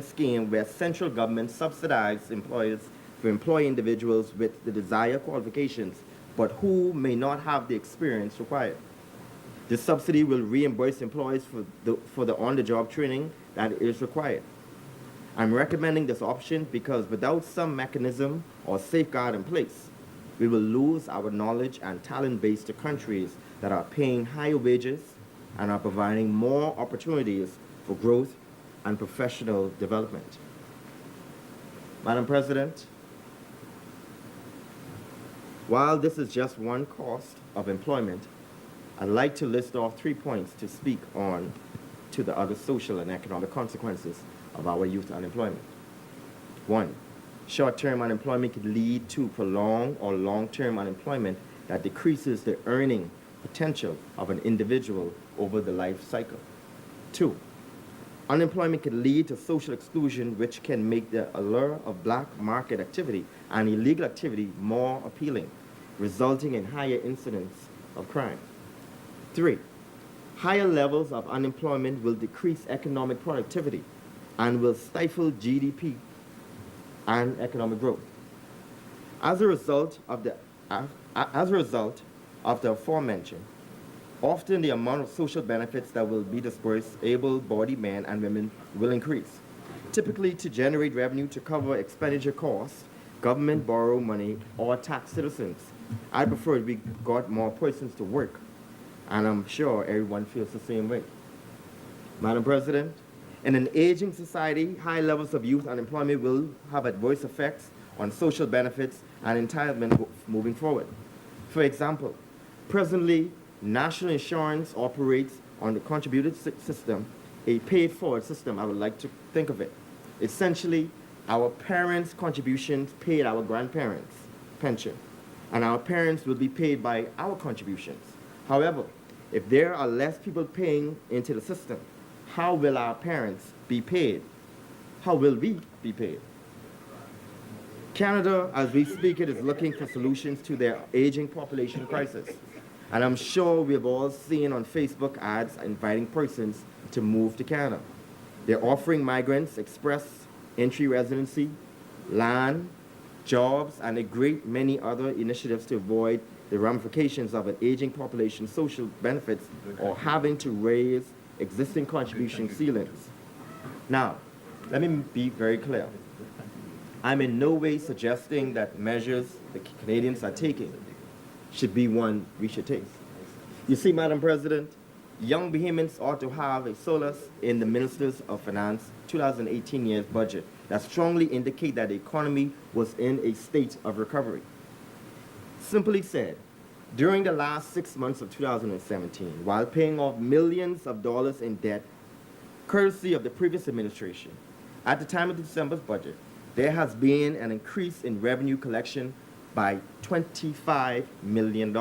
scheme where central government subsidizes employers to employ individuals with the desired qualifications, but who may not have the experience required. This subsidy will reimburse employers for the on-the-job training that is required. I'm recommending this option because without some mechanism or safeguard in place, we will lose our knowledge and talent base to countries that are paying higher wages and are providing more opportunities for growth and professional development. Madam President, while this is just one cost of employment, I'd like to list off 3 points to speak on to the other social and economic consequences of our youth unemployment. 1, short-term unemployment could lead to prolonged or long-term unemployment that decreases the earning potential of an individual over the life cycle. 2, unemployment can lead to social exclusion, which can make the allure of black market activity and illegal activity more appealing, resulting in higher incidence of crime. 3, higher levels of unemployment will decrease economic productivity and will stifle GDP and economic growth. As a result of the aforementioned, often the amount of social benefits that will be dispersed able-bodied men and women will increase. Typically, to generate revenue to cover expenditure costs, government borrow money or tax citizens. I prefer we got more persons to work, and I'm sure everyone feels the same way. Madam President, in an aging society, high levels of youth unemployment will have adverse effects on social benefits and entitlement moving forward. For example, presently, national insurance operates on the contributed system a paid-for system, I would like to think of it. Essentially, our parents' contributions paid our grandparents' pension, and our parents will be paid by our contributions. However, if there are less people paying into the system, how will our parents be paid? How will we be paid? Canada, as we speak it, is looking for solutions to their aging population crisis. And I'm sure we've all seen on Facebook ads inviting persons to move to Canada. They're offering migrants express entry residency, land, jobs, and a great many other initiatives to avoid the ramifications of an aging population's social benefits or having to raise existing contribution ceilings. Now, let me be very clear. I'm in no way suggesting that measures the Canadians are taking should be one we should take. You see, Madam President, young Bahamians ought to have a solace in the Ministers of Finance 2018 year's budget that strongly indicate that the economy was in a state of recovery. Simply said, during the last 6 months of 2017, while paying off millions of dollars in debt, courtesy of the previous administration, at the time of December's budget, there has been an increase in revenue collection by $25 million.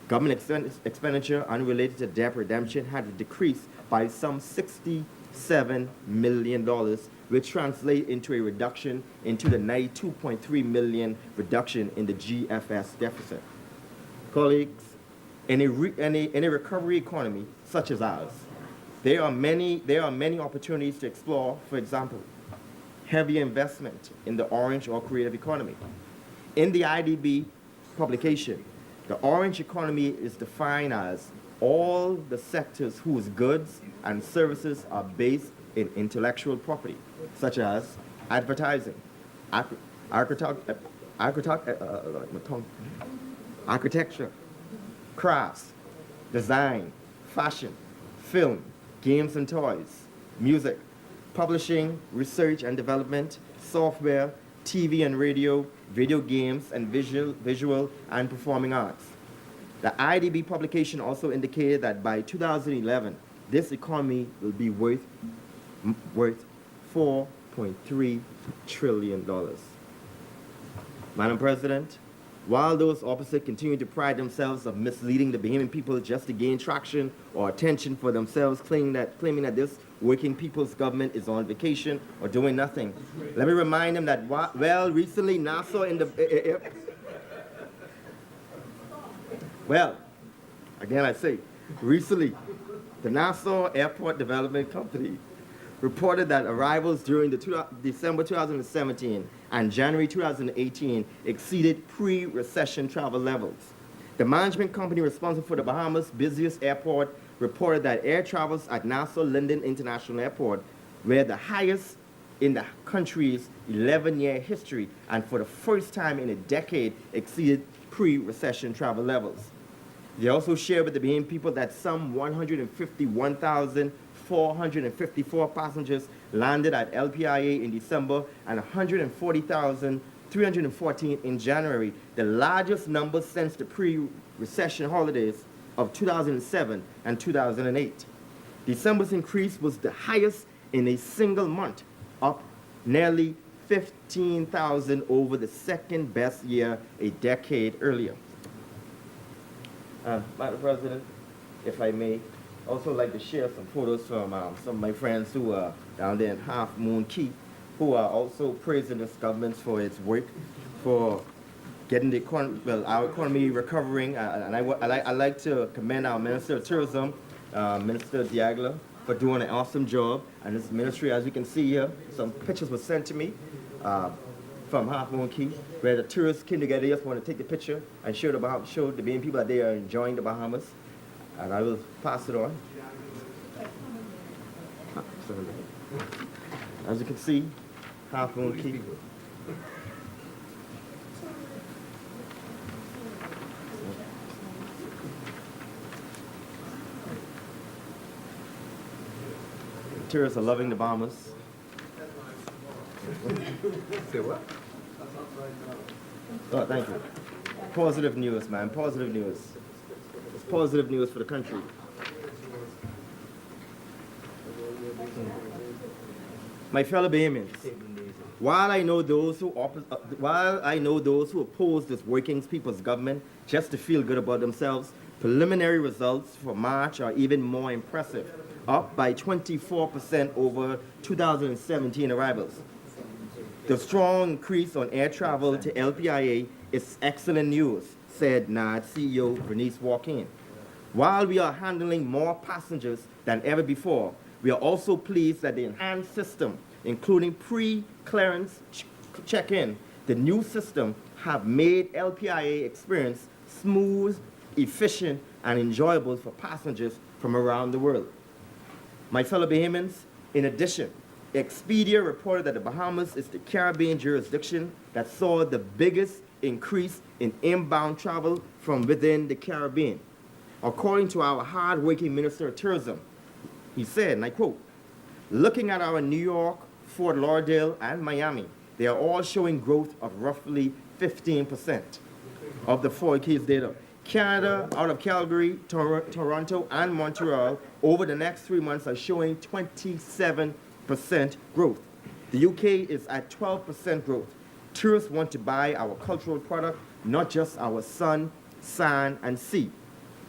Government expenditure unrelated to debt redemption had decreased by some $67 million, which translates into a reduction into the $92.3 million reduction in the GFS deficit. Colleagues, in a recovery economy such as ours, there are many opportunities to explore. For example, heavy investment in the orange or creative economy. In the IDB publication, the orange economy is defined as all the sectors whose goods and services are based in intellectual property, such as advertising, architecture, crafts, design, fashion, film, games and toys, music, publishing, research and development, software, TV and radio, video games, and visual and performing arts. The IDB publication also indicated that by 2011, this economy will be worth $4.3 trillion. Madam President, while those opposite continue to pride themselves of misleading the Bahamian people just to gain traction or attention for themselves, claiming that this working people's government is on vacation or doing nothing, let me remind them that, recently Nassau in the... again I say, recently, the Nassau Airport Development Company reported that arrivals during the December 2017 and January 2018 exceeded pre-recession travel levels. The management company responsible for the Bahamas' busiest airport reported that air travels at Nassau Linden International Airport were the highest in the country's 11-year history, and for the first time in a decade exceeded pre-recession travel levels. They also shared with the Bahamian people that some 151,454 passengers landed at LPIA in December and 140,314 in January, the largest number since the pre-recession holidays of 2007 and 2008. December's increase was the highest in a single month, up nearly 15,000 over the second best year a decade earlier. Madam President, if I may, also like to share some photos from some of my friends who are down there in Half Moon Key, who are also praising this government for its work, for getting the our economy recovering. And I like to commend our Minister of Tourism, Minister Diagla, for doing an awesome job. And this ministry, as you can see here, some pictures were sent to me from Half Moon Key, where the tourists came together, just want to take the picture and show the Bahamian people that they are enjoying the Bahamas. And I will pass it on. As you can see, Half Moon Key. Tourists are loving the Bahamas. Say what? Oh, thank you. Positive news, man. Positive news. It's positive news for the country. My fellow Bahamians, while I know those who oppose this working people's government just to feel good about themselves, preliminary results for March are even more impressive, up by 24% over 2017 arrivals. The strong increase on air travel to LPIA is excellent news, said NAD CEO Bernice Walkin. While we are handling more passengers than ever before, we are also pleased that the enhanced system, including pre-clearance check-in, the new system have made LPIA experience smooth, efficient, and enjoyable for passengers from around the world. My fellow Bahamians, in addition, Expedia reported that the Bahamas is the Caribbean jurisdiction that saw the biggest increase in inbound travel from within the Caribbean. According to our hard-working Minister of Tourism, he said, and I quote, "Looking at our New York, Fort Lauderdale, and Miami, they are all showing growth of roughly 15% of the 4 Keys data. Canada, out of Calgary, Toronto, and Montreal, over the next 3 months are showing 27% growth. The UK is at 12% growth. Tourists want to buy our cultural product, not just our sun, sand, and sea."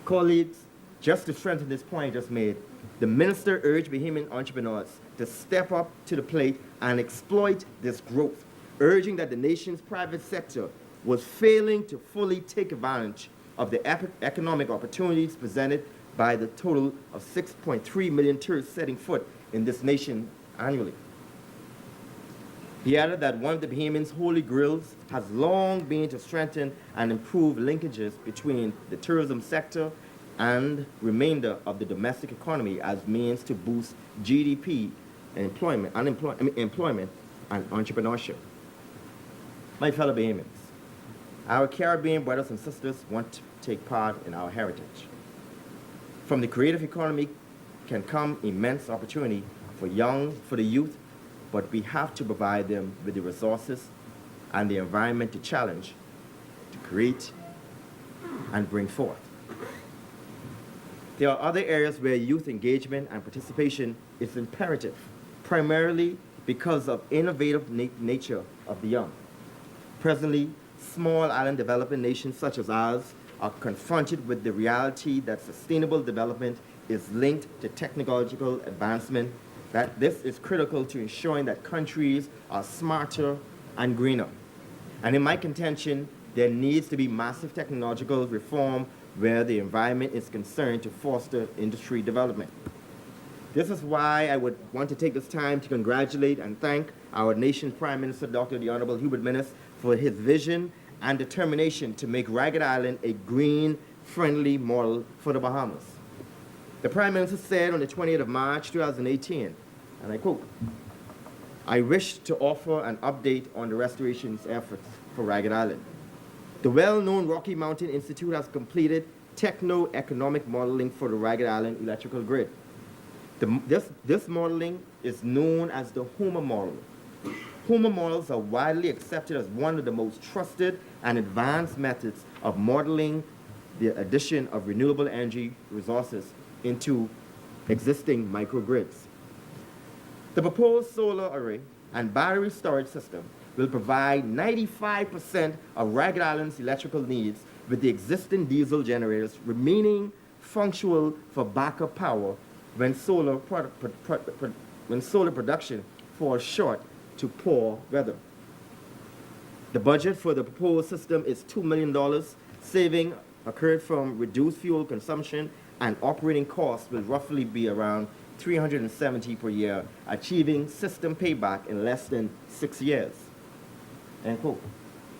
Colleagues, just to strengthen this point I just made, the minister urged Bahamian entrepreneurs to step up to the plate and exploit this growth, urging that the nation's private sector was failing to fully take advantage of the economic opportunities presented by the total of 6.3 million tourists setting foot in this nation annually. He added that one of the Bahamians' holy grails has long been to strengthen and improve linkages between the tourism sector and remainder of the domestic economy as means to boost GDP and employment and entrepreneurship. My fellow Bahamians, our Caribbean brothers and sisters want to take part in our heritage. From the creative economy can come immense opportunity for the youth, but we have to provide them with the resources and the environment to challenge, to create, and bring forth. There are other areas where youth engagement and participation is imperative, primarily because of innovative nature of the young. Presently, small island developing nations such as ours are confronted with the reality that sustainable development is linked to technological advancement, that this is critical to ensuring that countries are smarter and greener. And in my contention, there needs to be massive technological reform where the environment is concerned to foster industry development. This is why I would want to take this time to congratulate and thank our nation's Prime Minister, Dr. the Honorable Hubert Minnis, for his vision and determination to make Ragged Island a green-friendly model for the Bahamas. The Prime Minister said on the 20th of March, 2018, and I quote, "I wish to offer an update on the restoration's efforts for Ragged Island. The well-known Rocky Mountain Institute has completed techno-economic modeling for the Ragged Island electrical grid. This modeling is known as the Homer model. Homer models are widely accepted as one of the most trusted and advanced methods of modeling the addition of renewable energy resources into existing microgrids. The proposed solar array and battery storage system will provide 95% of Ragged Island's electrical needs, with the existing diesel generators remaining functional for backup power when solar production falls short to poor weather. The budget for the proposed system is $2 million. Saving occurred from reduced fuel consumption, and operating costs will roughly be around $370 per year, achieving system payback in less than 6 years." End quote.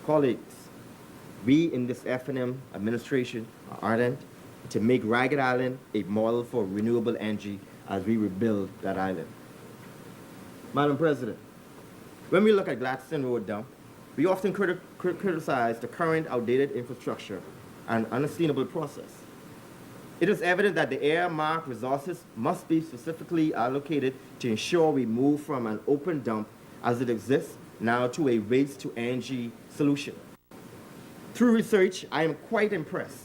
Colleagues, we in this F&M administration are ardent to make Ragged Island a model for renewable energy as we rebuild that island. Madam President, when we look at Gladstone Road dump, we often criticize the current outdated infrastructure and unsustainable process. It is evident that the earmarked resources must be specifically allocated to ensure we move from an open dump as it exists now to a waste-to-energy solution. Through research, I am quite impressed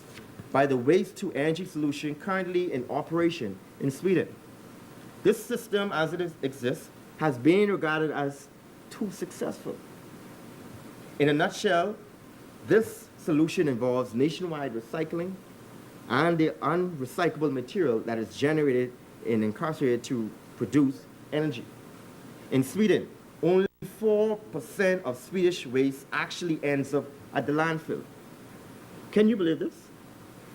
by the waste-to-energy solution currently in operation in Sweden. This system, as it exists, has been regarded as too successful. In a nutshell, this solution involves nationwide recycling and the unrecyclable material that is generated and incarcerated to produce energy. In Sweden, only 4% of Swedish waste actually ends up at the landfill. Can you believe this?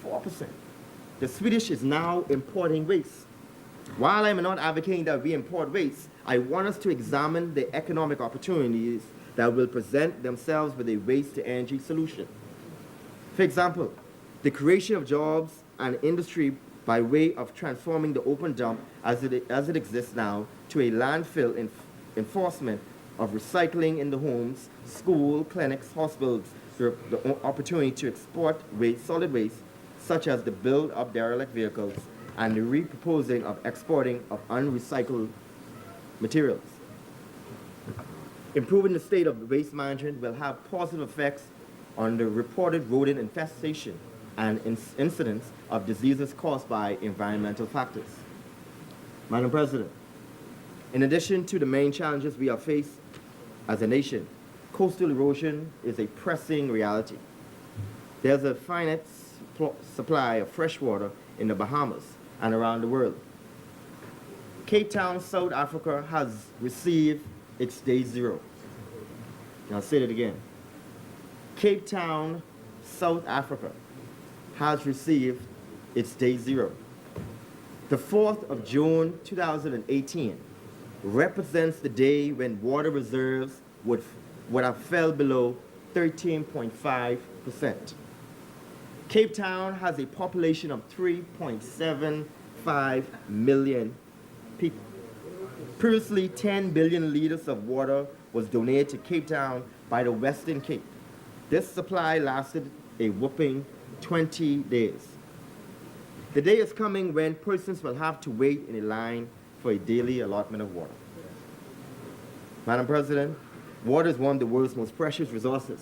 4%. The Swedish is now importing waste. While I'm not advocating that we import waste, I want us to examine the economic opportunities that will present themselves with a waste-to-energy solution. For example, the creation of jobs and industry by way of transforming the open dump as it exists now to a landfill enforcement of recycling in the homes, school, clinics, hospitals, the opportunity to export waste, solid waste, such as the build of derelict vehicles and the repurposing of exporting of unrecycled materials. Improving the state of waste management will have positive effects on the reported rodent infestation and incidence of diseases caused by environmental factors. Madam President, in addition to the main challenges we are faced as a nation, coastal erosion is a pressing reality. There's a finite supply of fresh water in the Bahamas and around the world. Cape Town, South Africa has received its day zero. And I'll say it again. Cape Town, South Africa has received its day zero. The 4th of June 2018 represents the day when water reserves would have fell below 13.5%. Cape Town has a population of 3.75 million people. Previously, 10 billion liters of water was donated to Cape Town by the Western Cape. This supply lasted a whopping 20 days. The day is coming when persons will have to wait in a line for a daily allotment of water. Madam President, water is one of the world's most precious resources.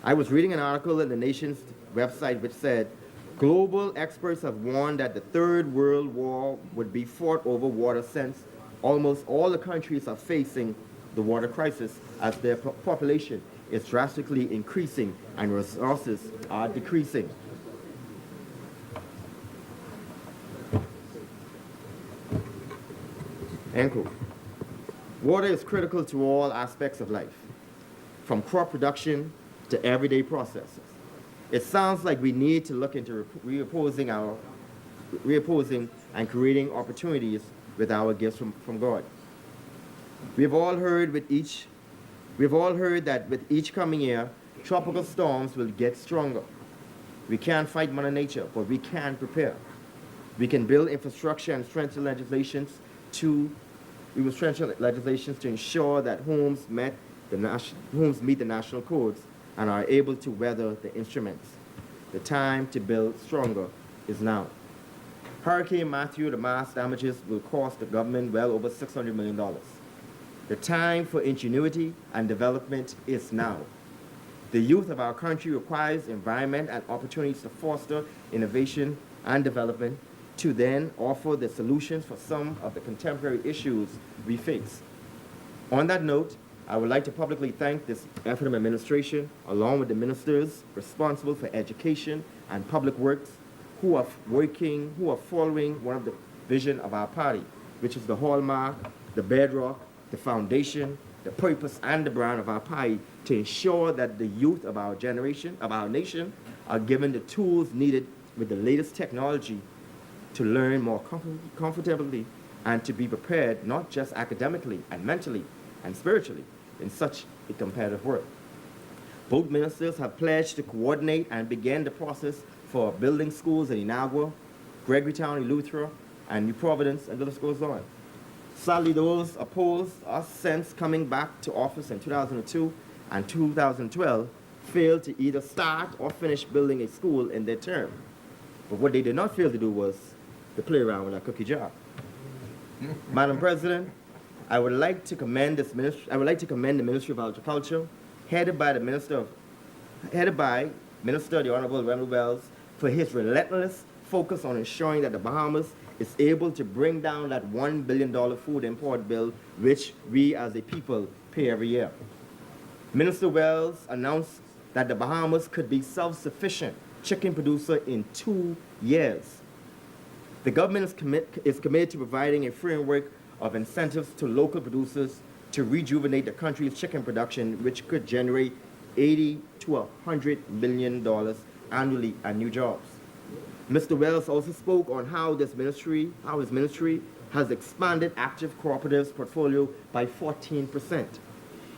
I was reading an article in the nation's website which said, global experts have warned that the Third World War would be fought over water since almost all the countries are facing the water crisis as their population is drastically increasing and resources are decreasing. End quote. Water is critical to all aspects of life, from crop production to everyday processes. It sounds like we need to look into reopposing and creating opportunities with our gifts from God. We've all heard that with each coming year, tropical storms will get stronger. We can't fight Mother Nature, but we can prepare. We can build infrastructure and strengthen legislations to ensure that homes meet the national codes and are able to weather the instruments. The time to build stronger is now. Hurricane Matthew, the mass damages will cost the government well over $600 million. The time for ingenuity and development is now. The youth of our country requires environment and opportunities to foster innovation and development to then offer the solutions for some of the contemporary issues we face. On that note, I would like to publicly thank this Effingham administration, along with the ministers responsible for education and public works, who are following one of the vision of our party, which is the hallmark, the bedrock, the foundation, the purpose, and the brand of our party, to ensure that the youth of our generation, of our nation, are given the tools needed with the latest technology to learn more comfortably and to be prepared not just academically and mentally and spiritually in such a competitive world. Both ministers have pledged to coordinate and begin the process for building schools in Inagua, Gregorytown, Eleuthera, and New Providence, and the list goes on. Sadly, those opposed us since coming back to office in 2002 and 2012 failed to either start or finish building a school in their term. But what they did not fail to do was to play around with a cookie jar. Madam President, I would like to commend the Ministry of Agriculture, headed by Minister the Honorable Randall Wells, for his relentless focus on ensuring that the Bahamas is able to bring down that $1 billion food import bill, which we as a people pay every year. Minister Wells announced that the Bahamas could be self-sufficient chicken producer in 2 years. The government is committed to providing a framework of incentives to local producers to rejuvenate the country's chicken production, which could generate $80 to $100 million annually and new jobs. Mr. Wells also spoke on how his ministry has expanded active cooperatives portfolio by 14%.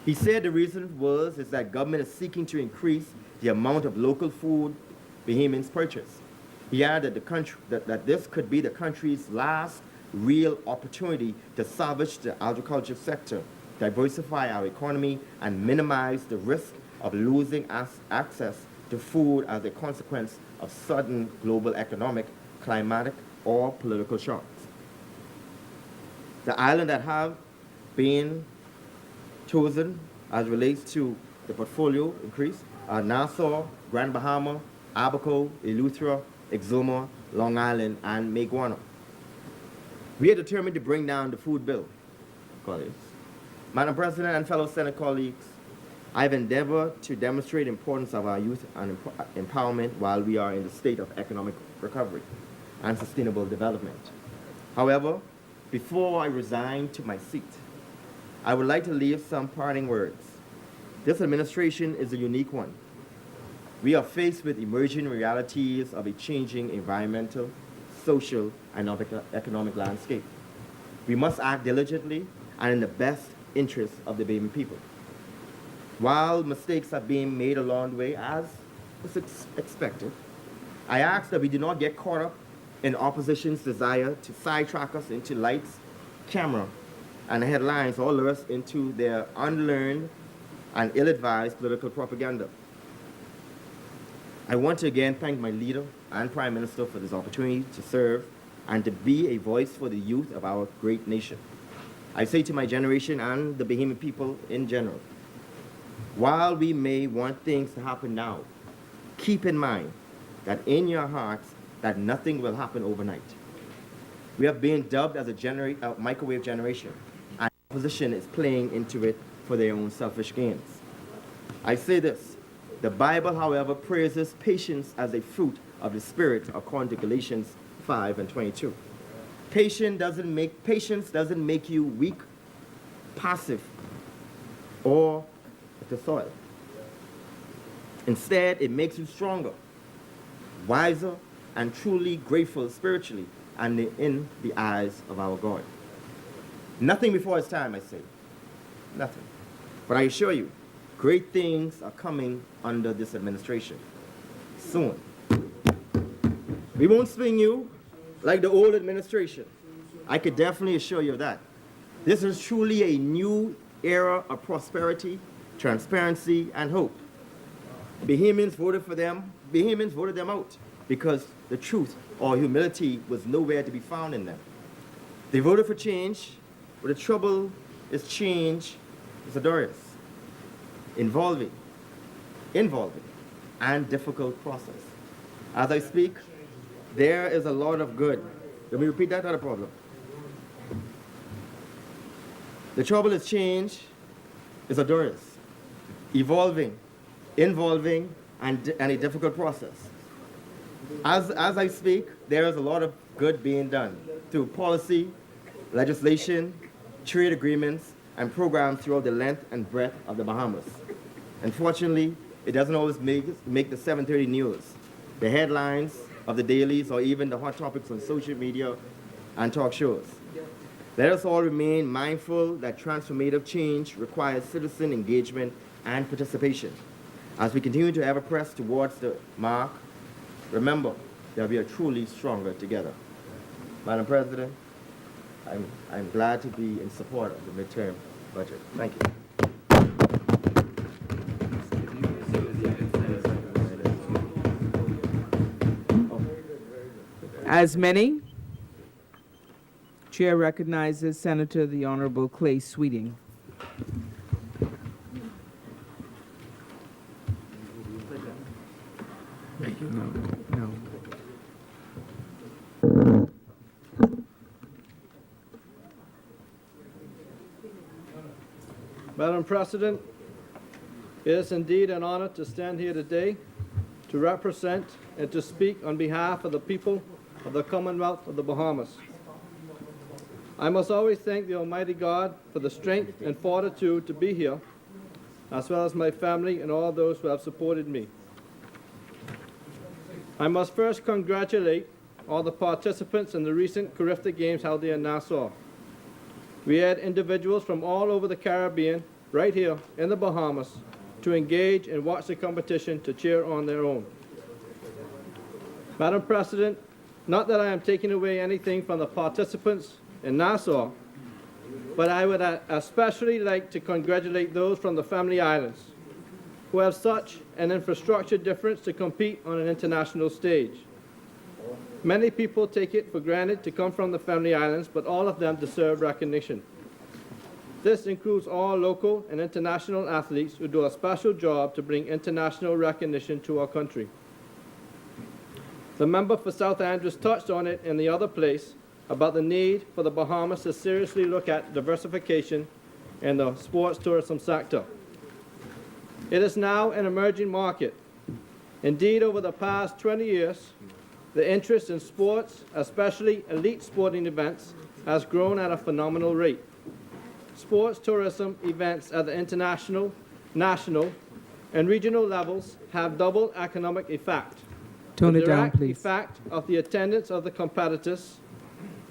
He said the reason is that government is seeking to increase the amount of local food Bahamians purchase. He added that this could be the country's last real opportunity to salvage the agriculture sector, diversify our economy, and minimize the risk of losing access to food as a consequence of sudden global economic, climatic, or political shocks. The islands that have been chosen as relates to the portfolio increase are Nassau, Grand Bahama, Abaco, Eleuthera, Exuma, Long Island, and Maguana. We are determined to bring down the food bill, colleagues. Madam President and fellow Senate colleagues, I have endeavored to demonstrate the importance of our youth and empowerment while we are in the state of economic recovery and sustainable development. However, before I resign to my seat, I would like to leave some parting words. This administration is a unique one. We are faced with emerging realities of a changing environmental, social, and economic landscape. We must act diligently and in the best interest of the Bahamian people. While mistakes are being made along the way, as was expected, I ask that we do not get caught up in opposition's desire to sidetrack us into lights, camera, and headlines, or lure us into their unlearned and ill-advised political propaganda. I want to again thank my leader and Prime Minister for this opportunity to serve and to be a voice for the youth of our great nation. I say to my generation and the Bahamian people in general, while we may want things to happen now, keep in mind that in your hearts that nothing will happen overnight. We have been dubbed as a microwave generation, and opposition is playing into it for their own selfish gains. I say this, the Bible, however, praises patience as a fruit of the Spirit, according to Galatians 5:22. Patience doesn't make you weak, passive, or the soil. Instead, it makes you stronger, wiser, and truly grateful spiritually and in the eyes of our God. Nothing before its time, I say. Nothing. But I assure you, great things are coming under this administration. Soon. We won't swing you like the old administration. I could definitely assure you of that. This is truly a new era of prosperity, transparency, and hope. Bahamians voted for them. Bahamians voted them out because the truth or humility was nowhere to be found in them. They voted for change, but the trouble is change is odorous, involving, and difficult process. As I speak, there is a lot of good. Let me repeat that, not a problem. The trouble is change is odorous, involving, and a difficult process. As I speak, there is a lot of good being done through policy, legislation, trade agreements, and programs throughout the length and breadth of the Bahamas. Unfortunately, it doesn't always make the 7:30 news, the headlines of the dailies, or even the hot topics on social media and talk shows. Let us all remain mindful that transformative change requires citizen engagement and participation. As we continue to ever press towards the mark, remember that we are truly stronger together. Madam President, I'm glad to be in support of the midterm budget. Thank you. As many, Chair recognizes Senator the Honorable Clay Sweeting. No. Madam President, it is indeed an honor to stand here today to represent and to speak on behalf of the people of the Commonwealth of the Bahamas. I must always thank the Almighty God for the strength and fortitude to be here, as well as my family and all those who have supported me. I must first congratulate all the participants in the recent Carifta Games held here in Nassau. We had individuals from all over the Caribbean, right here in the Bahamas, to engage and watch the competition to cheer on their own. Madam President, not that I am taking away anything from the participants in Nassau, but I would especially like to congratulate those from the Family Islands who have such an infrastructure difference to compete on an international stage. Many people take it for granted to come from the Family Islands, but all of them deserve recognition. This includes all local and international athletes who do a special job to bring international recognition to our country. The member for South Andrews touched on it in the other place about the need for the Bahamas to seriously look at diversification in the sports tourism sector. It is now an emerging market. Indeed, over the past 20 years, the interest in sports, especially elite sporting events, has grown at a phenomenal rate. Sports tourism events at the international, national, and regional levels have double economic effect. Tone The it down, direct please. effect of the attendance of the competitors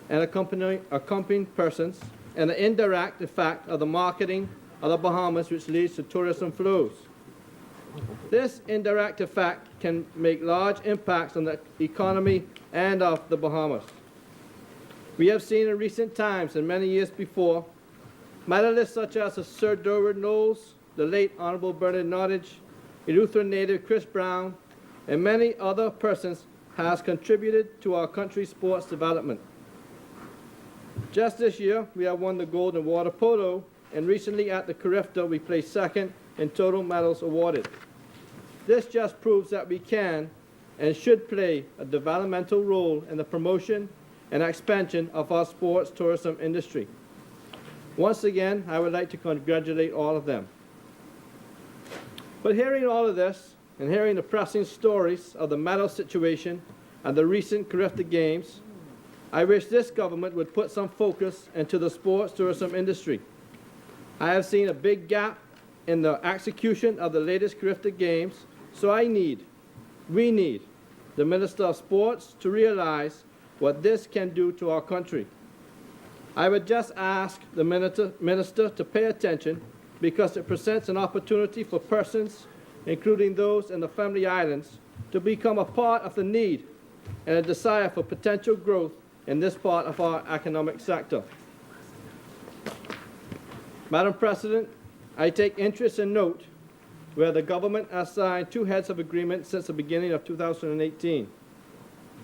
and accompanying persons, and the indirect effect of the marketing of the Bahamas, which leads to tourism flows. This indirect effect can make large impacts on the economy and of the Bahamas. We have seen in recent times and many years before, medalists such as Sir Durward Knowles, the late Honorable Bernard Nottage, Eleuthera native Chris Brown, and many other persons has contributed to our country's sports development. Just this year, we have won the gold in water polo, and recently at the Carifta, we placed second in total medals awarded. This just proves that we can and should play a developmental role in the promotion and expansion of our sports tourism industry. Once again, I would like to congratulate all of them. But hearing all of this, and hearing the pressing stories of the medal situation and the recent Carifta Games, I wish this government would put some focus into the sports tourism industry. I have seen a big gap in the execution of the latest Carifta Games, so we need the Minister of Sports to realize what this can do to our country. I would just ask the minister to pay attention, because it presents an opportunity for persons, including those in the Family Islands, to become a part of the need and a desire for potential growth in this part of our economic sector. Madam President, I take interest and note where the government has signed 2 heads of agreement since the beginning of 2018,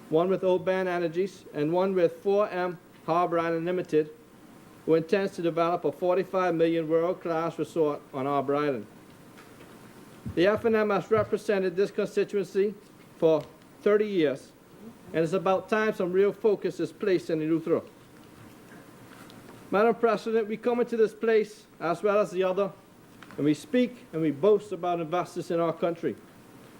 one with Oban Energies and one with 4M Harbour Island Limited, who intends to develop a 45 million world-class resort on Harbour Island. The F&M has represented this constituency for 30 years, and it's about time some real focus is placed in Eleuthera. Madam President, we come into this place, as well as the other, and we speak and we boast about investors in our country.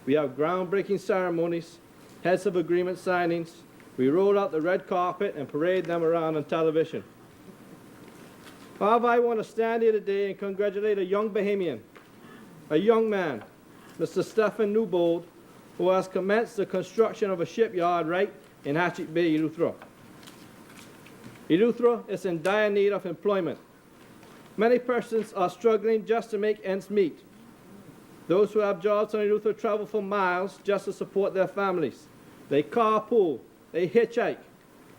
We have groundbreaking ceremonies, heads of agreement signings, we roll out the red carpet and parade them around on television. However, I want to stand here today and congratulate a young Bahamian, a young man, Mr. Stephen Newbold, who has commenced the construction of a shipyard right in Hatchet Bay, Eleuthera. Eleuthera is in dire need of employment. Many persons are struggling just to make ends meet. Those who have jobs on Eleuthera travel for miles just to support their families. They carpool, they hitchhike,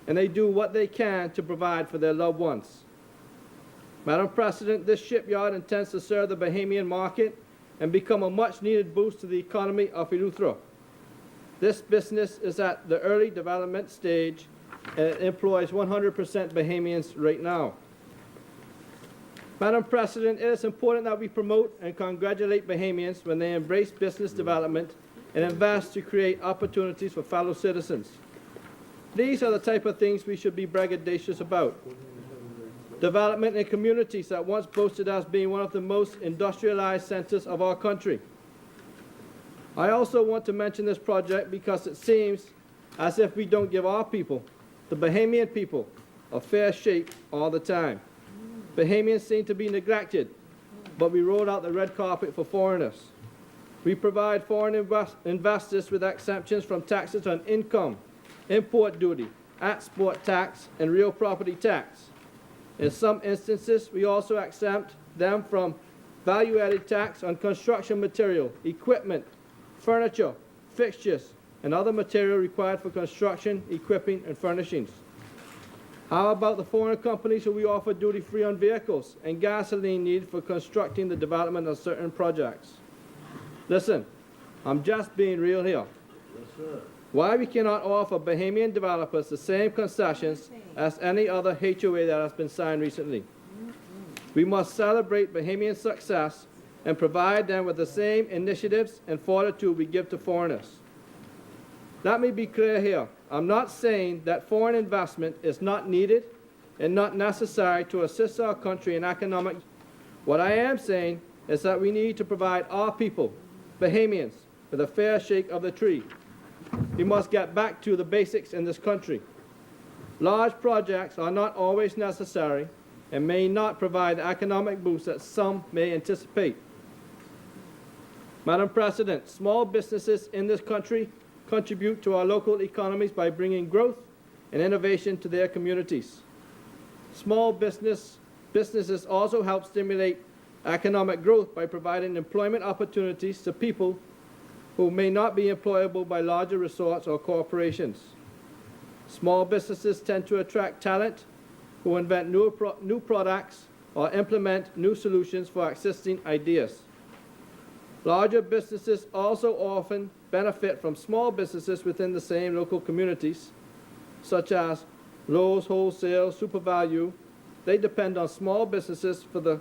and they do what they can to provide for their loved ones. Madam President, this shipyard intends to serve the Bahamian market and become a much-needed boost to the economy of Eleuthera. This business is at the early development stage, and it employs 100% Bahamians right now. Madam President, it is important that we promote and congratulate Bahamians when they embrace business development and invest to create opportunities for fellow citizens. These are the type of things we should be braggadocious about. development in communities that once boasted as being one of the most industrialized centers of our country. I also want to mention this project because it seems as if we don't give our people, the Bahamian people, a fair shake all the time. Bahamians seem to be neglected, but we roll out the red carpet for foreigners. We provide foreign investors with exemptions from taxes on income, import duty, export tax, and real property tax. In some instances, we also exempt them from value-added tax on construction material, equipment, furniture, fixtures, and other material required for construction, equipping, and furnishings. How about the foreign companies who we offer duty-free on vehicles and gasoline needed for constructing the development of certain projects? Listen, I'm just being real here. Why we cannot offer Bahamian developers the same concessions as any other HOA that has been signed recently? We must celebrate Bahamian success and provide them with the same initiatives and fortitude we give to foreigners. Let me be clear here. I'm not saying that foreign investment is not needed and not necessary to assist our country in economic. What I am saying is that we need to provide our people, Bahamians, with a fair shake of the tree. We must get back to the basics in this country. Large projects are not always necessary and may not provide the economic boost that some may anticipate. Madam President, small businesses in this country contribute to our local economies by bringing growth and innovation to their communities. Small businesses also help stimulate economic growth by providing employment opportunities to people who may not be employable by larger resorts or corporations. Small businesses tend to attract talent who invent new products or implement new solutions for existing ideas. Larger businesses also often benefit from small businesses within the same local communities, such as Lowe's Wholesale, SuperValue. They depend on small businesses for the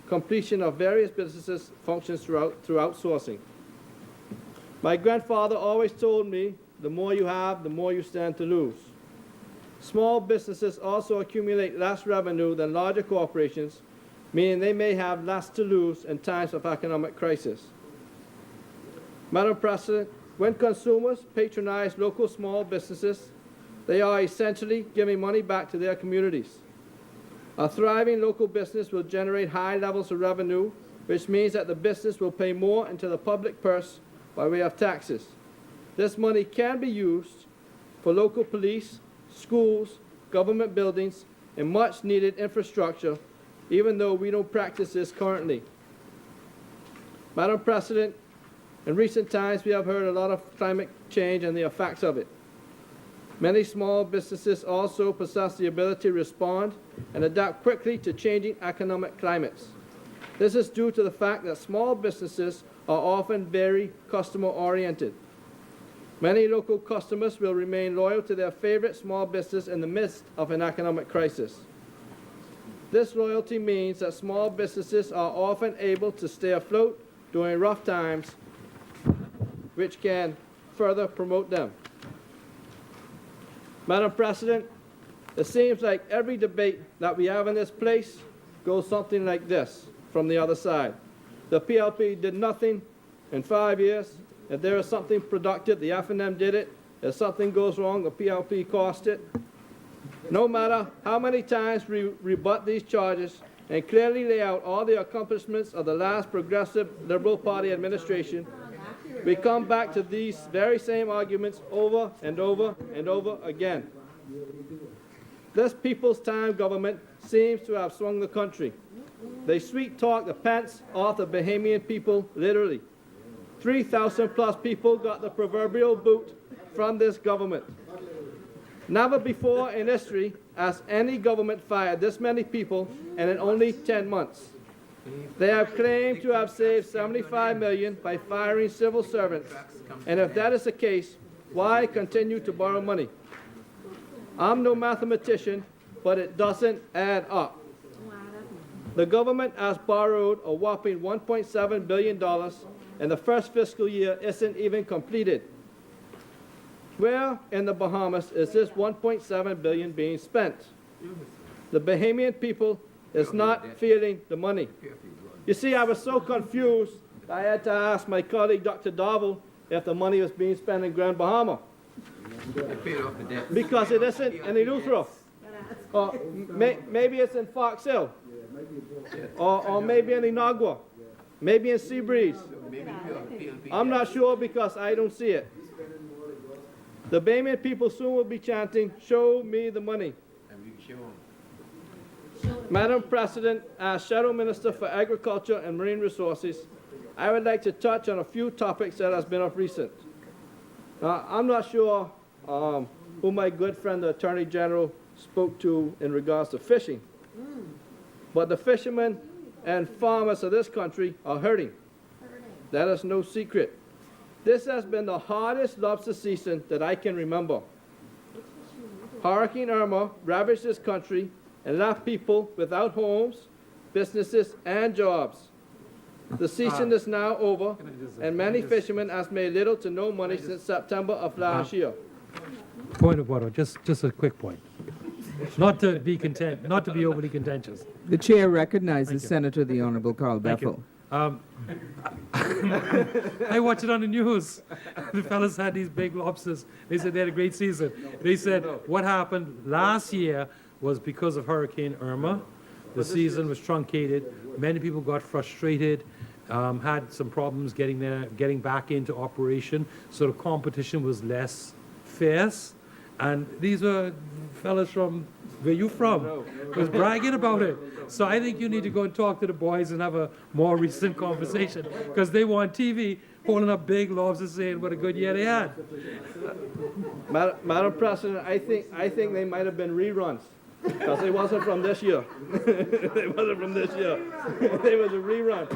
completion of various businesses functions through outsourcing. My grandfather always told me, the more you have, the more you stand to lose. Small businesses also accumulate less revenue than larger corporations, meaning they may have less to lose in times of economic crisis. Madam President, when consumers patronize local small businesses, they are essentially giving money back to their communities. A thriving local business will generate high levels of revenue, which means that the business will pay more into the public purse by way of taxes. This money can be used for local police, schools, government buildings, and much needed infrastructure, even though we don't practice this currently. Madam President, in recent times we have heard a lot of climate change and the effects of it. Many small businesses also possess the ability to respond and adapt quickly to changing economic climates. This is due to the fact that small businesses are often very customer-oriented. Many local customers will remain loyal to their favorite small business in the midst of an economic crisis. This loyalty means that small businesses are often able to stay afloat during rough times, which can further promote them. Madam President, it seems like every debate that we have in this place goes something like this from the other side. The PLP did nothing in 5 years. If there is something productive, the F&M did it. If something goes wrong, the PLP cost it. No matter how many times we rebut these charges and clearly lay out all the accomplishments of the last progressive Liberal Party administration, we come back to these very same arguments over and over and over again. This People's Time government seems to have swung the country. They sweet-talk the pants off the Bahamian people, literally. 3,000 plus people got the proverbial boot from this government. Never before in history has any government fired this many people and in only 10 months. They have claimed to have saved $75 million by firing civil servants. And if that is the case, why continue to borrow money? I'm no mathematician, but it doesn't add up. The government has borrowed a whopping $1.7 billion, and the first fiscal year isn't even completed. Where in the Bahamas is this $1.7 billion being spent? the Bahamian people is not feeling the money. You see, I was so confused, I had to ask my colleague, Dr. Darvel, if the money was being spent in Grand Bahama. Because it isn't in Eleuthera. Or maybe it's in Fox Hill. Or maybe in Inagua. Maybe in Seabreeze. I'm not sure because I don't see it. The Bahamian people soon will be chanting, "Show me the money." Madam President, as Shadow Minister for Agriculture and Marine Resources, I would like to touch on a few topics that has been of recent. I'm not sure who my good friend, the Attorney General, spoke to in regards to fishing, but the fishermen and farmers of this country are hurting. That is no secret. This has been the hardest lobster season that I can remember. Hurricane Irma ravaged this country and left people without homes, businesses, and jobs. The season is now over, and many fishermen have made little to no money since September of last year. Point of order, just a quick point. Not to be overly contentious. The chair recognizes Senator the Honorable Carl Thank Bethel. you. I watched it on the news. The fellas had these big lobsters. They said they had a great season. They said what happened last year was because of Hurricane Irma. The season was truncated. Many people got frustrated, had some problems getting back into operation. So the competition was less fierce. And these were fellas from where you from was bragging about it. So I think you need to go and talk to the boys and have a more recent conversation because they were on TV holding up big lobsters saying what a good year they had. Madam President, I think they might have been reruns because they wasn't from this year. They wasn't from this year. They was a rerun.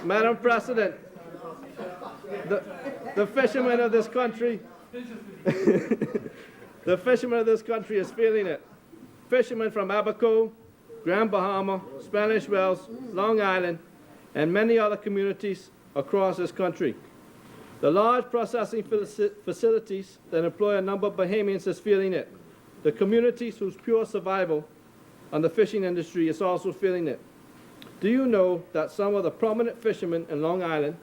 Madam President, the fishermen of this country, the fishermen of this country is feeling it. Fishermen from Abaco, Grand Bahama, Spanish Wells, Long Island, and many other communities across this country. The large processing facilities that employ a number of Bahamians is feeling it. The communities whose pure survival on the fishing industry is also feeling it. Do you know that some of the prominent fishermen in Long Island,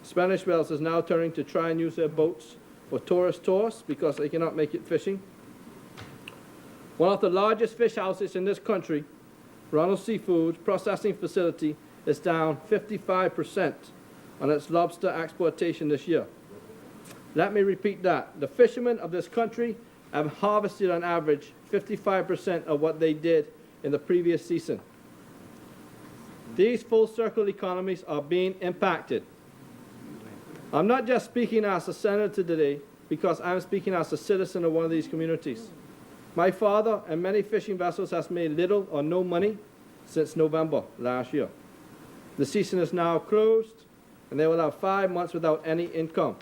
Spanish Wells, is now turning to try and use their boats for tourist tours because they cannot make it fishing? One of the largest fish houses in this country, Ronald Seafood's processing facility, is down 55% on its lobster exportation this year. Let me repeat that. The fishermen of this country have harvested on average 55% of what they did in the previous season. These full circle economies are being impacted. I'm not just speaking as a senator today because I'm speaking as a citizen of one of these communities. My father and many fishing vessels has made little or no money since November last year. The season is now closed and they will have 5 months without any income.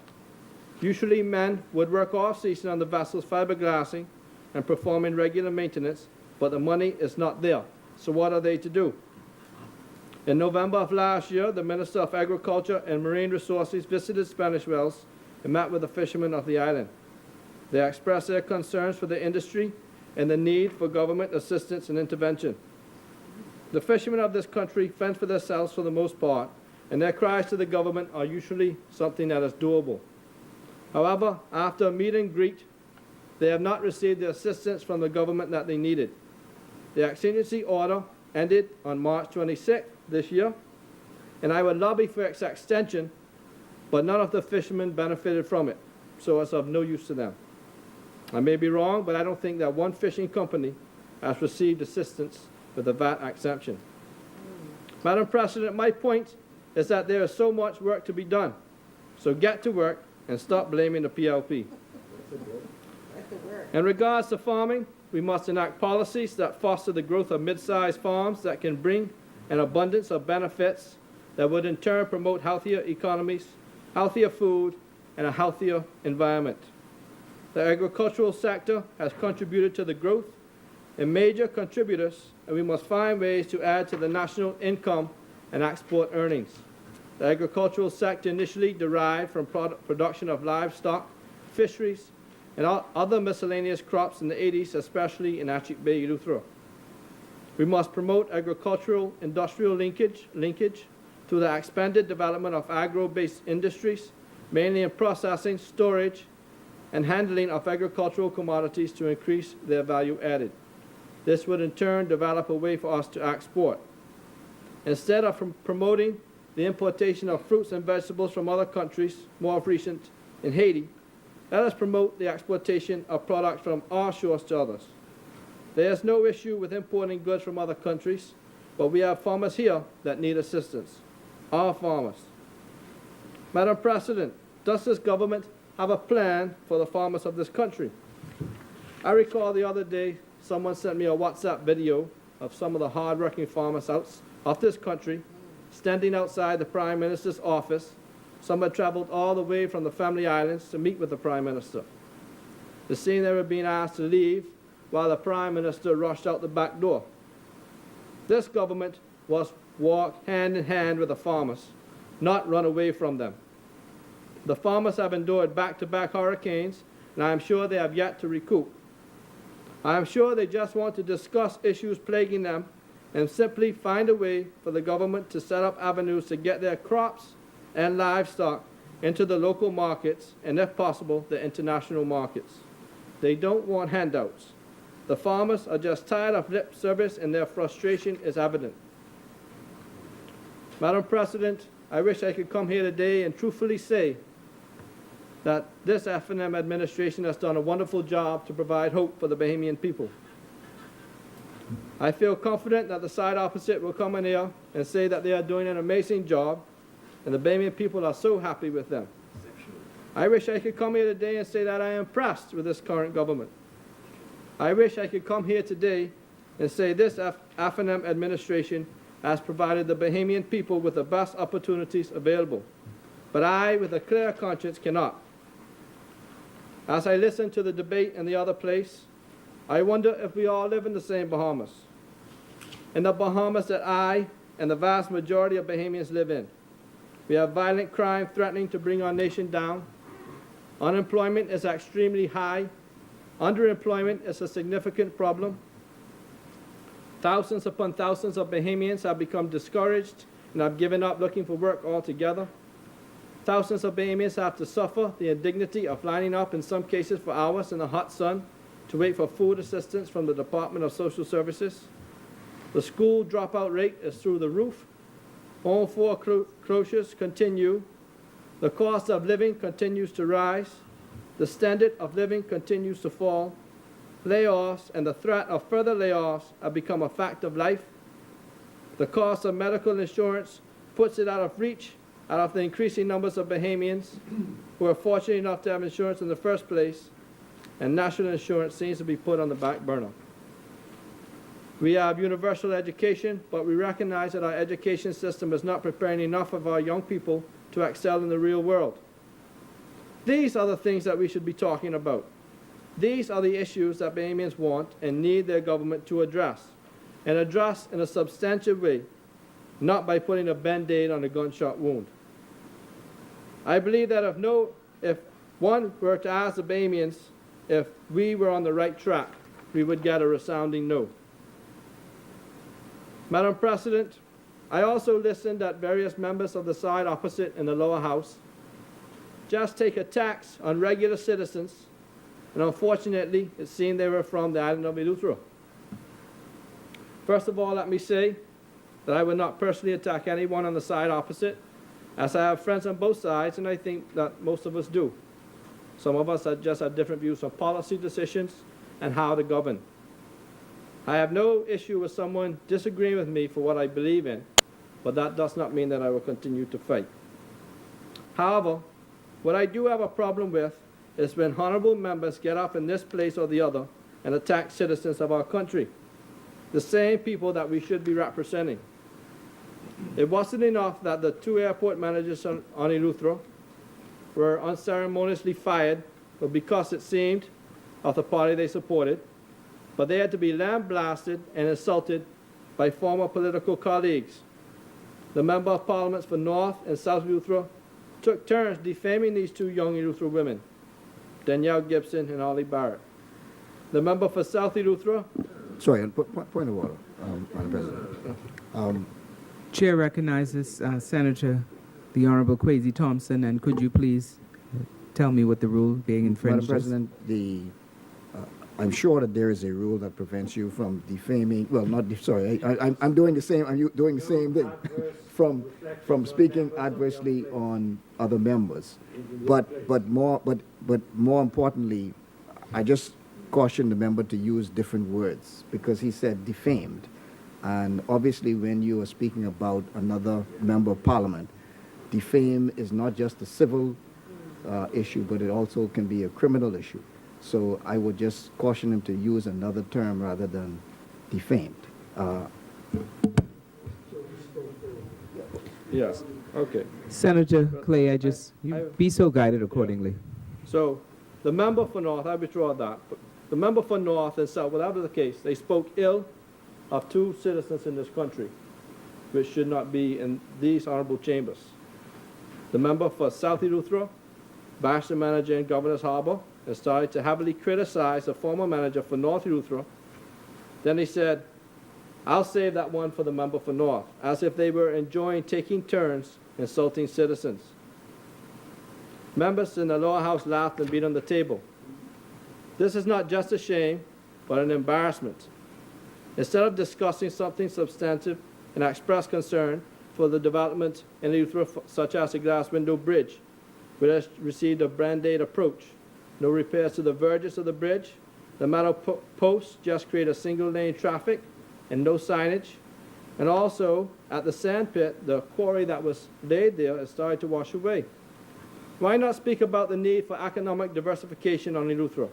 Usually men would work off season on the vessel's fiberglassing and performing regular maintenance, but the money is not there. So what are they to do? In November of last year, the Minister of Agriculture and Marine Resources visited Spanish Wells and met with the fishermen of the island. They expressed their concerns for the industry and the need for government assistance and intervention. The fishermen of this country fend for themselves for the most part, and their cries to the government are usually something that is doable. However, after a meet and greet, they have not received the assistance from the government that they needed. The exigency order ended on March 26th this year, and I would lobby for its extension, but none of the fishermen benefited from it, so it's of no use to them. I may be wrong, but I don't think that one fishing company has received assistance with the VAT exemption. Madam President, my point is that there is so much work to be done, so get to work and stop blaming the PLP. In regards to farming, we must enact policies that foster the growth of mid-sized farms that can bring an abundance of benefits that would in turn promote healthier economies, healthier food, and a healthier environment. The agricultural sector has contributed to the growth and major contributors, and we must find ways to add to the national income and export earnings. The agricultural sector initially derived from production of livestock, fisheries, and other miscellaneous crops in the 80s, especially in Atchik Bay, Eleuthera. We must promote agricultural industrial linkage through the expanded development of agro-based industries, mainly in processing, storage, and handling of agricultural commodities to increase their value added. This would in turn develop a way for us to export. Instead of promoting the importation of fruits and vegetables from other countries, more recent in Haiti, let us promote the exportation of products from our shores to others. There is no issue with importing goods from other countries, but we have farmers here that need assistance. Our farmers. Madam President, does this government have a plan for the farmers of this country? I recall the other day someone sent me a WhatsApp video of some of the hard-working farmers of this country standing outside the Prime Minister's office. Some had traveled all the way from the Family Islands to meet with the Prime Minister. The scene they were being asked to leave while the Prime Minister rushed out the back door. This government must walk hand in hand with the farmers, not run away from them. The farmers have endured back-to-back hurricanes, and I am sure they have yet to recoup. I am sure they just want to discuss issues plaguing them and simply find a way for the government to set up avenues to get their crops and livestock into the local markets and, if possible, the international markets. They don't want handouts. The farmers are just tired of lip service, and their frustration is evident. Madam President, I wish I could come here today and truthfully say that this F&M administration has done a wonderful job to provide hope for the Bahamian people. I feel confident that the side opposite will come in here and say that they are doing an amazing job, and the Bahamian people are so happy with them. I wish I could come here today and say that I am impressed with this current government. I wish I could come here today and say this F&M administration has provided the Bahamian people with the best opportunities available. But I, with a clear conscience, cannot. As I listen to the debate in the other place, I wonder if we all live in the same Bahamas. In the Bahamas that I and the vast majority of Bahamians live in. We have violent crime threatening to bring our nation down. Unemployment is extremely high. Underemployment is a significant problem. Thousands upon thousands of Bahamians have become discouraged and have given up looking for work altogether. Thousands of Bahamians have to suffer the indignity of lining up, in some cases for hours in the hot sun, to wait for food assistance from the Department of Social Services. The school dropout rate is through the roof. Home foreclosures continue. The cost of living continues to rise. The standard of living continues to fall. Layoffs and the threat of further layoffs have become a fact of life. The cost of medical insurance puts it out of reach out of the increasing numbers of Bahamians who are fortunate enough to have insurance in the first place, and national insurance seems to be put on the back burner. We have universal education, but we recognize that our education system is not preparing enough of our young people to excel in the real world. These are the things that we should be talking about. These are the issues that Bahamians want and need their government to address, and address in a substantive way, not by putting a Band-Aid on a gunshot wound. I believe that if one were to ask the Bahamians if we were on the right track, we would get a resounding no. Madam President, I also listened at various members of the side opposite in the lower house just take a tax on regular citizens, and unfortunately, it seemed they were from the island of Eleuthera. First of all, let me say that I would not personally attack anyone on the side opposite, as I have friends on both sides, and I think that most of us do. Some of us just have different views on policy decisions and how to govern. I have no issue with someone disagreeing with me for what I believe in, but that does not mean that I will continue to fight. However, what I do have a problem with is when honorable members get up in this place or the other and attack citizens of our country, the same people that we should be representing. It wasn't enough that the 2 airport managers on Eleuthera were unceremoniously fired, but because it seemed of the party they supported, but they had to be lambasted and insulted by former political colleagues. the Member of Parliament for North and South Eleuthera, took turns defaming these two young Eleuthera women, Danielle Gibson and Ollie Barrett. The member for South Eleuthera. Sorry, point of order, Madam President. Chair recognizes Senator the Honorable Kwesi Thompson, and could you please tell me what the rule being infringed Madam President, I'm sure that there is a rule that prevents you from defaming. Well, I'm doing the same. I'm doing the same thing, from speaking adversely on other members. But more importantly, I just caution the member to use different words, because he said defamed, and obviously when you are speaking about another member of Parliament, defame is not just a civil issue, but it also can be a criminal issue. So I would just caution him to use another term rather than defamed. Yes. Okay. Senator Clay, you be so guided accordingly. So the member for North, I withdraw that. But the member for North and South, whatever the case, they spoke ill of two citizens in this country, which should not be in these honorable chambers. The member for South Eleuthera bashed the manager in Governor's Harbor and started to heavily criticize the former manager for North Eleuthera. Then he said, I'll save that one for the member for North, as if they were enjoying taking turns insulting citizens. Members in the lower house laughed and beat on the table. This is not just a shame, but an embarrassment. Instead of discussing something substantive and express concern for the development in Eleuthera, such as the Glass Window Bridge, which has received a Band-Aid approach, no repairs to the verges of the bridge, the metal posts just create a single-lane traffic and no signage, and also at the sand pit, the quarry that was laid there has started to wash away. Why not speak about the need for economic diversification on Eleuthera?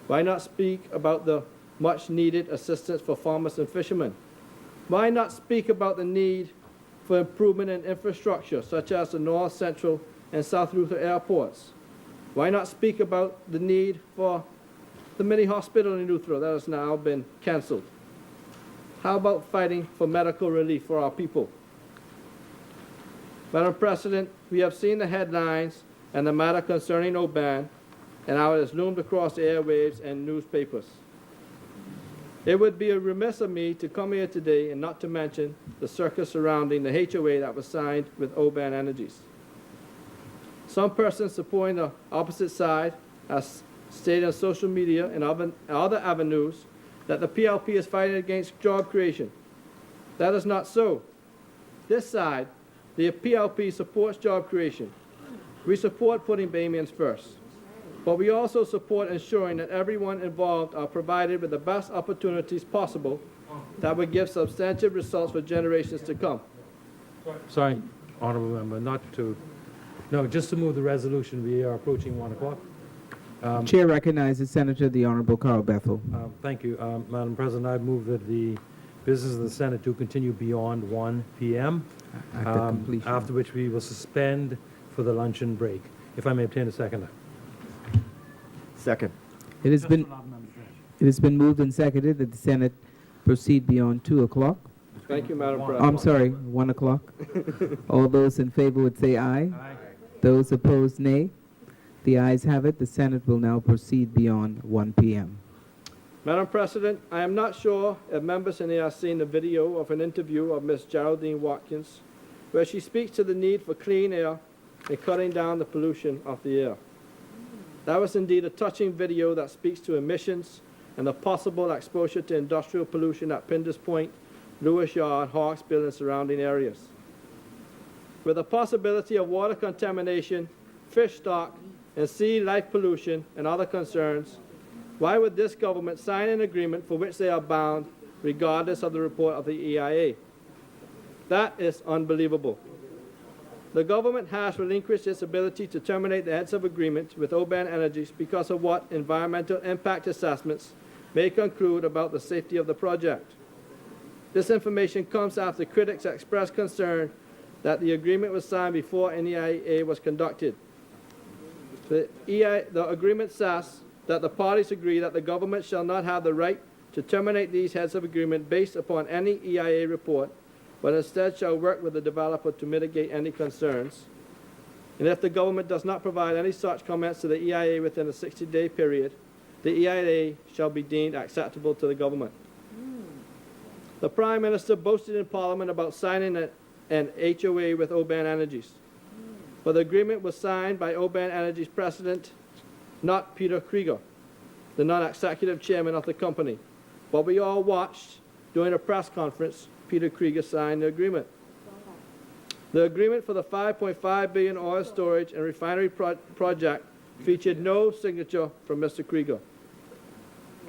Why not speak about the much-needed assistance for farmers and fishermen? Why not speak about the need for improvement in infrastructure, such as the North, Central, and South Eleuthera airports? Why not speak about the need for the mini hospital in Eleuthera that has now been cancelled? How about fighting for medical relief for our people? Madam President, we have seen the headlines and the matter concerning Oban, and how it has loomed across the airwaves and newspapers. It would be remiss of me to come here today and not to mention the circus surrounding the HOA that was signed with Oban Energies. Some persons supporting the opposite side have stated on social media and other avenues that the PLP is fighting against job creation. That is not so. This side, the PLP, supports job creation. We support putting Bahamians first. But we also support ensuring that everyone involved are provided with the best opportunities possible that would give substantive results for generations to come. Sorry, Honourable Member, just to move the resolution. We are approaching 1 o'clock. Chair recognizes Senator the Honorable Carl Bethel. Thank you, Madam President. I move that the business of the Senate to continue beyond 1 p.m., after which we will suspend for the luncheon break. If I may obtain a seconder. Second. It has been moved and seconded that the Senate proceed beyond 2 o'clock. Thank you, Madam President. I'm sorry, 1 o'clock. All those in favor would say aye. Aye. Those opposed, nay. The ayes have it. The Senate will now proceed beyond 1 p.m. Madam President, I am not sure if members in here have seen the video of an interview of Ms. Geraldine Watkins, where she speaks to the need for clean air and cutting down the pollution of the air. That was indeed a touching video that speaks to emissions and the possible exposure to industrial pollution at Pinders Point, Lewis Yard, Hawksbill, and surrounding areas. With the possibility of water contamination, fish stock, and sea life pollution and other concerns, why would this government sign an agreement for which they are bound regardless of the report of the EIA? That is unbelievable. The government has relinquished its ability to terminate the heads of agreement with Oban Energies because of what environmental impact assessments may conclude about the safety of the project. This information comes after critics expressed concern that the agreement was signed before an EIA was conducted. The agreement says that the parties agree that the government shall not have the right to terminate these heads of agreement based upon any EIA report but instead shall work with the developer to mitigate any concerns. And if the government does not provide any such comments to the EIA within a 60-day period, the EIA shall be deemed acceptable to the government. The Prime Minister boasted in Parliament about signing an HOA with Oban Energies. But the agreement was signed by Oban Energies President, not Peter Krieger, the non-executive chairman of the company. But we all watched during a press conference, Peter Krieger signed the agreement. The agreement for the $5.5 billion oil storage and refinery project featured no signature from Mr. Krieger.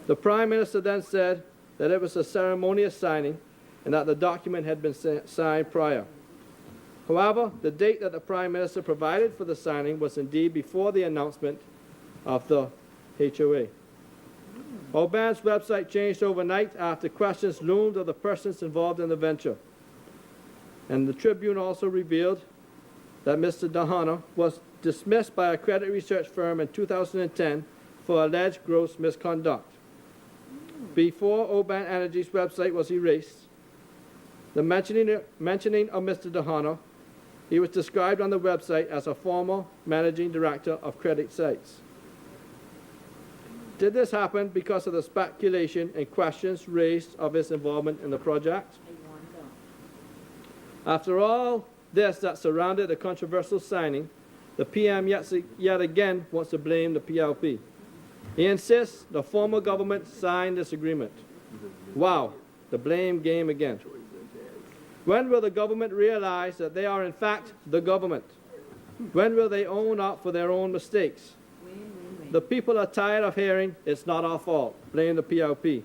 The Prime Minister then said that it was a ceremonious signing and that the document had been signed prior. However, the date that the Prime Minister provided for the signing was indeed before the announcement of the HOA. Oban's website changed overnight after questions loomed of the persons involved in the venture. And the Tribune also revealed that Mr. Dahana was dismissed by a credit research firm in 2010 for alleged gross misconduct. Before Oban Energy's website was erased, the mentioning of Mr. Dahana, he was described on the website as a former managing director of credit sites. Did this happen because of the speculation and questions raised of his involvement in the project? After all this that surrounded the controversial signing, the PM yet again wants to blame the PLP. He insists the former government signed this agreement. Wow, the blame game again. When will the government realize that they are in fact the government? When will they own up for their own mistakes? The people are tired of hearing, it's not our fault, blame the PLP.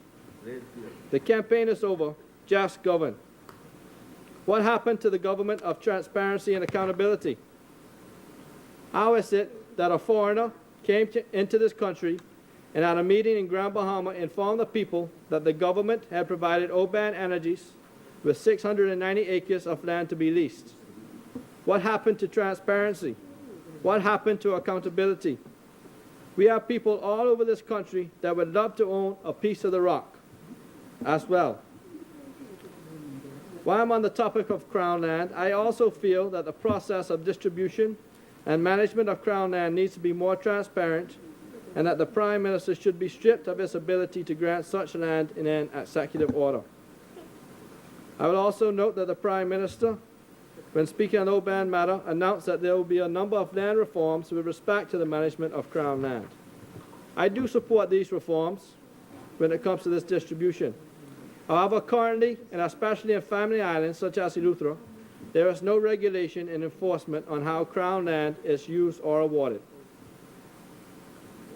The campaign is over, just govern. What happened to the government of transparency and accountability? How is it that a foreigner came into this country and at a meeting in Grand Bahama informed the people that the government had provided Oban Energies with 690 acres of land to be leased? What happened to transparency? What happened to accountability? We have people all over this country that would love to own a piece of the rock as well. While I'm on the topic of Crown land, I also feel that the process of distribution and management of Crown land needs to be more transparent and that the Prime Minister should be stripped of his ability to grant such land in an executive order. I will also note that the Prime Minister, when speaking on the Oban matter, announced that there will be a number of land reforms with respect to the management of Crown land. I do support these reforms when it comes to this distribution. However, currently, and especially in family islands such as Eleuthera, there is no regulation and enforcement on how Crown land is used or awarded.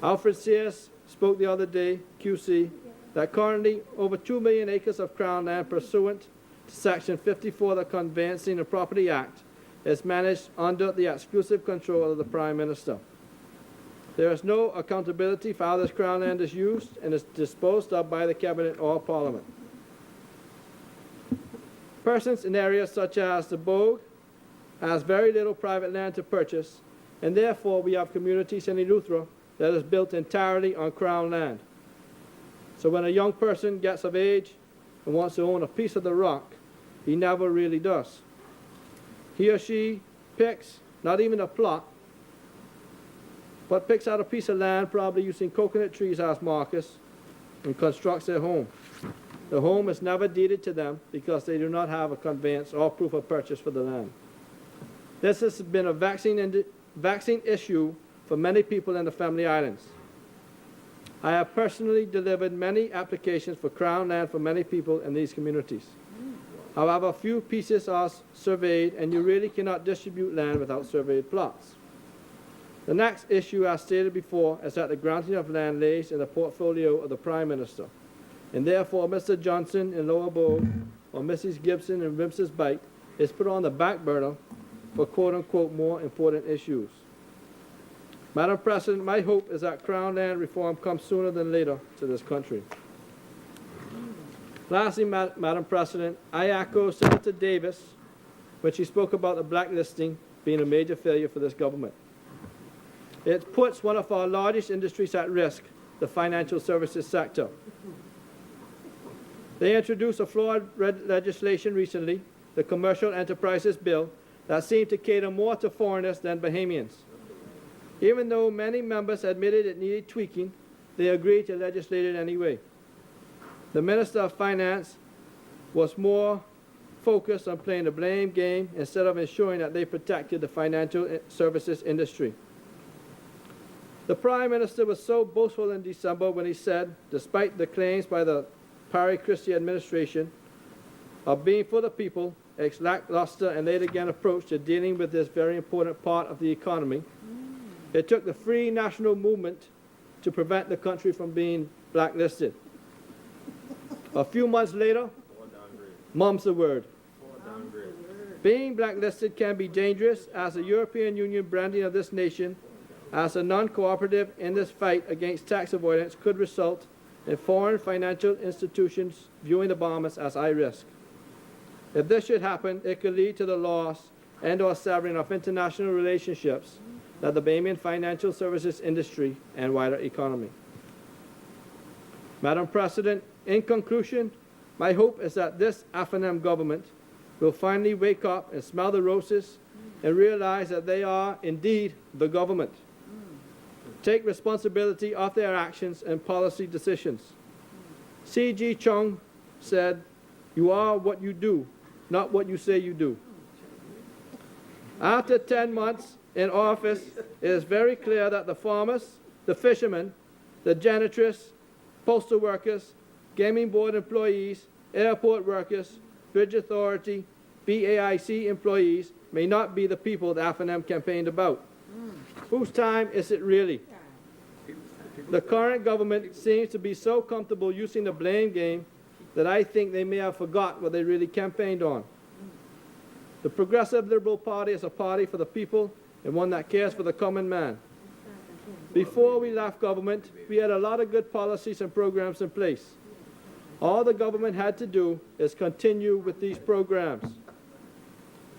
Alfred Sears spoke the other day, QC, that currently over 2 million acres of Crown land pursuant to Section 54 of the Conveyancing and Property Act is managed under the exclusive control of the Prime Minister. There is no accountability for how this Crown land is used and is disposed of by the Cabinet or Parliament. Persons in areas such as the Bogue has very little private land to purchase, and therefore we have communities in Eleuthera that is built entirely on Crown land. So when a young person gets of age and wants to own a piece of the rock, he never really does. He or she picks, not even a plot, but picks out a piece of land, probably using coconut trees as markers, and constructs their home. The home is never deeded to them because they do not have a conveyance or proof of purchase for the land. This has been a vexing issue for many people in the Family Islands. I have personally delivered many applications for Crown land for many people in these communities. However, few pieces are surveyed, and you really cannot distribute land without surveyed plots. The next issue, as stated before, is that the granting of land lays in the portfolio of the Prime Minister, and therefore Mr. Johnson in Lower Bogue or Mrs. Gibson in Rims's Bight is put on the back burner for quote-unquote more important issues. Madam President, my hope is that Crown land reform comes sooner than later to this country. Lastly, Madam President, I echo Senator Davis when she spoke about the blacklisting being a major failure for this government. It puts one of our largest industries at risk, the financial services sector. They introduced a flawed legislation recently the Commercial Enterprises Bill that seemed to cater more to foreigners than Bahamians. Even though many members admitted it needed tweaking, they agreed to legislate it anyway. The Minister of Finance was more focused on playing the blame game instead of ensuring that they protected the financial services industry. The Prime Minister was so boastful in December when he said, despite the claims by the Perry Christie administration of being for the people, its lackluster and late again approach to dealing with this very important part of the economy, it took the Free National Movement to prevent the country from being blacklisted. A few months later, mum's the word. Being blacklisted can be dangerous, as the European Union branding of this nation as a non-cooperative in this fight against tax avoidance could result in foreign financial institutions viewing the Bahamas as high risk. If this should happen, it could lead to the loss and/or severing of international relationships that the Bahamian financial services industry and wider economy. Madam President, in conclusion, my hope is that this FNM government will finally wake up and smell the roses and realize that they are indeed the government. Take responsibility of their actions and policy decisions. C.G. Chung said, "You are what you do, not what you say you do." After 10 months in office, it is very clear that the farmers, the fishermen, the janitress, postal workers, gaming board employees, airport workers, bridge authority, BAIC employees may not be the people the FNM campaigned about. Whose time is it really? The current government seems to be so comfortable using the blame game that I think they may have forgot what they really campaigned on. The Progressive Liberal Party is a party for the people and one that cares for the common man. Before we left government, we had a lot of good policies and programs in place. All the government had to do is continue with these programs.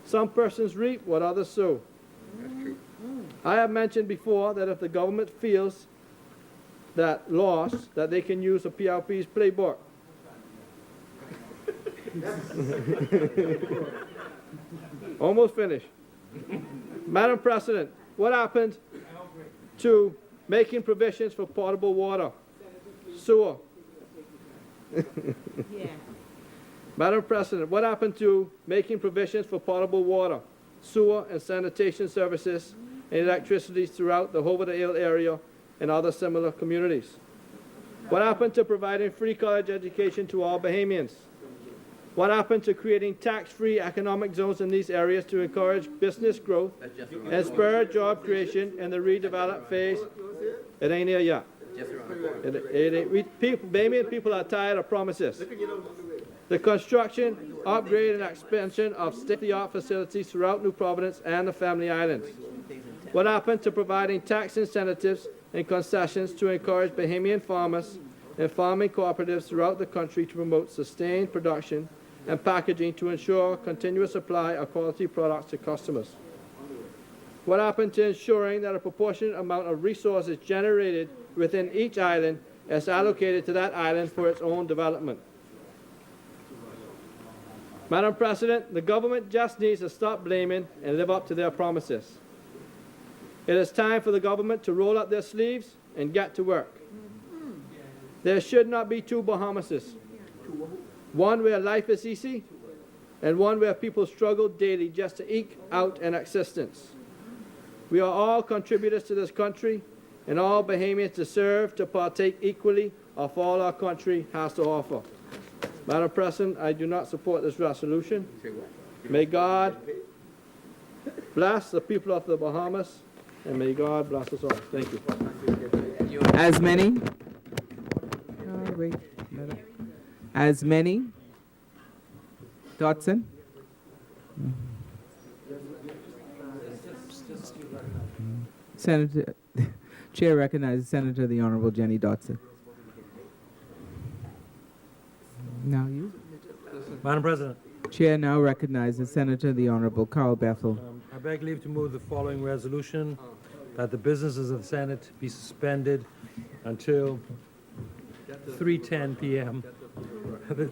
Some persons reap what others sow. I have mentioned before that if the government feels that loss, that they can use the PLP's playbook. Almost finished. Madam President, what happened to making provisions for potable water, sewer? Madam President, what happened to making provisions for potable water, sewer and sanitation services and electricity throughout the Hobart-Ale area and other similar communities? What happened to providing free college education to all Bahamians? What happened to creating tax-free economic zones in these areas to encourage business growth and spur job creation in the redeveloped phase? It ain't here yet. Bahamian people are tired of promises. The construction, upgrade, and expansion of state-of-the-art facilities throughout New Providence and the Family Islands. What happened to providing tax incentives and concessions to encourage Bahamian farmers and farming cooperatives throughout the country to promote sustained production and packaging to ensure continuous supply of quality products to customers? What happened to ensuring that a proportionate amount of resources generated within each island is allocated to that island for its own development? Madam President, the government just needs to stop blaming and live up to their promises. It is time for the government to roll up their sleeves and get to work. There should not be two Bahamases. One where life is easy, and one where people struggle daily just to eke out an existence. We are all contributors to this country, and all Bahamians deserve to partake equally of all our country has to offer. Madam President, I do not support this resolution. May God bless the people of the Bahamas, and may God bless us all. Thank you. As many? As many? Dotson? Senator, Chair recognizes Senator the Honorable Jenny Dotson. Now you. Madam President. Chair now recognizes Senator the Honorable Carl Bethel. I beg leave to move the following resolution, that the businesses of the Senate be suspended until 3:10 p.m.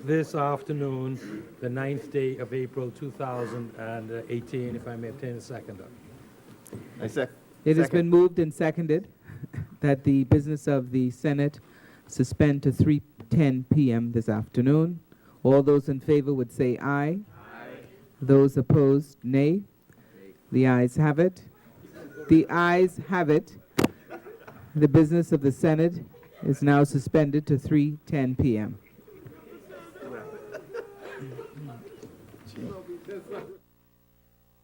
This afternoon, the 9th day of April 2018, if I may obtain a seconder. It has been moved and seconded that the business of the Senate suspend to 3:10 p.m. this afternoon. All those in favor would say aye. Those opposed, nay. The ayes have it. The ayes have it. The business of the Senate is now suspended to 3:10 p.m.